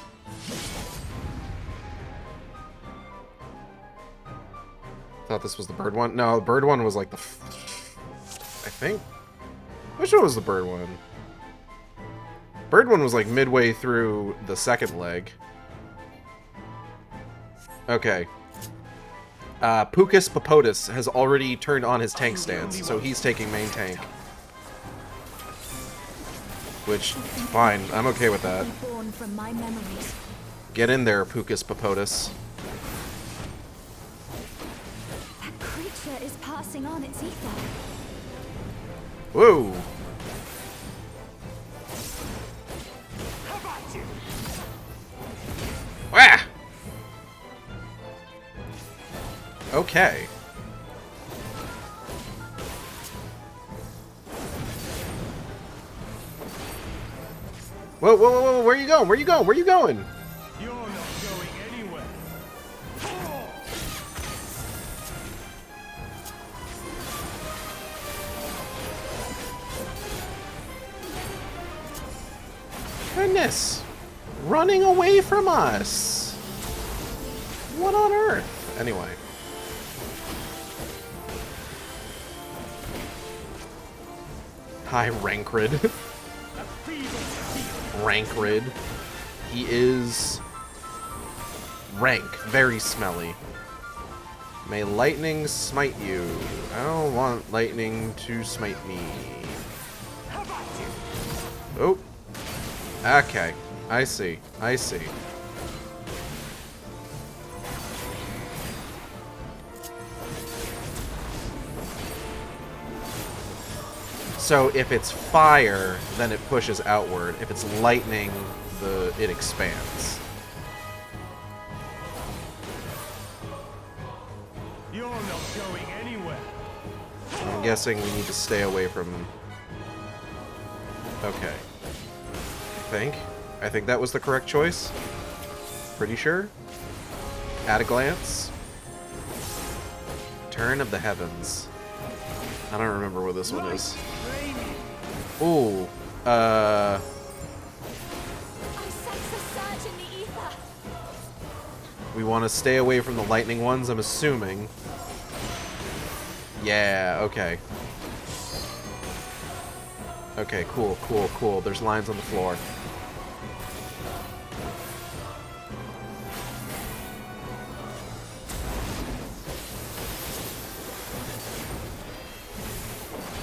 Thought this was the bird one. No, the bird one was like the... I think. Which one was the bird one? Bird one was like midway through the second leg. Okay. Pucus Papotus has already turned on his tank stance, so he's taking main tank. Which, fine, I'm okay with that. Born from my memories. Get in there, Pucus Papotus. That creature is passing on its ether. Whoa! Wah! Okay. Whoa, whoa, whoa, whoa, where are you going? Where are you going? Where are you going? You're not going anywhere. Goodness. Running away from us. What on earth? Anyway. Hi, Rankrid. Rankrid. He is rank, very smelly. May lightning smite you. I don't want lightning to smite me. Oh. Okay. I see. I see. So if it's fire, then it pushes outward. If it's lightning, it expands. You're not going anywhere. I'm guessing we need to stay away from... Okay. I think that was the correct choice. Pretty sure. At a glance. Turn of the Heavens. I don't remember what this one is. Ooh. I sense a surge in the ether. We want to stay away from the lightning ones, I'm assuming. Yeah, okay. Okay, cool, cool, cool. There's lines on the floor.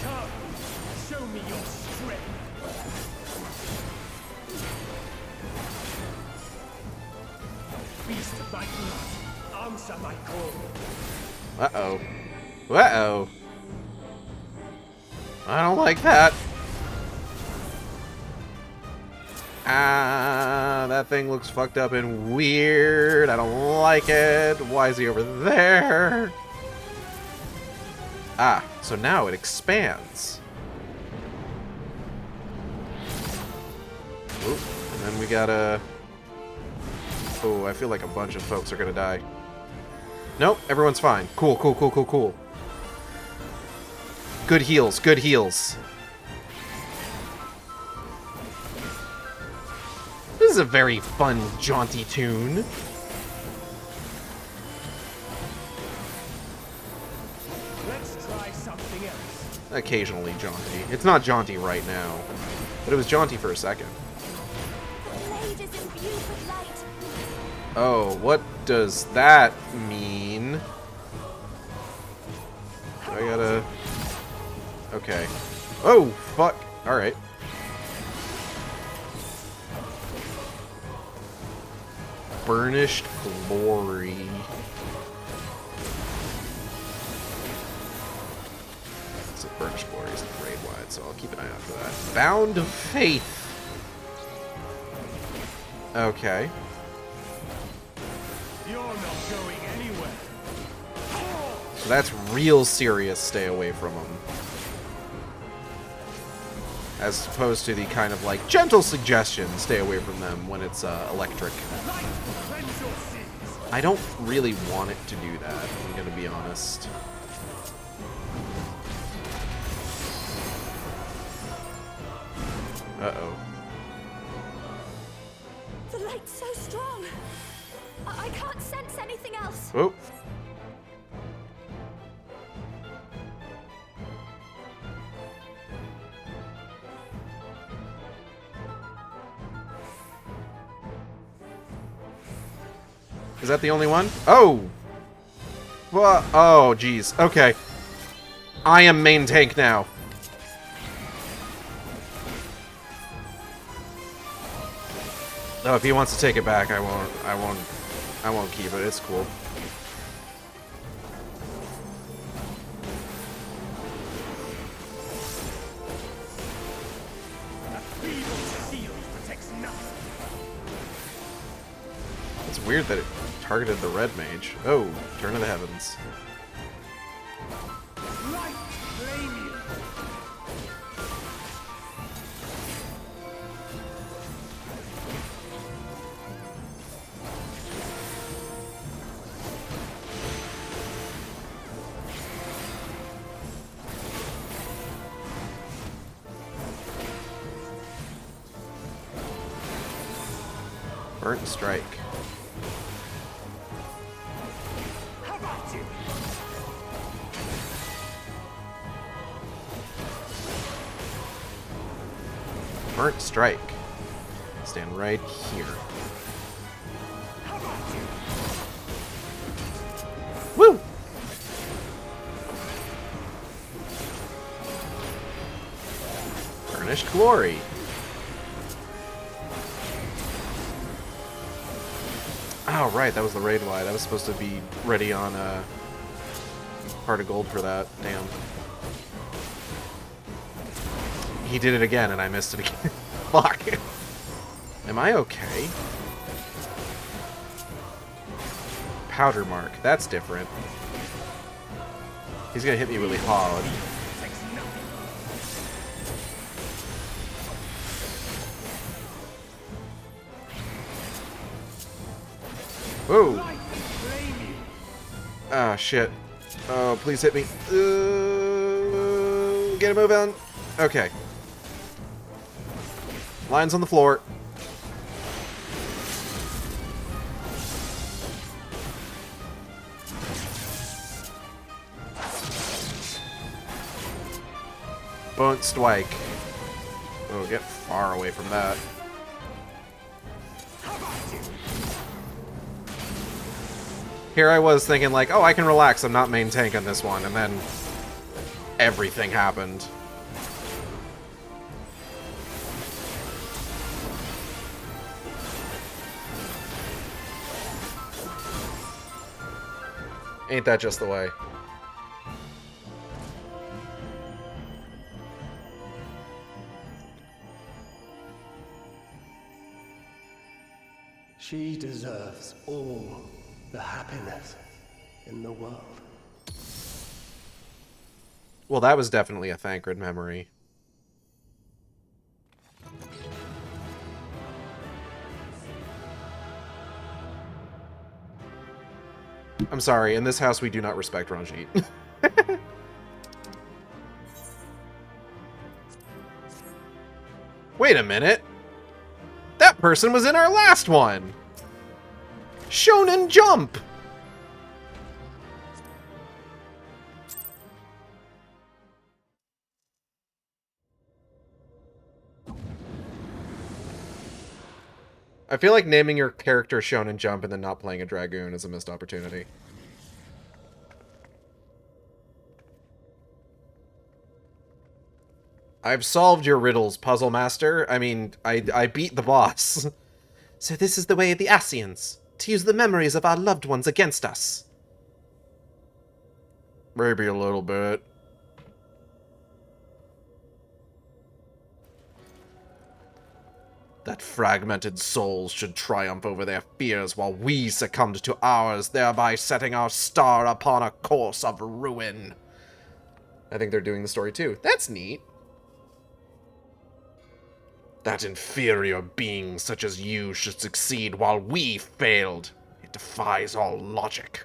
Come, show me your strength. Beast of my blood, answer my call. Uh-oh. Uh-oh. I don't like that. Ah, that thing looks fucked up and weird. I don't like it. Why is he over there? Ah, so now it expands. Oop, and then we gotta... Oh, I feel like a bunch of folks are gonna die. Nope, everyone's fine. Cool, cool, cool, cool, cool. Good heals, good heals. This is a very fun, jaunty tune. Let's try something else. Occasionally jaunty. It's not jaunty right now, but it was jaunty for a second. The blade is imbued with light. Oh, what does that mean? I gotta... Okay. Oh, fuck. Alright. Burnished Glory. So Burnished Glory isn't raid wide, so I'll keep an eye out for that. Bound of Faith. Okay. You're not going anywhere. So that's real serious, stay away from them. As opposed to the kind of like gentle suggestion, stay away from them when it's electric. Light, cleanse your sins. I don't really want it to do that, I'm gonna be honest. Uh-oh. The light's so strong. I can't sense anything else. Oh. Is that the only one? Oh! Well, oh, jeez. Okay. I am main tank now. Oh, if he wants to take it back, I won't keep it. It's cool. A feeble shield protects nothing. It's weird that it targeted the red mage. Oh, Turn of the Heavens. Light, flame you. Burnt Strike. How about you? Burnt Strike. Stand right here. How about you? Woo! Burnished Glory. Oh, right, that was the raid wide. I was supposed to be ready on Heart of Gold for that. Damn. He did it again, and I missed it again. Fuck. Am I okay? Powder Mark. That's different. He's gonna hit me really hard. Protects nothing. Whoa! Light, flame you. Ah, shit. Oh, please hit me. Get a move on. Okay. Lines on the floor. Burnt Strike. Oh, get far away from that. How about you? Here I was thinking like, oh, I can relax, I'm not main tank on this one, and then everything happened. Ain't that just the way? She deserves all the happiness in the world. Well, that was definitely a Thancred memory. I'm sorry, in this house we do not respect Ranjit. Wait a minute. That person was in our last one! Shonen Jump! I feel like naming your character Shonen Jump and then not playing a Dragoon is a missed opportunity. I've solved your riddles, Puzzle Master. I mean, I beat the boss. So this is the way of the Asians, to use the memories of our loved ones against us. Maybe a little bit. That fragmented souls should triumph over their fears while we succumbed to ours, thereby setting our star upon a course of ruin. I think they're doing the story too. That's neat. That inferior beings such as you should succeed while we failed. It defies all logic.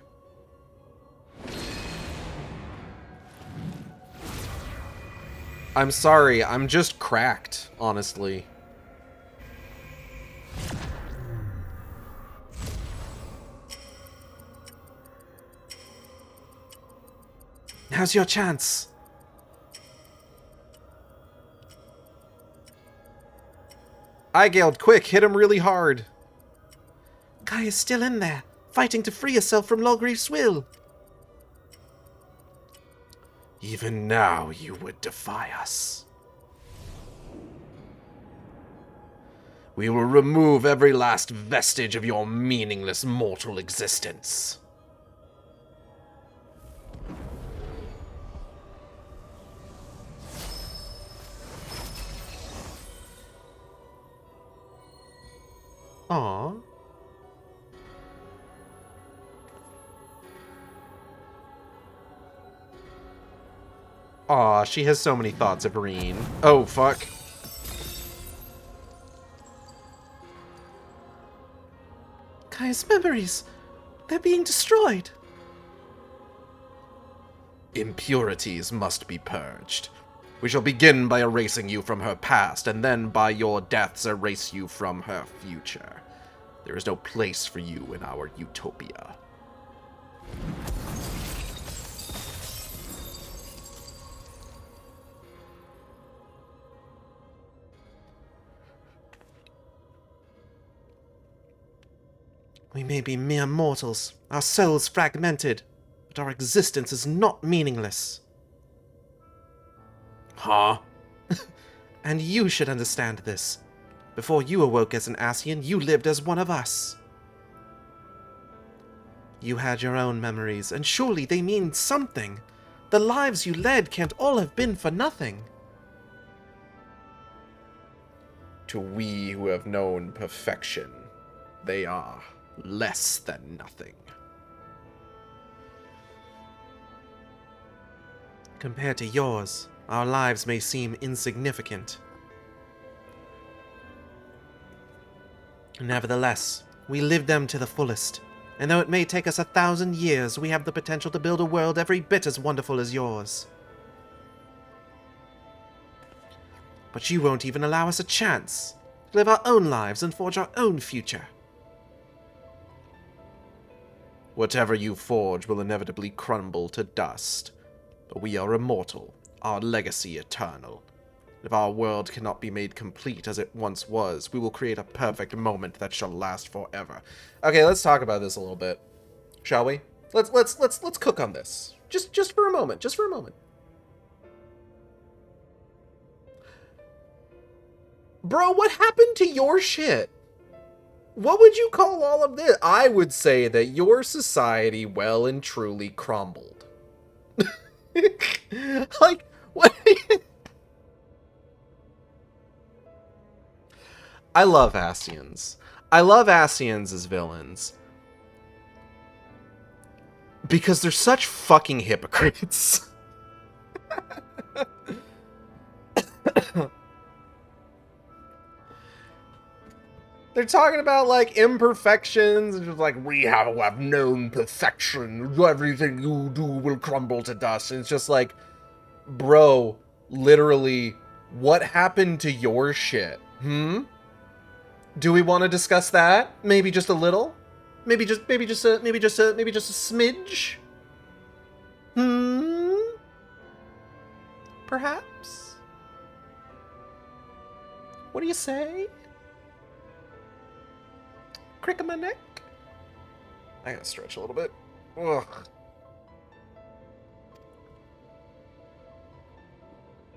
I'm sorry, I'm just cracked, honestly. Now's your chance. Igeld, quick, hit him really hard. Kai is still in there, fighting to free herself from Logrief's will. Even now you would defy us. We will remove every last vestige of your meaningless mortal existence. Aww. Aw, she has so many thoughts of Reen. Oh, fuck. Kai's memories, they're being destroyed. Impurities must be purged. We shall begin by erasing you from her past, and then by your deaths erase you from her future. There is no place for you in our utopia. We may be mere mortals, our souls fragmented, but our existence is not meaningless. Huh? And you should understand this. Before you awoke as an Asian, you lived as one of us. You had your own memories, and surely they mean something. The lives you led can't all have been for nothing. To we who have known perfection, they are less than nothing. Compared to yours, our lives may seem insignificant. Nevertheless, we lived them to the fullest, and though it may take us 1,000 years, we have the potential to build a world every bit as wonderful as yours. But you won't even allow us a chance to live our own lives and forge our own future. Whatever you forge will inevitably crumble to dust. But we are immortal, our legacy eternal. If our world cannot be made complete as it once was, we will create a perfect moment that shall last forever. Okay, let's talk about this a little bit, shall we? Let's cook on this. Just for a moment, just for a moment. Bro, what happened to your shit? What would you call all of this? I would say that your society well and truly crumbled. Like, what? I love Ascians. I love Ascians as villains. Because they're such fucking hypocrites. They're talking about, like, imperfections, and just like, we have known perfection, everything you do will crumble to dust, and it's just like, bro, literally, what happened to your shit? Do we want to discuss that? Maybe just a little? Maybe just a smidge? Perhaps? What do you say? Crick in my neck? I gotta stretch a little bit. Ugh.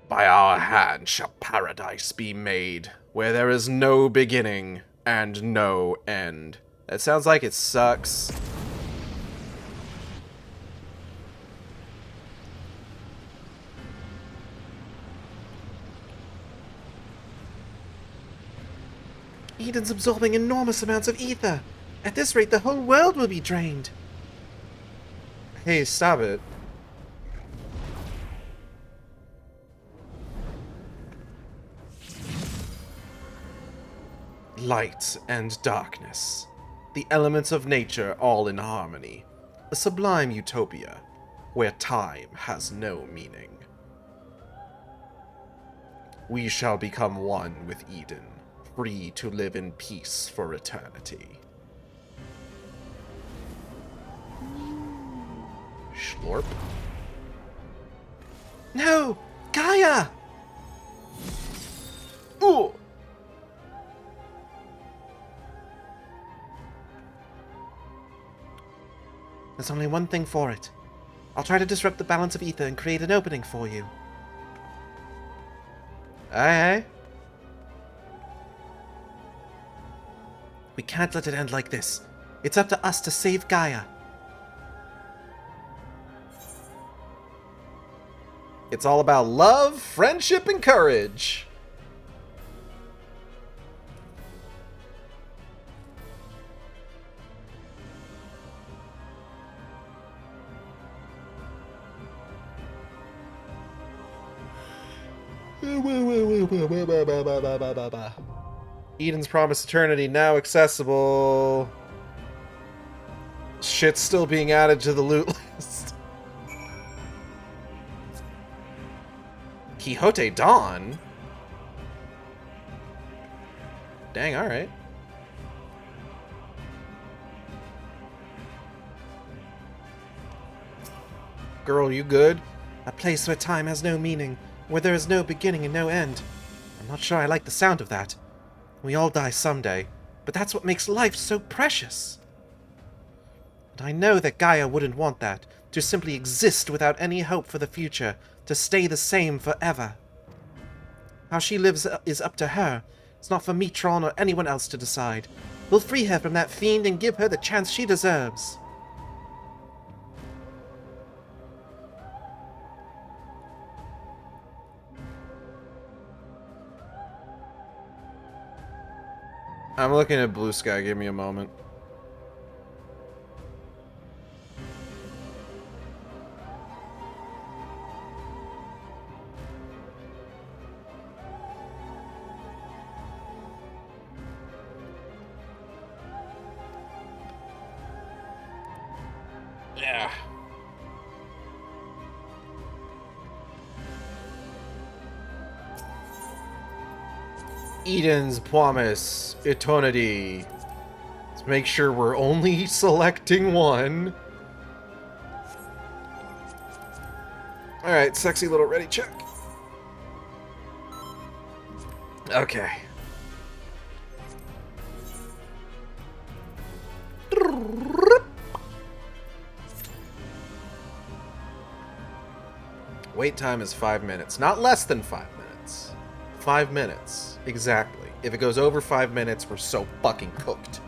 By our hand shall paradise be made, where there is no beginning and no end. That sounds like it sucks. Eden's absorbing enormous amounts of ether. At this rate, the whole world will be drained. Hey, stop it. Light and darkness. The elements of nature all in harmony. A sublime utopia, where time has no meaning. We shall become one with Eden, free to live in peace for eternity. Schlorp. No! Gaia! Ooh! There's only one thing for it. I'll try to disrupt the balance of ether and create an opening for you. Aye. We can't let it end like this. It's up to us to save Gaia. It's all about love, friendship, and courage. Eden's Promised Eternity now accessible. Shit's still being added to the loot list. Quixote Dawn? Dang, alright. Girl, you good? A place where time has no meaning, where there is no beginning and no end. I'm not sure I like the sound of that. We all die someday, but that's what makes life so precious. And I know that Gaia wouldn't want that, to simply exist without any hope for the future, to stay the same forever. How she lives is up to her. It's not for me, Tron, or anyone else to decide. We'll free her from that fiend and give her the chance she deserves. I'm looking at Blue Sky, give me a moment. Yeah. Eden's Promise Eternity. Let's make sure we're only selecting one. Alright, sexy little ready check. Okay. Wait time is 5 minutes. Not less than 5 minutes. 5 minutes. Exactly. If it goes over 5 minutes, we're so fucking cooked.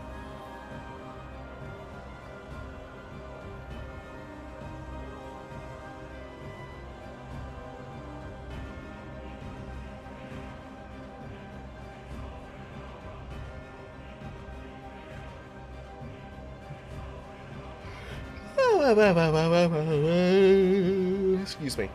Excuse me.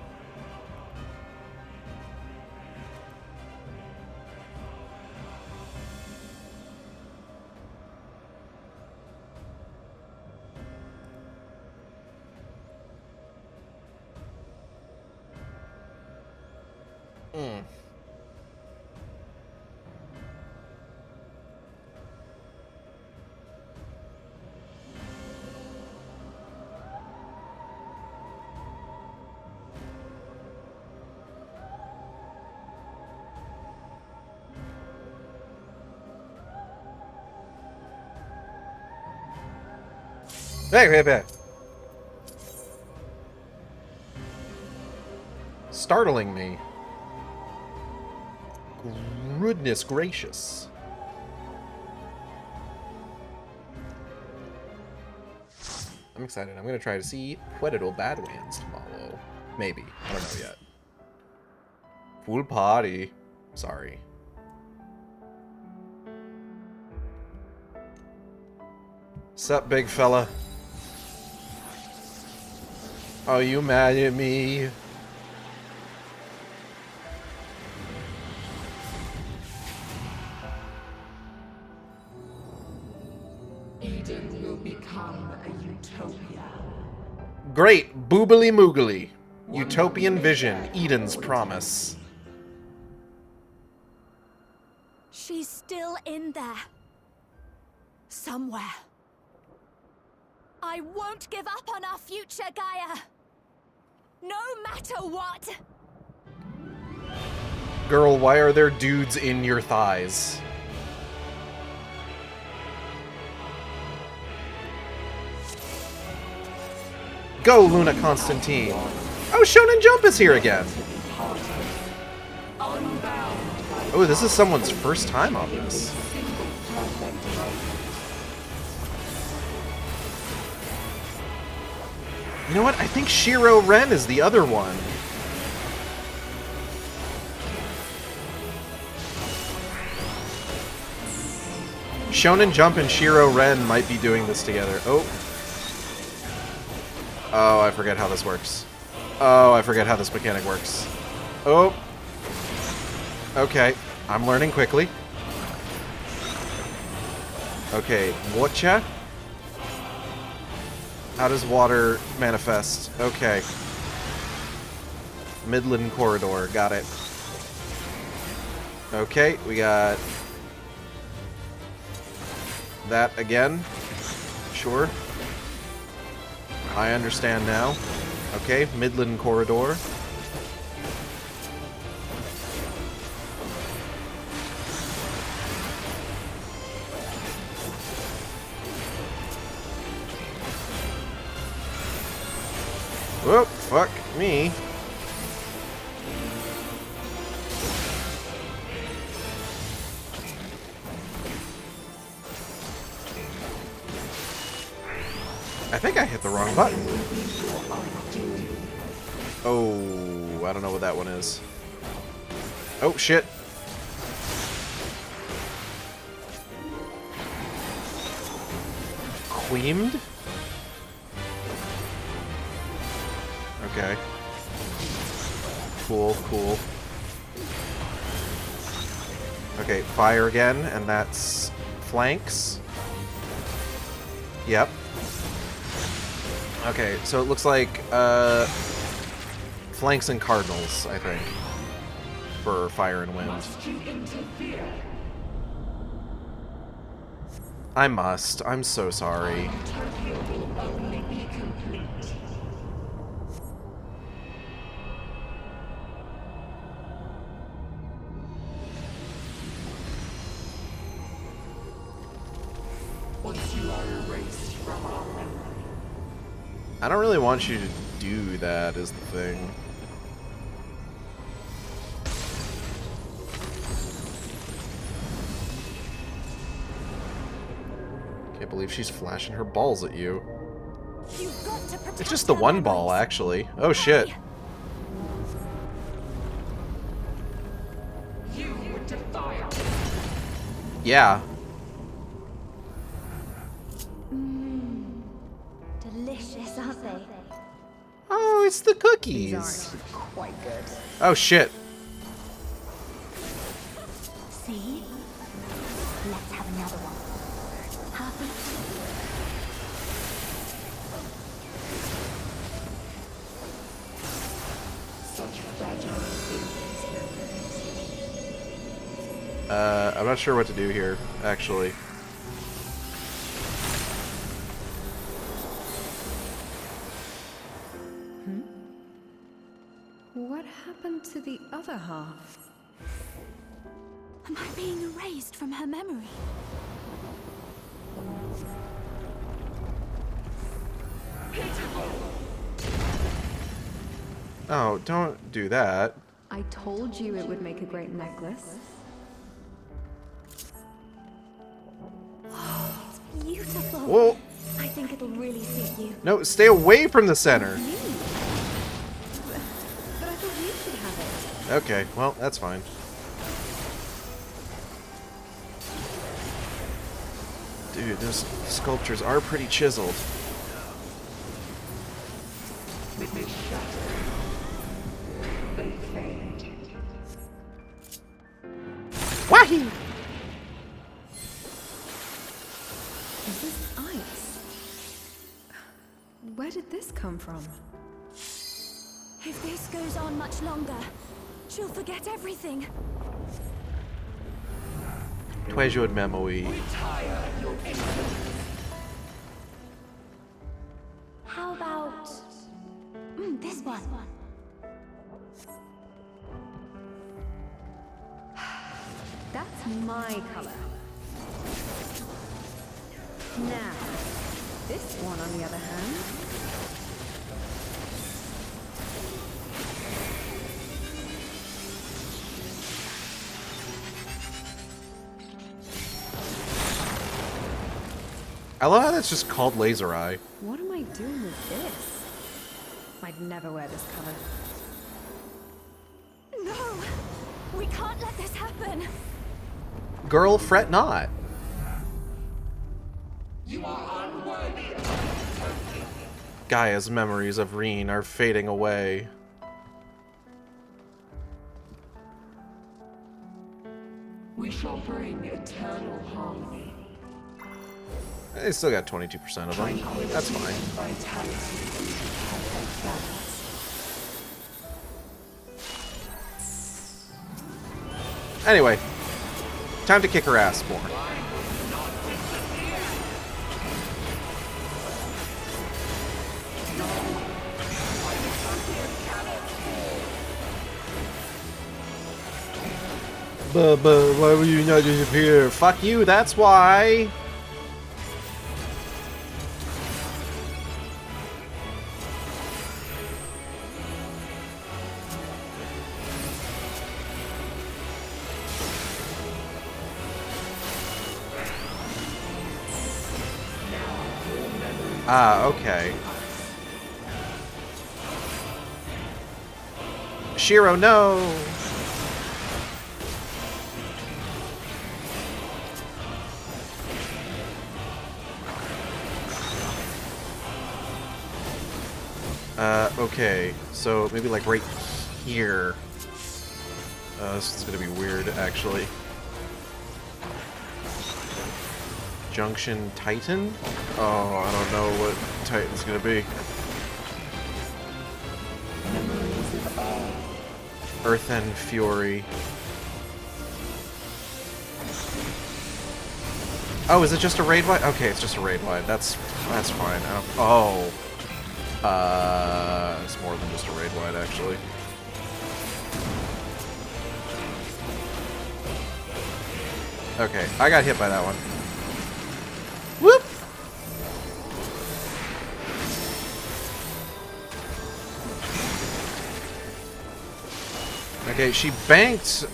Hey. Startling me. Goodness gracious. I'm excited. I'm gonna try to see Puerto Badlands tomorrow. Maybe. I don't know yet. Full party. Sorry. Sup, big fella? Are you mad at me? Eden will become a utopia. Great, boobily moogly. Utopian vision, Eden's promise. She's still in there. Somewhere. I won't give up on our future, Gaia. No matter what. Girl, why are there dudes in your thighs? Go, Luna Constantine. Oh, Shonen Jump is here again. Oh, this is someone's first time on this. You know what? I think Shiro Ren is the other one. Shonen Jump and Shiro Ren might be doing this together. Oh. Oh, I forget how this works. Oh, I forget how this mechanic works. Oh. Okay, I'm learning quickly. Okay, whatcha? How does water manifest? Okay. Midland Corridor, got it. Okay, we got that again. Sure. I understand now. Okay, Midland Corridor. Whoop, fuck me. I think I hit the wrong button. Oh, I don't know what that one is. Oh, shit. Queemed? Okay. Cool, cool. Okay, fire again, and that's flanks. Yep. Okay, so it looks like flanks and cardinals, I think, for fire and wind. I must. I'm so sorry. Once you are erased from our memory. I don't really want you to do that, is the thing. Can't believe she's flashing her balls at you. You've got to protect It's just the her one ball, memories. actually. Oh, shit. You would defy us. Yeah. Delicious, aren't they? It's the These cookies. aren't quite good. Oh shit. See? Let's have another one. Happy? I'm not sure what to do here, actually. What happened to the other half? Am I being erased from her memory? Oh, don't do that. I told you it would make a great necklace. It's beautiful. Whoa. I think it'll really suit you. No, stay away from the center. Me? But I thought you should have it. Okay, well, that's fine. Dude, those sculptures are pretty chiseled. Wahee! Is this ice? Where did this come from? If this goes on much longer, she'll forget everything. Treasured memory. How about this one? That's my color. Now, this one on the other hand. I love how that's just called laser eye. What am I doing with this? I'd never wear this color. No! We can't let this happen! Girl, fret not. You are unworthy. Gaia's memories of Reen are fading away. We shall bring eternal harmony. They still got 22% of them. That's fine. Vitality and perfect balance. Anyway, time to kick her ass more. But why will you not disappear? Fuck you, that's why! Ah, okay. Shiro, no! Okay. So maybe like right here. This is gonna be weird, actually. Junction Titan? Oh, I don't know what Titan's gonna be. Earth and Fury. Oh, is it just a raid wide? Okay, it's just a raid wide. That's fine. Oh. It's more than just a raid wide, actually. Okay, I got hit by that one. Whoop! Okay, she banked,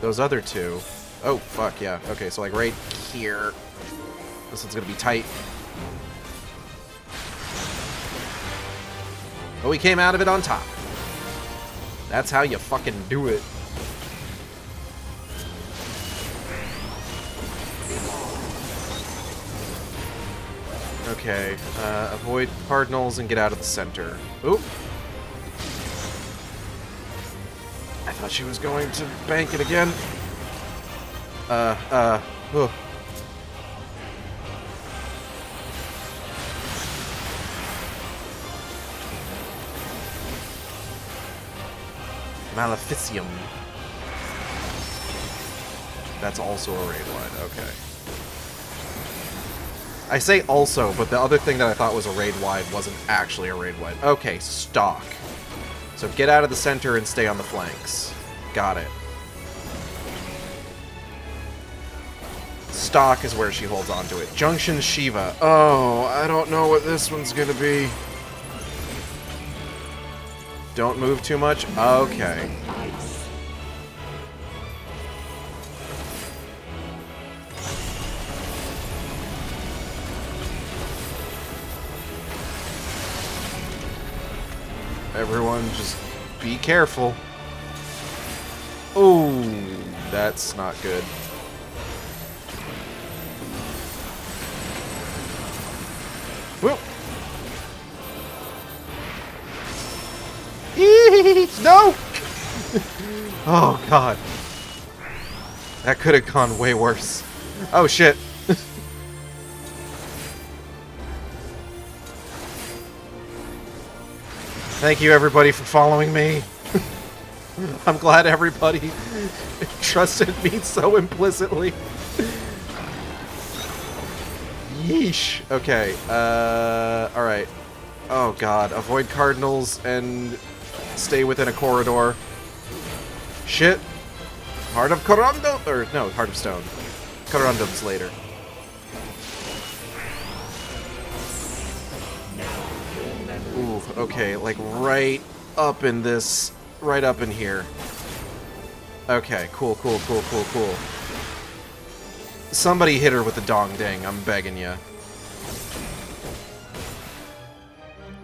those other two. Oh, fuck, yeah. Okay, so, like, right here. This one's gonna be tight. But we came out of it on top. That's how you fucking do it. Okay, avoid cardinals and get out of the center. Oop. Thought she was going to bank it again. Ugh. Maleficium. That's also a raid wide, okay. I say also, but the other thing that I thought was a raid wide wasn't actually a raid wide. Okay, stock. So get out of the center and stay on the flanks. Got it. Stock is where she holds on to it. Junction Shiva. Oh, I don't know what this one's gonna be. Don't move too much? Okay. Everyone just be careful. Oh, that's not good. Whoop. No! Oh, God. That could have gone way worse. Oh, shit. Thank you, everybody, for following me. I'm glad everybody trusted me so implicitly. Yeesh. Okay, alright. Oh, God. Avoid cardinals and stay within a corridor. Shit. Heart of Corundum? Or, no, Heart of Stone. Corundum's later. Ooh, okay, like right up in this, right up in here. Okay, cool. Somebody hit her with the dong ding, I'm begging ya.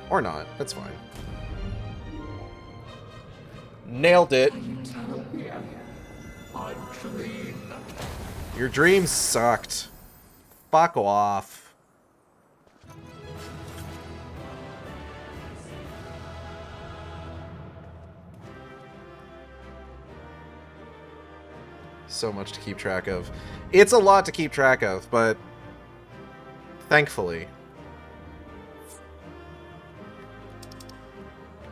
Or not, that's fine. Nailed it. Your dreams sucked. Fuck off. So much to keep track of. It's a lot to keep track of, but thankfully.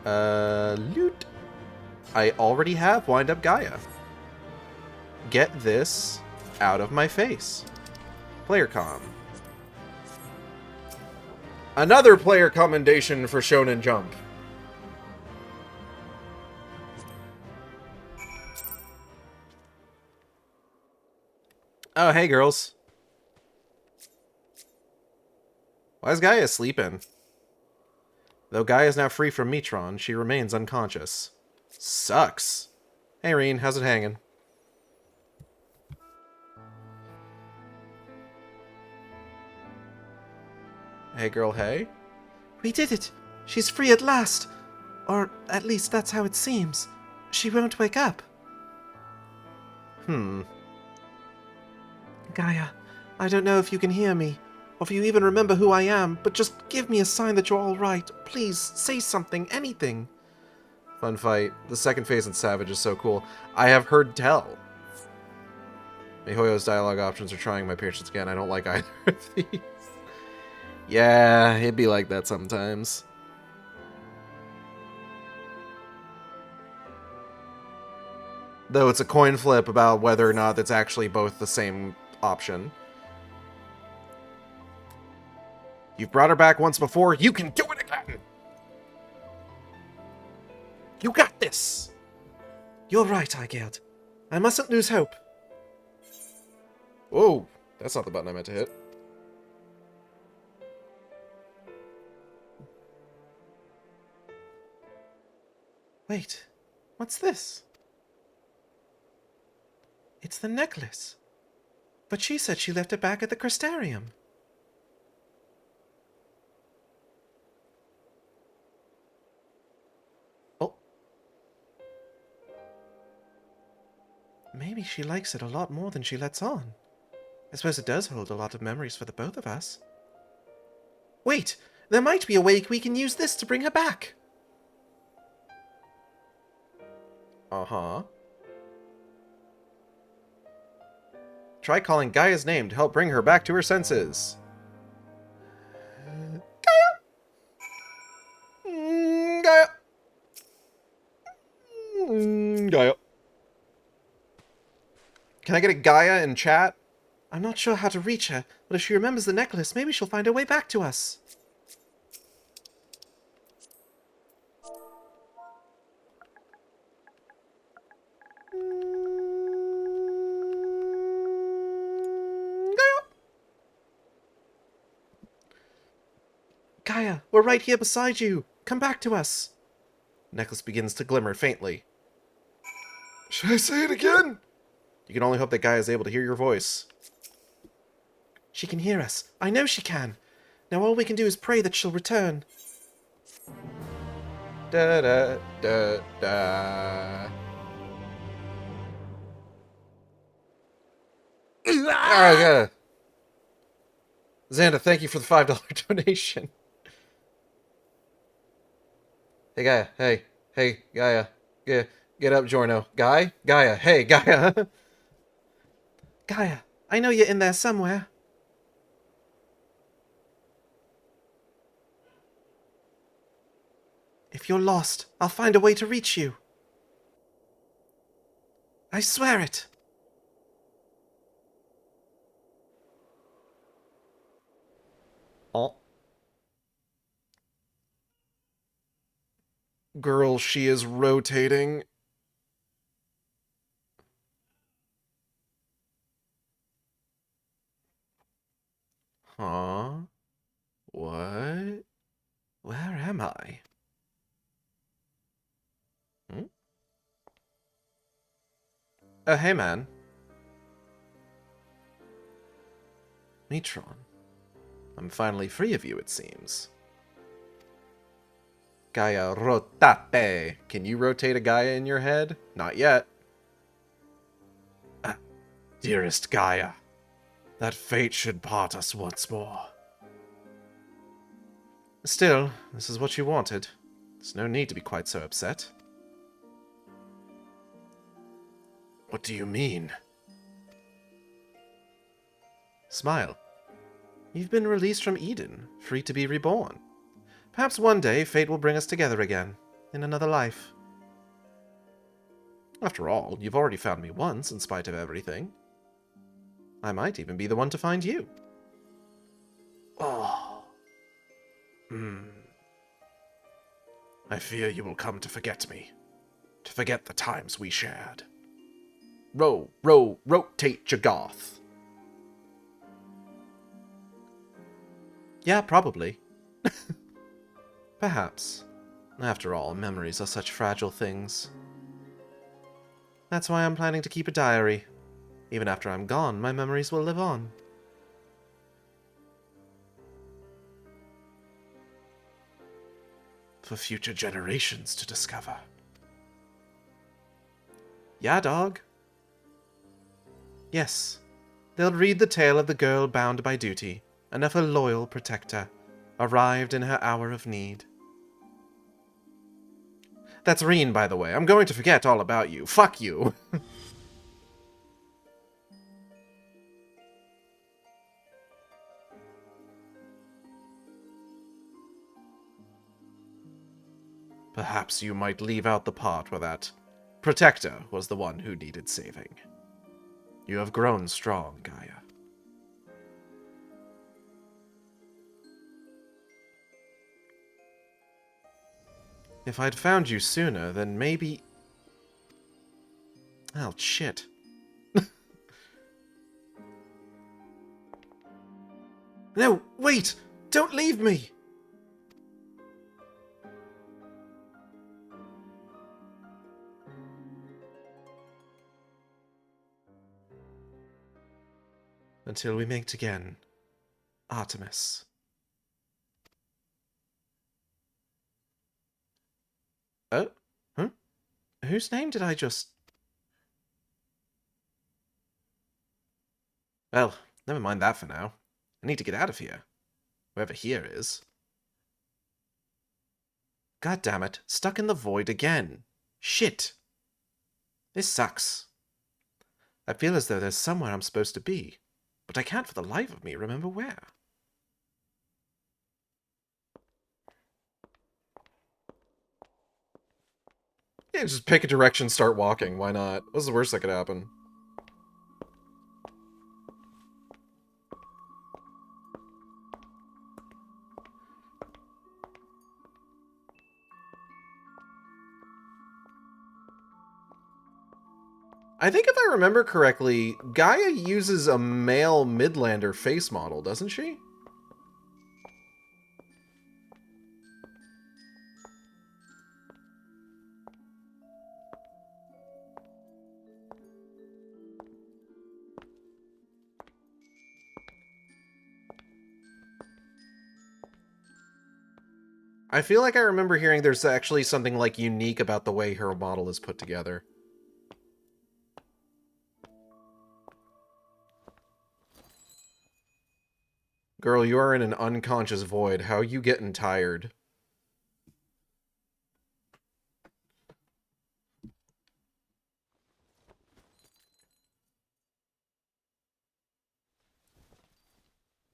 Loot. I already have Wind Up Gaia. Get this out of my face. Player comm. Another player commendation for Shonen Jump. Oh, hey, girls. Why is Gaia sleeping? Though Gaia is now free from Metron, she remains unconscious. Sucks. Hey, Reen, how's it hanging? Hey, girl, hey? We did it! She's free at last! Or at least that's how it seems. She won't wake up. Gaia, I don't know if you can hear me, or if you even remember who I am, but just give me a sign that you're alright. Please, say something, anything. Fun fight. The second phase in Savage is so cool. I have heard tell. Mihoyo's dialogue options are trying my patience again. I don't like either of these. Yeah, it'd be like that sometimes. Though it's a coin flip about whether or not it's actually both the same option. You've brought her back once before, you can do it again! You got this! You're right, Igeld. I mustn't lose hope. Whoa, that's not the button I meant to hit. Wait, what's this? It's the necklace. But she said she left it back at the Crystarium. Oh. Maybe she likes it a lot more than she lets on. I suppose it does hold a lot of memories for the both of us. Wait! There might be a way we can use this to bring her back! Uh-huh. try calling Gaia's name to help bring her back to her senses. Gaia! Gaia. Can I get a Gaia in chat? I'm not sure how to reach her, but if she remembers the necklace, maybe she'll find her way back to us. Gaia, we're right here beside you. Come back to us. Necklace begins to glimmer faintly. Should I say it again? You can only hope that Gaia is able to hear your voice. She can hear us. I know she can. Now all we can do is pray that she'll return. Da da da da. Yeah. Xander, thank you for the $5 donation. Hey, Gaia. Hey. Hey, Gaia. Get up, Giorno. Gaia. Hey, Gaia. Gaia, I know you're in there somewhere. If you're lost, I'll find a way to reach you. I swear it. Oh. Girl, she is rotating. Huh? What? Where am I? Oh, hey, man. Metron. I'm finally free of you, it seems. Gaia, rotate. Can you rotate a Gaia in your head? Not yet. Dearest Gaia, that fate should part us once more. Still, this is what you wanted. There's no need to be quite so upset. What do you mean? Smile. You've been released from Eden, free to be reborn. Perhaps one day fate will bring us together again, in another life. After all, you've already found me once, in spite of everything. I might even be the one to find you. Oh. I fear you will come to forget me. To forget the times we shared. Rotate, Jagoth. Yeah, probably. Perhaps. After all, memories are such fragile things. That's why I'm planning to keep a diary. Even after I'm gone, my memories will live on. For future generations to discover. Yeah, dog. Yes, they'll read the tale of the girl bound by duty, and of her loyal protector, arrived in her hour of need. That's Reen, by the way. I'm going to forget all about you. Fuck you. Perhaps you might leave out the part where that protector was the one who needed saving. You have grown strong, Gaia. If I'd found you sooner, then maybe... Oh, shit. No, wait! Don't leave me! Until we meet again, Artemis. Oh? Huh? Whose name did I just... Well, never mind that for now. I need to get out of here. Whoever here is. God damn it, stuck in the void again. Shit. This sucks. I feel as though there's somewhere I'm supposed to be, but I can't for the life of me remember where. Yeah, just pick a direction, start walking. Why not? What's the worst that could happen? I think if I remember correctly, Gaia uses a male Midlander face model, doesn't she? I feel like I remember hearing there's actually something, like, unique about the way her model is put together. Girl, you are in an unconscious void. How you getting tired?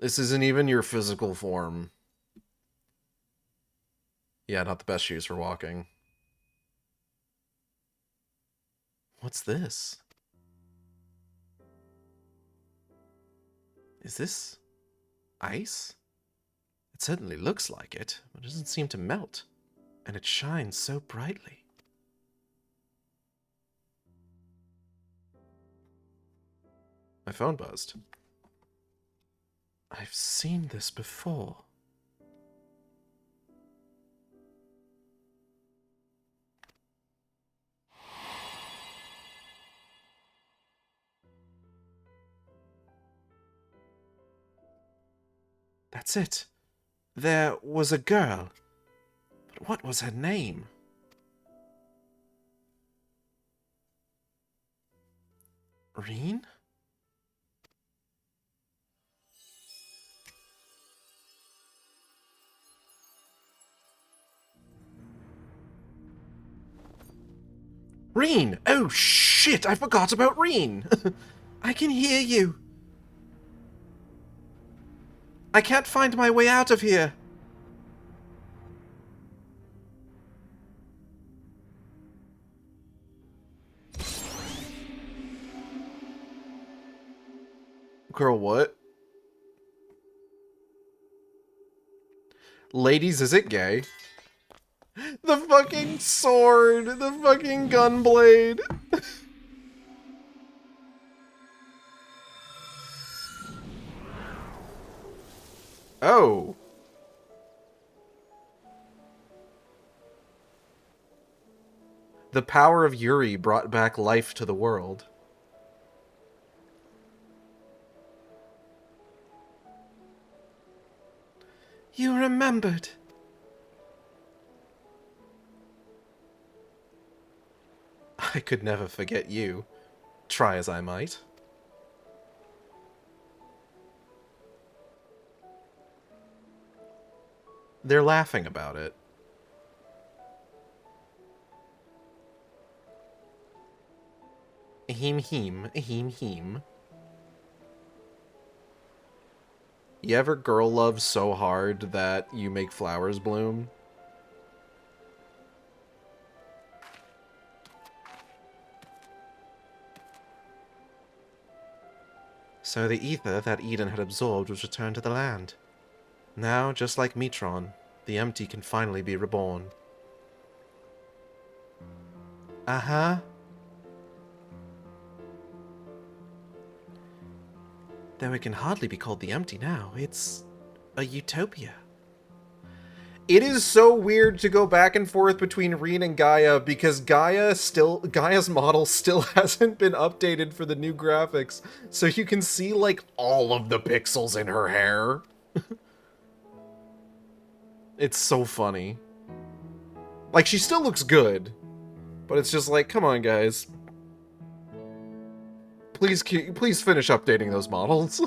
This isn't even your physical form. Yeah, not the best shoes for walking. What's this? Is this ice? It certainly looks like it, but it doesn't seem to melt. And it shines so brightly. My phone buzzed. I've seen this before. That's it. There was a girl. But what was her name? Reen? Reen! Oh shit, I forgot about Reen! I can hear you. I can't find my way out of here. Girl, what? Ladies, is it gay? The fucking sword! The fucking gunblade! Oh. The power of Yuri brought back life to the world. You remembered. I could never forget you, try as I might. They're laughing about it. Heem. You ever girl love so hard that you make flowers bloom? So the ether that Eden had absorbed was returned to the land. Now, just like Metron, the empty can finally be reborn. Uh-huh. Though it can hardly be called the empty now. It's a utopia. It is so weird to go back and forth between Reen and Gaia because Gaia's model still hasn't been updated for the new graphics. So you can see like all of the pixels in her hair. It's so funny. Like, she still looks good, but it's just like, come on, guys. Please finish updating those models.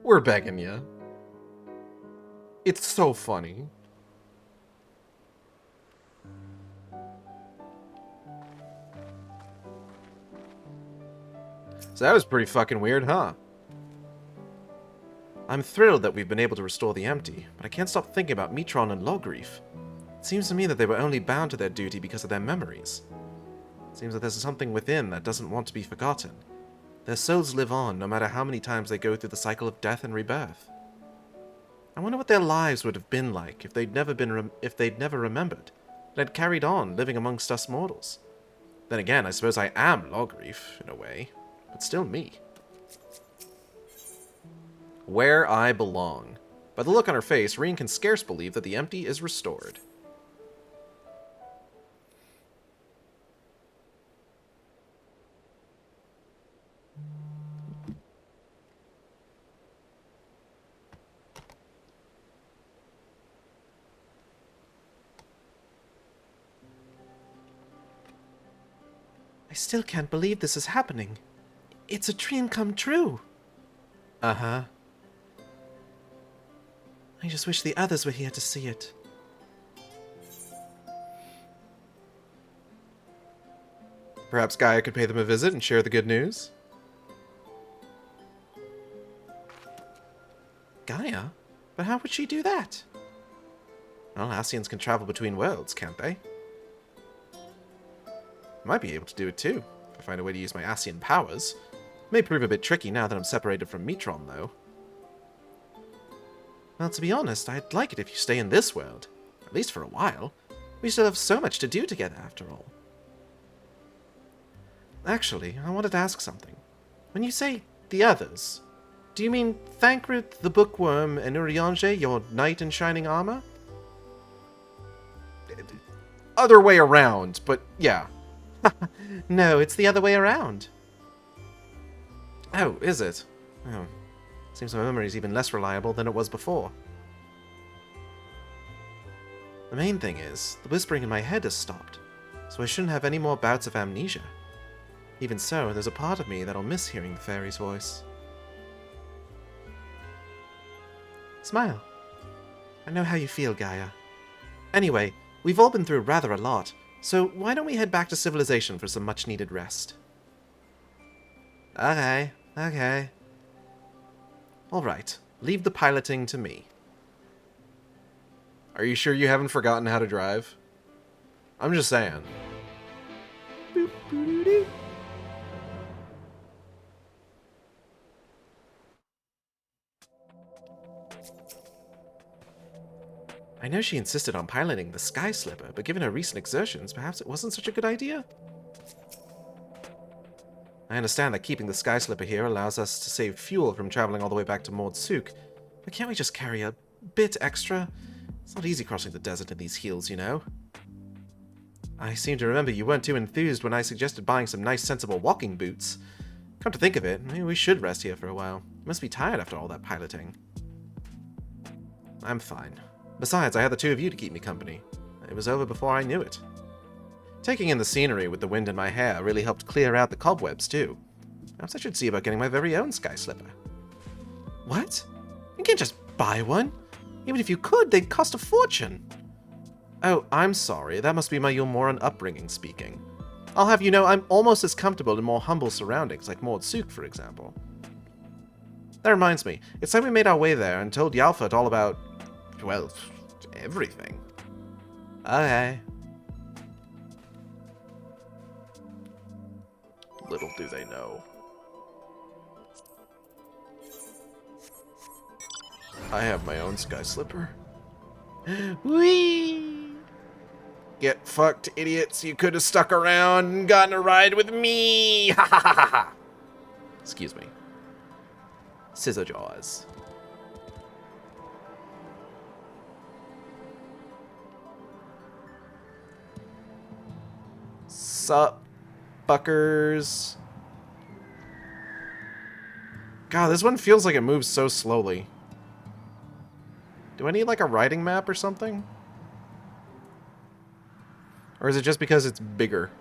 We're begging you. It's so funny. So that was pretty fucking weird, huh? I'm thrilled that we've been able to restore the empty, but I can't stop thinking about Metron and Logreef. It seems to me that they were only bound to their duty because of their memories. It seems that there's something within that doesn't want to be forgotten. Their souls live on, no matter how many times they go through the cycle of death and rebirth. I wonder what their lives would have been like if they'd never remembered, and had carried on living amongst us mortals. Then again, I suppose I am Logreef, in a way, but still me. Where I belong. By the look on her face, Reen can scarce believe that the empty is restored. I still can't believe this is happening. It's a dream come true. Uh-huh. I just wish the others were here to see it. Perhaps Gaia could pay them a visit and share the good news? Gaia? But how would she do that? Well, Ascians can travel between worlds, can't they? Might be able to do it too, if I find a way to use my Ascian powers. May prove a bit tricky now that I'm separated from Metron, though. Well, to be honest, I'd like it if you stay in this world. At least for a while. We still have so much to do together, after all. Actually, I wanted to ask something. When you say the others, do you mean Thancred, the Bookworm, and Urianger, your knight in shining armor? Other way around, but yeah. No, it's the other way around. Oh, is it? Oh, seems my memory's even less reliable than it was before. The main thing is, the whispering in my head has stopped, so I shouldn't have any more bouts of amnesia. Even so, there's a part of me that'll miss hearing the fairy's voice. Smile. I know how you feel, Gaia. Anyway, we've all been through rather a lot, so why don't we head back to civilization for some much-needed rest? Okay. Alright, leave the piloting to me. Are you sure you haven't forgotten how to drive? I'm just saying. I know she insisted on piloting the Sky Slipper, but given her recent exertions, perhaps it wasn't such a good idea? I understand that keeping the Sky Slipper here allows us to save fuel from traveling all the way back to Mord Sook, but can't we just carry a bit extra? It's not easy crossing the desert in these heels, you know. I seem to remember you weren't too enthused when I suggested buying some nice, sensible walking boots. Come to think of it, maybe we should rest here for a while. You must be tired after all that piloting. I'm fine. Besides, I had the two of you to keep me company. It was over before I knew it. Taking in the scenery with the wind in my hair really helped clear out the cobwebs, too. Perhaps I should see about getting my very own Sky Slipper. What? You can't just buy one. Even if you could, they'd cost a fortune. Oh, I'm sorry. That must be my Yulmoran upbringing speaking. I'll have you know I'm almost as comfortable in more humble surroundings, like Mord Sook, for example. That reminds me. It's time we made our way there and told Yalfurt all about, well, everything. Okay. Little do they know. I have my own Sky Slipper. Whee! Get fucked, idiots. You could have stuck around and gotten a ride with me. Ha ha ha ha ha. Excuse me. Scissor jaws. Sup, fuckers. God, this one feels like it moves so slowly. Do I need like a riding map or something? Or is it just because it's bigger?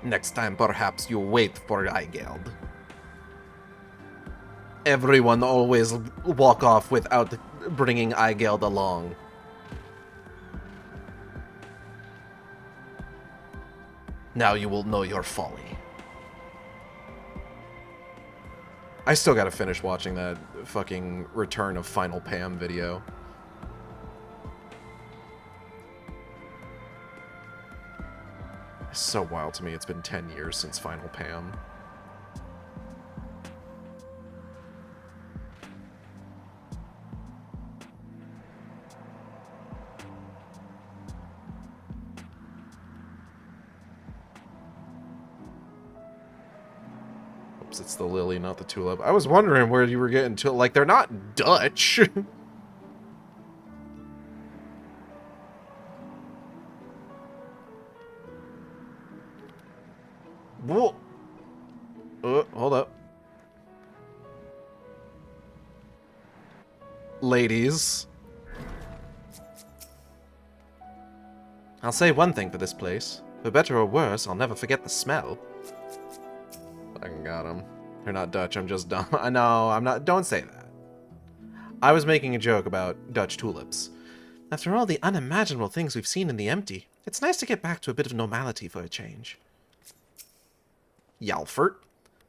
Next time, perhaps you wait for Eigeld. everyone always walk off without bringing Aigeld along. Now you will know your folly. I still gotta finish watching that fucking Return of Final Pam video. It's so wild to me, it's been 10 years since Final Pam. Oops, it's the lily, not the tulip. I was wondering where you were getting to. Like, they're not Dutch. Whoa. Hold up. Ladies. I'll say one thing for this place. For better or worse, I'll never forget the smell. Fucking got them. They're not Dutch, I'm just dumb. I know, I'm not. Don't say that. I was making a joke about Dutch tulips. After all the unimaginable things we've seen in the empty, it's nice to get back to a bit of normality for a change. Yalfert.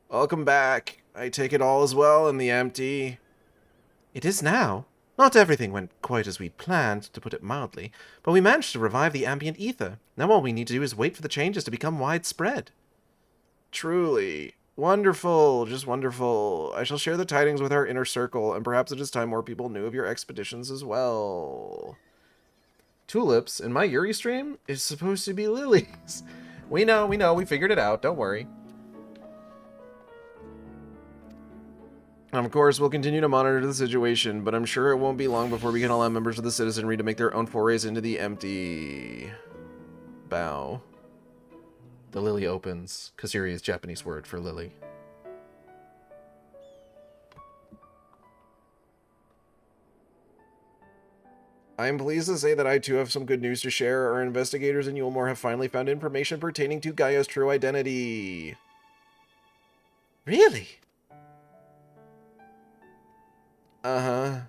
Welcome back. I take it all is well in the empty. It is now. Not everything went quite as we'd planned, to put it mildly, but we managed to revive the ambient ether. Now all we need to do is wait for the changes to become widespread. Truly. Wonderful. Just wonderful. I shall share the tidings with our inner circle, and perhaps it is time more people knew of your expeditions as well. Tulips, in my Yuri stream, is supposed to be lilies. We know, we figured it out, don't worry. And of course, we'll continue to monitor the situation, but I'm sure it won't be long before we can allow members of the citizenry to make their own forays into the empty. Bow. The lily opens. Kasuri is Japanese word for lily. I am pleased to say that I too have some good news to share. Our investigators in Yulmore have finally found information pertaining to Gaia's true identity. Really? Uh-huh.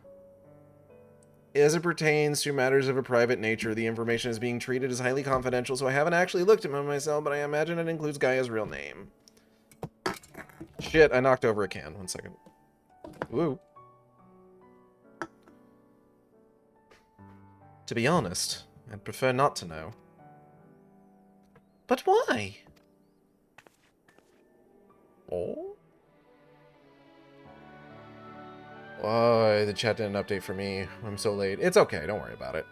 As it pertains to matters of a private nature, the information is being treated as highly confidential, so I haven't actually looked at it myself, but I imagine it includes Gaia's real name. Shit, I knocked over a can. 1 second. Woo. To be honest, I'd prefer not to know. But why? Oh? Oh, the chat didn't update for me. I'm so late. It's okay, don't worry about it.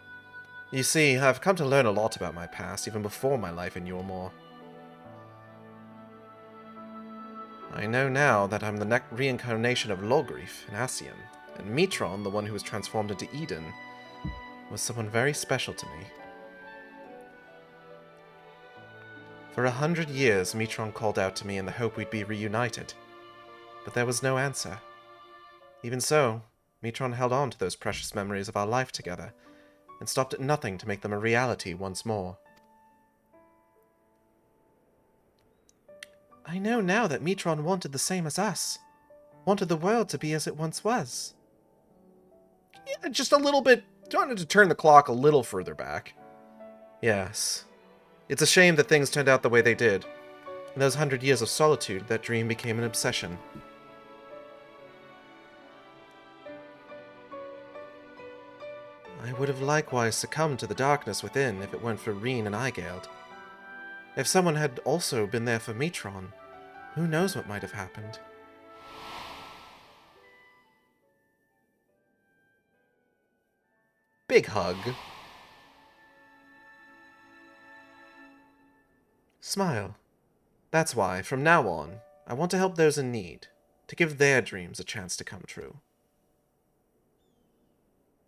You see, I've come to learn a lot about my past, even before my life in Yulmore. I know now that I'm the reincarnation of Logrief in Ascian, and Mitron, the one who was transformed into Eden, was someone very special to me. For 100 years, Mitron called out to me in the hope we'd be reunited, but there was no answer. Even so, Mitron held on to those precious memories of our life together, and stopped at nothing to make them a reality once more. I know now that Mitron wanted the same as us. Wanted the world to be as it once was. Yeah, just a little bit. Wanted to turn the clock a little further back. Yes. It's a shame that things turned out the way they did. In those 100 years of solitude, that dream became an obsession. I would have likewise succumbed to the darkness within if it weren't for Reen and Aigeld. If someone had also been there for Mitron, who knows what might have happened. Big hug. Smile. That's why, from now on, I want to help those in need, to give their dreams a chance to come true.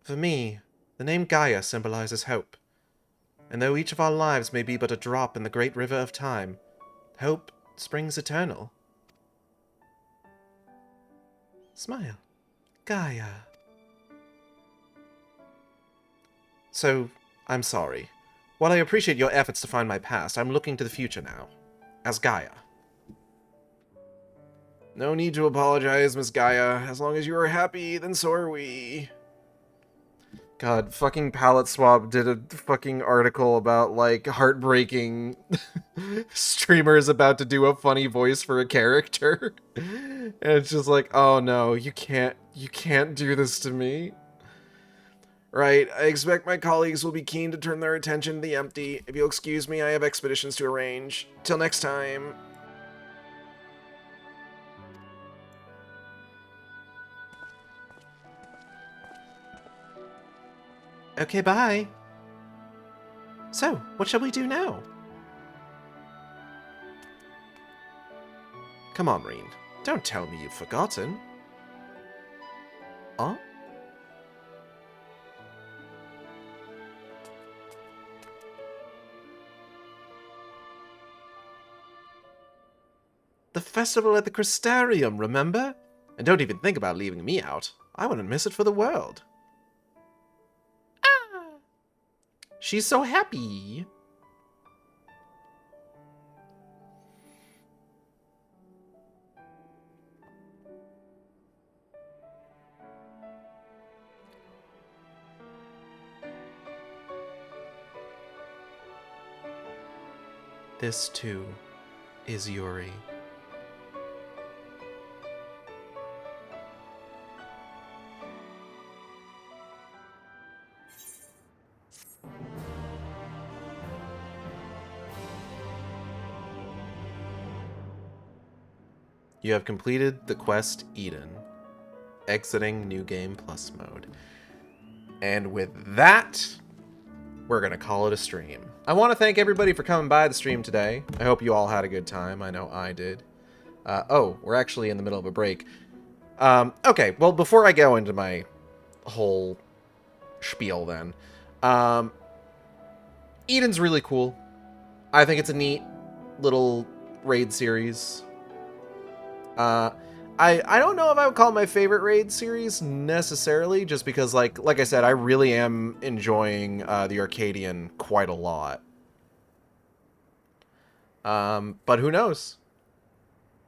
For me, the name Gaia symbolizes hope, and though each of our lives may be but a drop in the great river of time, hope springs eternal. Smile. Gaia. So, I'm sorry. While I appreciate your efforts to find my past, I'm looking to the future now. As Gaia. No need to apologize, Miss Gaia. As long as you are happy, then so are we. God, fucking Palette Swap did a fucking article about, like, heartbreaking streamers about to do a funny voice for a character. And it's just like, oh no, you can't do this to me. Right, I expect my colleagues will be keen to turn their attention to the empty. If you'll excuse me, I have expeditions to arrange. Till next time. Okay, bye. So, what shall we do now? Come on, Reen. Don't tell me you've forgotten. Huh? The festival at the Crystarium, remember? And don't even think about leaving me out. I wouldn't miss it for the world. Ah! She's so happy. This, too, is Yuri. You have completed the quest Eden, exiting New Game Plus mode. And with that, we're going to call it a stream. I want to thank everybody for coming by the stream today. I hope you all had a good time. I know I did. Oh, we're actually in the middle of a break. Okay, well, before I go into my whole spiel then, Eden's really cool. I think it's a neat little raid series. I don't know if I would call it my favorite raid series necessarily, just because like I said, I really am enjoying the Arcadian quite a lot. But who knows?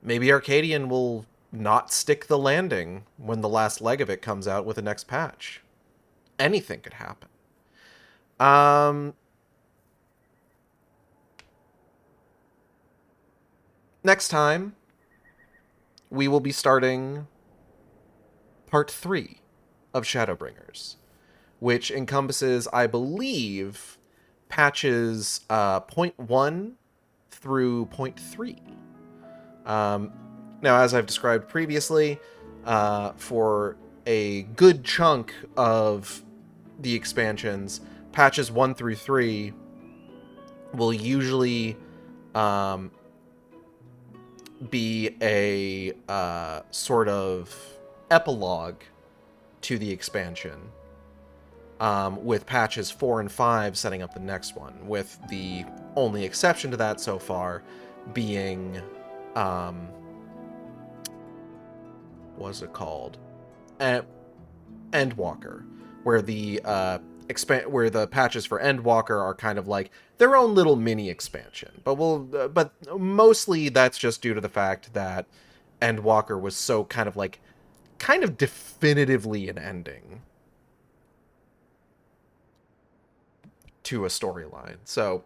Maybe Arcadian will not stick the landing when the last leg of it comes out with the next patch. Anything could happen. Next time, we will be starting part 3 of Shadowbringers, which encompasses, I believe, patches 0.1 through 0.3. Now, as I've described previously, for a good chunk of the expansions, patches 1 through 3 will usually be a sort of epilogue to the expansion, with patches 4 and 5 setting up the next one, with the only exception to that so far being what's it called? Endwalker, where the where the patches for Endwalker are kind of like their own little mini expansion. But mostly that's just due to the fact that Endwalker was so kind of definitively an ending to a storyline. So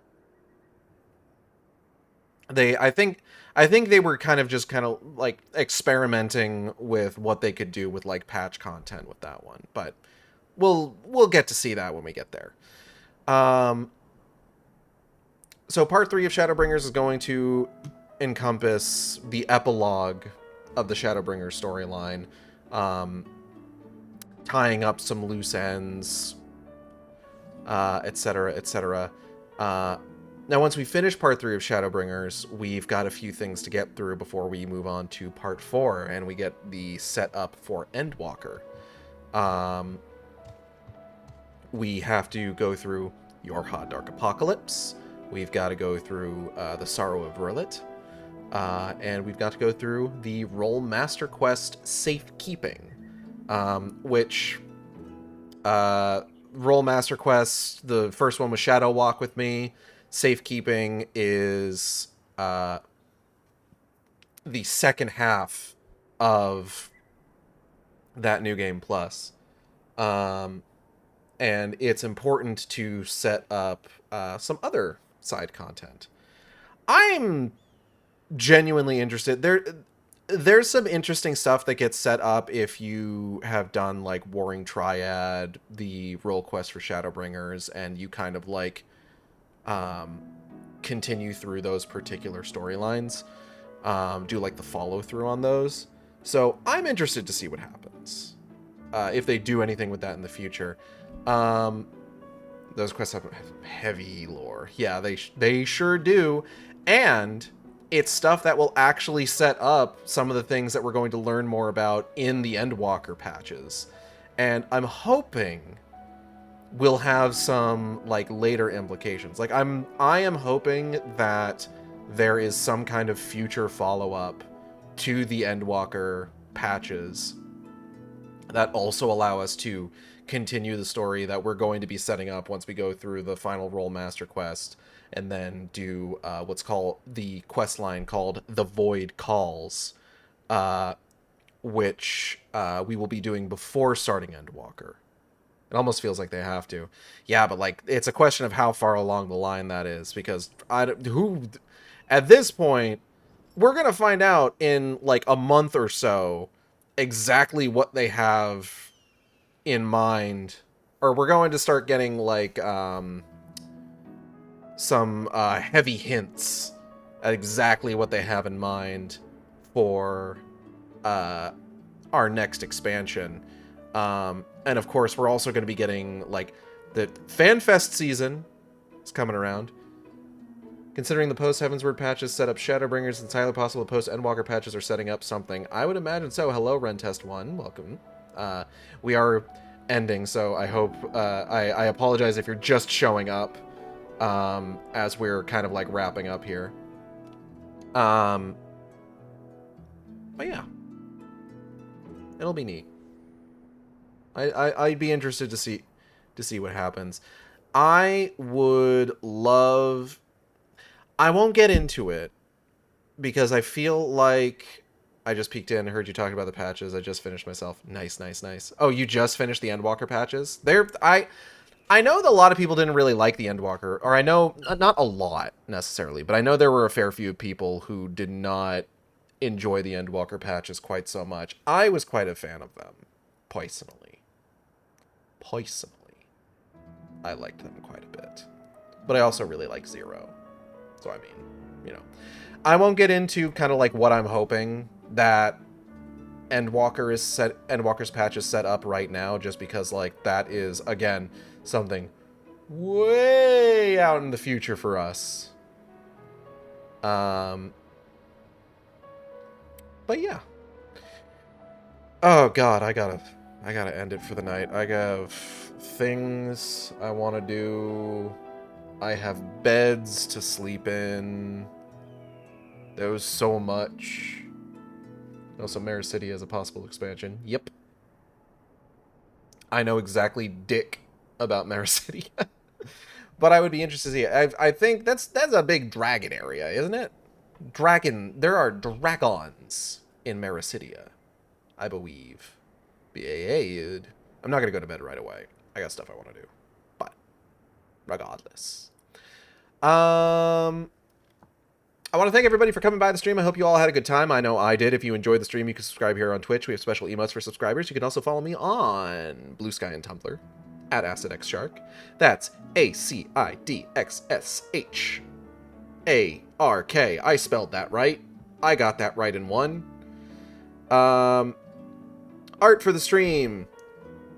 I think they were kind of like experimenting with what they could do with like patch content with that one, but we'll get to see that when we get there. So part 3 of Shadowbringers is going to encompass the epilogue of the Shadowbringers storyline, tying up some loose ends, etc., etc. Now, once we finish part 3 of Shadowbringers, we've got a few things to get through before we move on to part 4, and we get the setup for Endwalker. We have to go through Your Hot Dark Apocalypse. We've got to go through the Sorrow of Rillet. And we've got to go through the Roll Master Quest Safekeeping, which Roll Master Quest, the first one was Shadow Walk with me. Safekeeping is the second half of that New Game Plus. And it's important to set up some other side content. I'm genuinely interested. There's some interesting stuff that gets set up if you have done like Warring Triad, the role quest for Shadowbringers, and you kind of like continue through those particular storylines, do like the follow through on those. So I'm interested to see what happens if they do anything with that in the future. Those quests have heavy lore. Yeah, they sure do. And it's stuff that will actually set up some of the things that we're going to learn more about in the Endwalker patches. And I'm hoping we'll have some like later implications. Like I am hoping that there is some kind of future follow-up to the Endwalker patches that also allow us to continue the story that we're going to be setting up once we go through the final Role Master quest, and then do what's called the quest line called The Void Calls, which we will be doing before starting Endwalker. It almost feels like they have to. Yeah, but like it's a question of how far along the line that is, because at this point we're going to find out in like a month or so exactly what they have in mind, or we're going to start getting like some heavy hints at exactly what they have in mind for our next expansion. And of course, we're also going to be getting like the FanFest season is coming around. Considering the post-Heavensward patches set up Shadowbringers, it's entirely possible the post-Endwalker patches are setting up something. I would imagine so. Hello, Rentest1. Welcome. We are ending, so I hope... I apologize if you're just showing up as we're kind of like wrapping up here. But yeah. It'll be neat. I'd be interested to see what happens. I would love... I won't get into it because I feel like I just peeked in and heard you talking about the patches. I just finished myself. Nice, nice, nice. Oh, you just finished the Endwalker patches? I know that a lot of people didn't really like the Endwalker, or I know, not a lot necessarily, but I know there were a fair few people who did not enjoy the Endwalker patches quite so much. I was quite a fan of them, personally. I liked them quite a bit. But I also really like Zero. So, I mean, you know. I won't get into kind of like what I'm hoping that Endwalker's patch is set up right now, just because, like, that is, again, something way out in the future for us. But yeah. Oh god, I gotta end it for the night. I have things I want to do. I have beds to sleep in. There was so much. Also, Mare City as a possible expansion. Yep. I know exactly dick about Mare City. But I would be interested to see it. I think that's a big dragon area, isn't it? There are dragons in Mare City, I believe. I'm not going to go to bed right away. I got stuff I want to do. But, regardless. I want to thank everybody for coming by the stream. I hope you all had a good time. I know I did. If you enjoyed the stream, you can subscribe here on Twitch. We have special emotes for subscribers. You can also follow me on Blue Sky and Tumblr at AcidXShark. That's AcidXSHARK. I spelled that right. I got that right in one. Art for the stream.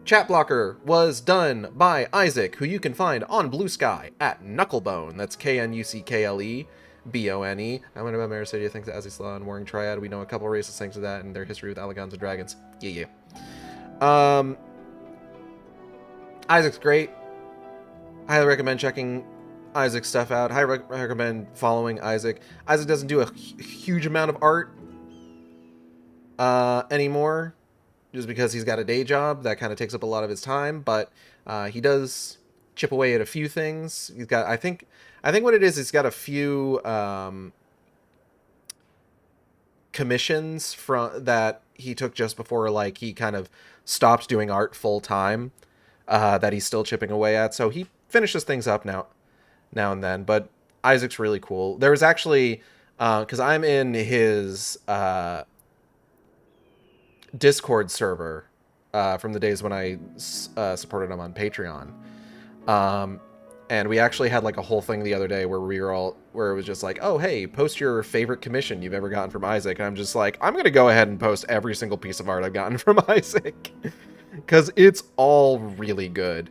Chat blocker was done by Isaac, who you can find on Blue Sky at Knucklebone. That's KNUCKLEBONE. I went about Mare City, thanks to Azizla and Warring Triad. We know a couple racist things of that and their history with Allagons and dragons. Yeah. Isaac's great. Highly recommend checking Isaac's stuff out. Highly recommend following Isaac. Isaac doesn't do a huge amount of art anymore, just because he's got a day job that kind of takes up a lot of his time, but he does chip away at a few things. He's got, I think what it is, he's got a few kind commissions from that he took just before like he kind of stopped doing art full time, that he's still chipping away at. So he finishes things up now and then. But Isaac's really cool. There was actually, because I'm in his Discord server from the days when I supported him on Patreon. And we actually had like a whole thing the other day where where it was just like, oh, hey, post your favorite commission you've ever gotten from Isaac. And I'm just like, I'm going to go ahead and post every single piece of art I've gotten from Isaac. Because it's all really good.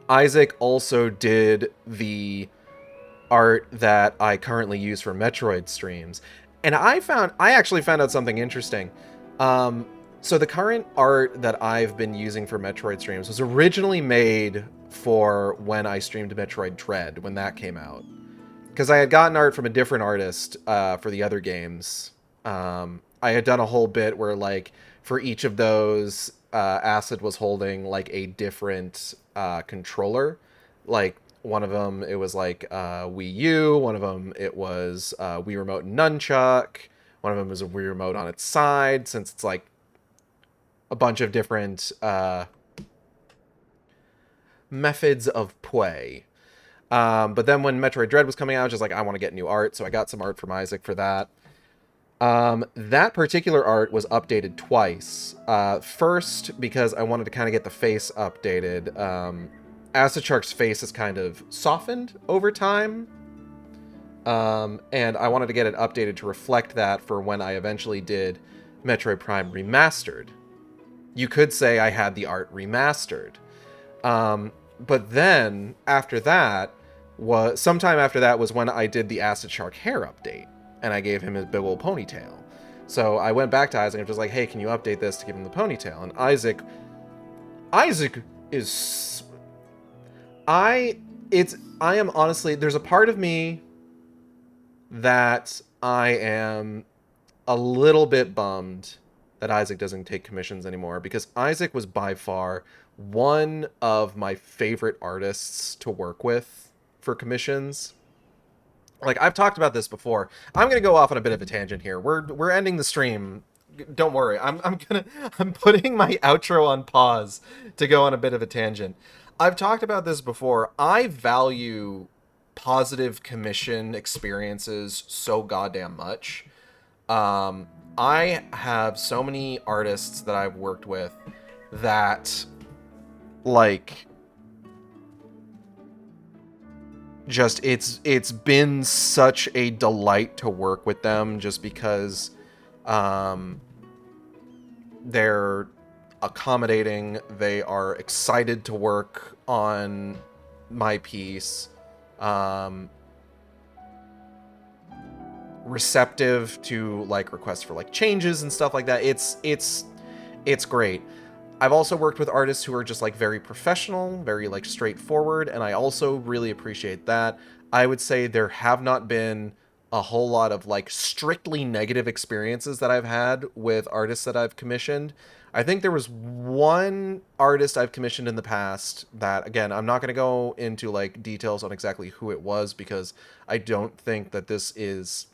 Isaac also did the art that I currently use for Metroid streams. And I actually found out something interesting. So the current art that I've been using for Metroid streams was originally made for when I streamed Metroid Dread, when that came out. Because I had gotten art from a different artist for the other games. I had done a whole bit where, like, for each of those, Acid was holding, like, a different controller. Like, one of them, it was, like, Wii U. One of them, it was Wii Remote and Nunchuck. One of them was a Wii Remote on its side, since it's, like, a bunch of different methods of play. But then when Metroid Dread was coming out, I was just like, I want to get new art, so I got some art from Isaac for that. That particular art was updated twice. First, because I wanted to kind of get the face updated. Acid Shark's face is kind of softened over time. And I wanted to get it updated to reflect that for when I eventually did Metroid Prime Remastered. You could say I had the art remastered. But then, after that, sometime after that was when I did the Acid Shark hair update. And I gave him his big old ponytail. So I went back to Isaac and was like, hey, can you update this to give him the ponytail? And Isaac is... I am honestly... There's a part of me that I am a little bit bummed that Isaac doesn't take commissions anymore, because Isaac was by far one of my favorite artists to work with for commissions. Like, I've talked about this before. I'm gonna go off on a bit of a tangent here. We're ending the stream. Don't worry. I'm putting my outro on pause to go on a bit of a tangent. I've talked about this before. I value positive commission experiences so goddamn much. I have so many artists that I've worked with that, like, just it's been such a delight to work with them, just because they're accommodating, they are excited to work on my piece, receptive to, like, requests for, like, changes and stuff like that. It's great. I've also worked with artists who are just, like, very professional, very, like, straightforward, and I also really appreciate that. I would say there have not been a whole lot of, like, strictly negative experiences that I've had with artists that I've commissioned. I think there was one artist I've commissioned in the past that, again, I'm not going to go into, like, details on exactly who it was, because I don't think that this is...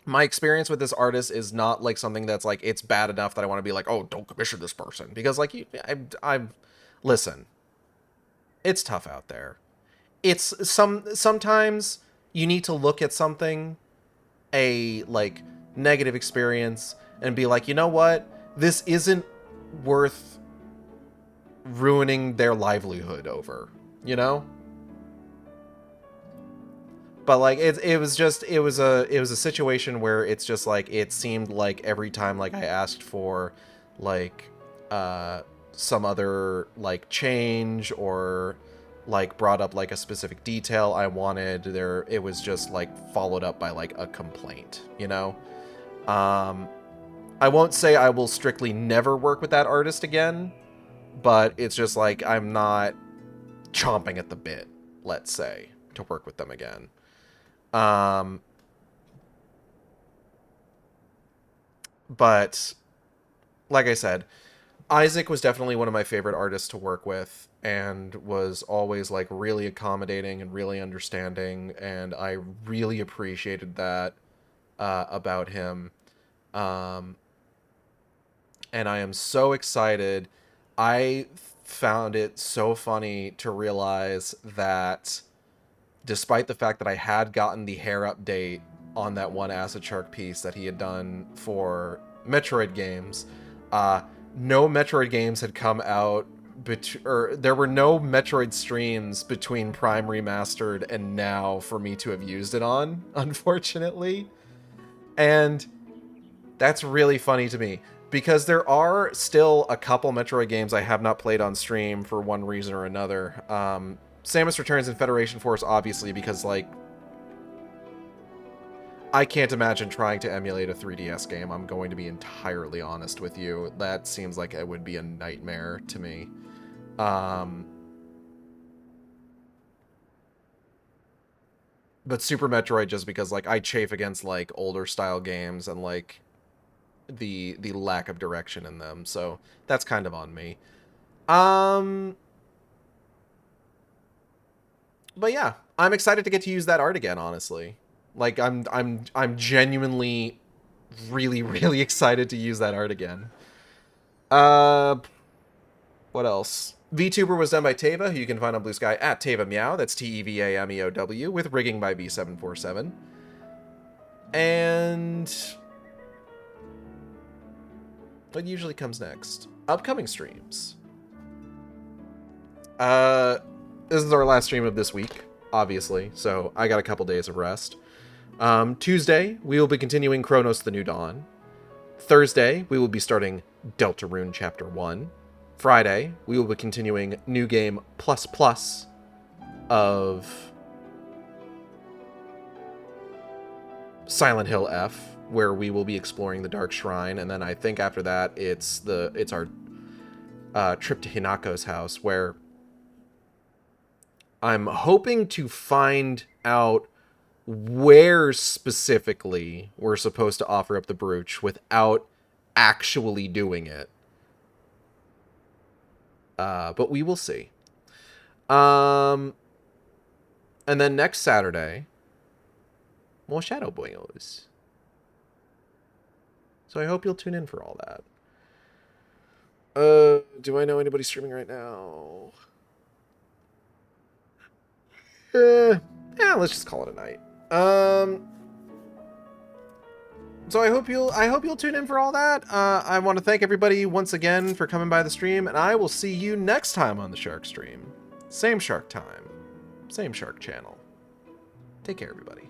My experience with this artist is not, like, something that's, like, it's bad enough that I want to be like, oh, don't commission this person. Because, like, listen, it's tough out there. Sometimes you need to look at something, like, negative experience, and be like, you know what? This isn't worth ruining their livelihood over, you know? But, like, it was a situation where it's just, like, it seemed like every time, like, I asked for, like, some other, like, change, or, like, brought up, like, a specific detail I wanted, it was just, like, followed up by, like, a complaint, you know? I won't say I will strictly never work with that artist again, but it's just, like, I'm not chomping at the bit, let's say, to work with them again. But like I said, Isaac was definitely one of my favorite artists to work with, and was always, like, really accommodating and really understanding, and I really appreciated that about him. And I am so excited. I found it so funny to realize that despite the fact that I had gotten the hair update on that one Acid Shark piece that he had done for Metroid games, no Metroid games had come out, or there were no Metroid streams between Prime Remastered and now for me to have used it on, unfortunately. And that's really funny to me, because there are still a couple Metroid games I have not played on stream for one reason or another. Samus Returns and Federation Force, obviously, because, like, I can't imagine trying to emulate a 3DS game. I'm going to be entirely honest with you. That seems like it would be a nightmare to me. But Super Metroid, just because, like, I chafe against, like, older style games and, like, the lack of direction in them. So that's kind of on me. But yeah, I'm excited to get to use that art again, honestly. Like, I'm genuinely really excited to use that art again. What else? VTuber was done by Teva, who you can find on Blue Sky at Teva Meow. That's TEVAMEOW, with rigging by B747. And what usually comes next? Upcoming streams. This is our last stream of this week, obviously, so I got a couple days of rest. Tuesday, we will be continuing Chronos the New Dawn. Thursday, we will be starting Deltarune Chapter 1. Friday, we will be continuing New Game Plus Plus of Silent Hill F, where we will be exploring the Dark Shrine, and then I think after that, it's our trip to Hinako's house, where I'm hoping to find out where specifically we're supposed to offer up the brooch without actually doing it. But we will see. And then next Saturday, more SHADOWBUNNIES. So I hope you'll tune in for all that. Do I know anybody streaming right now? Yeah, let's just call it a night. So I hope you'll tune in for all that. I want to thank everybody once again for coming by the stream, and I will see you next time on the Shark Stream. Same Shark time, same Shark channel. Take care, everybody.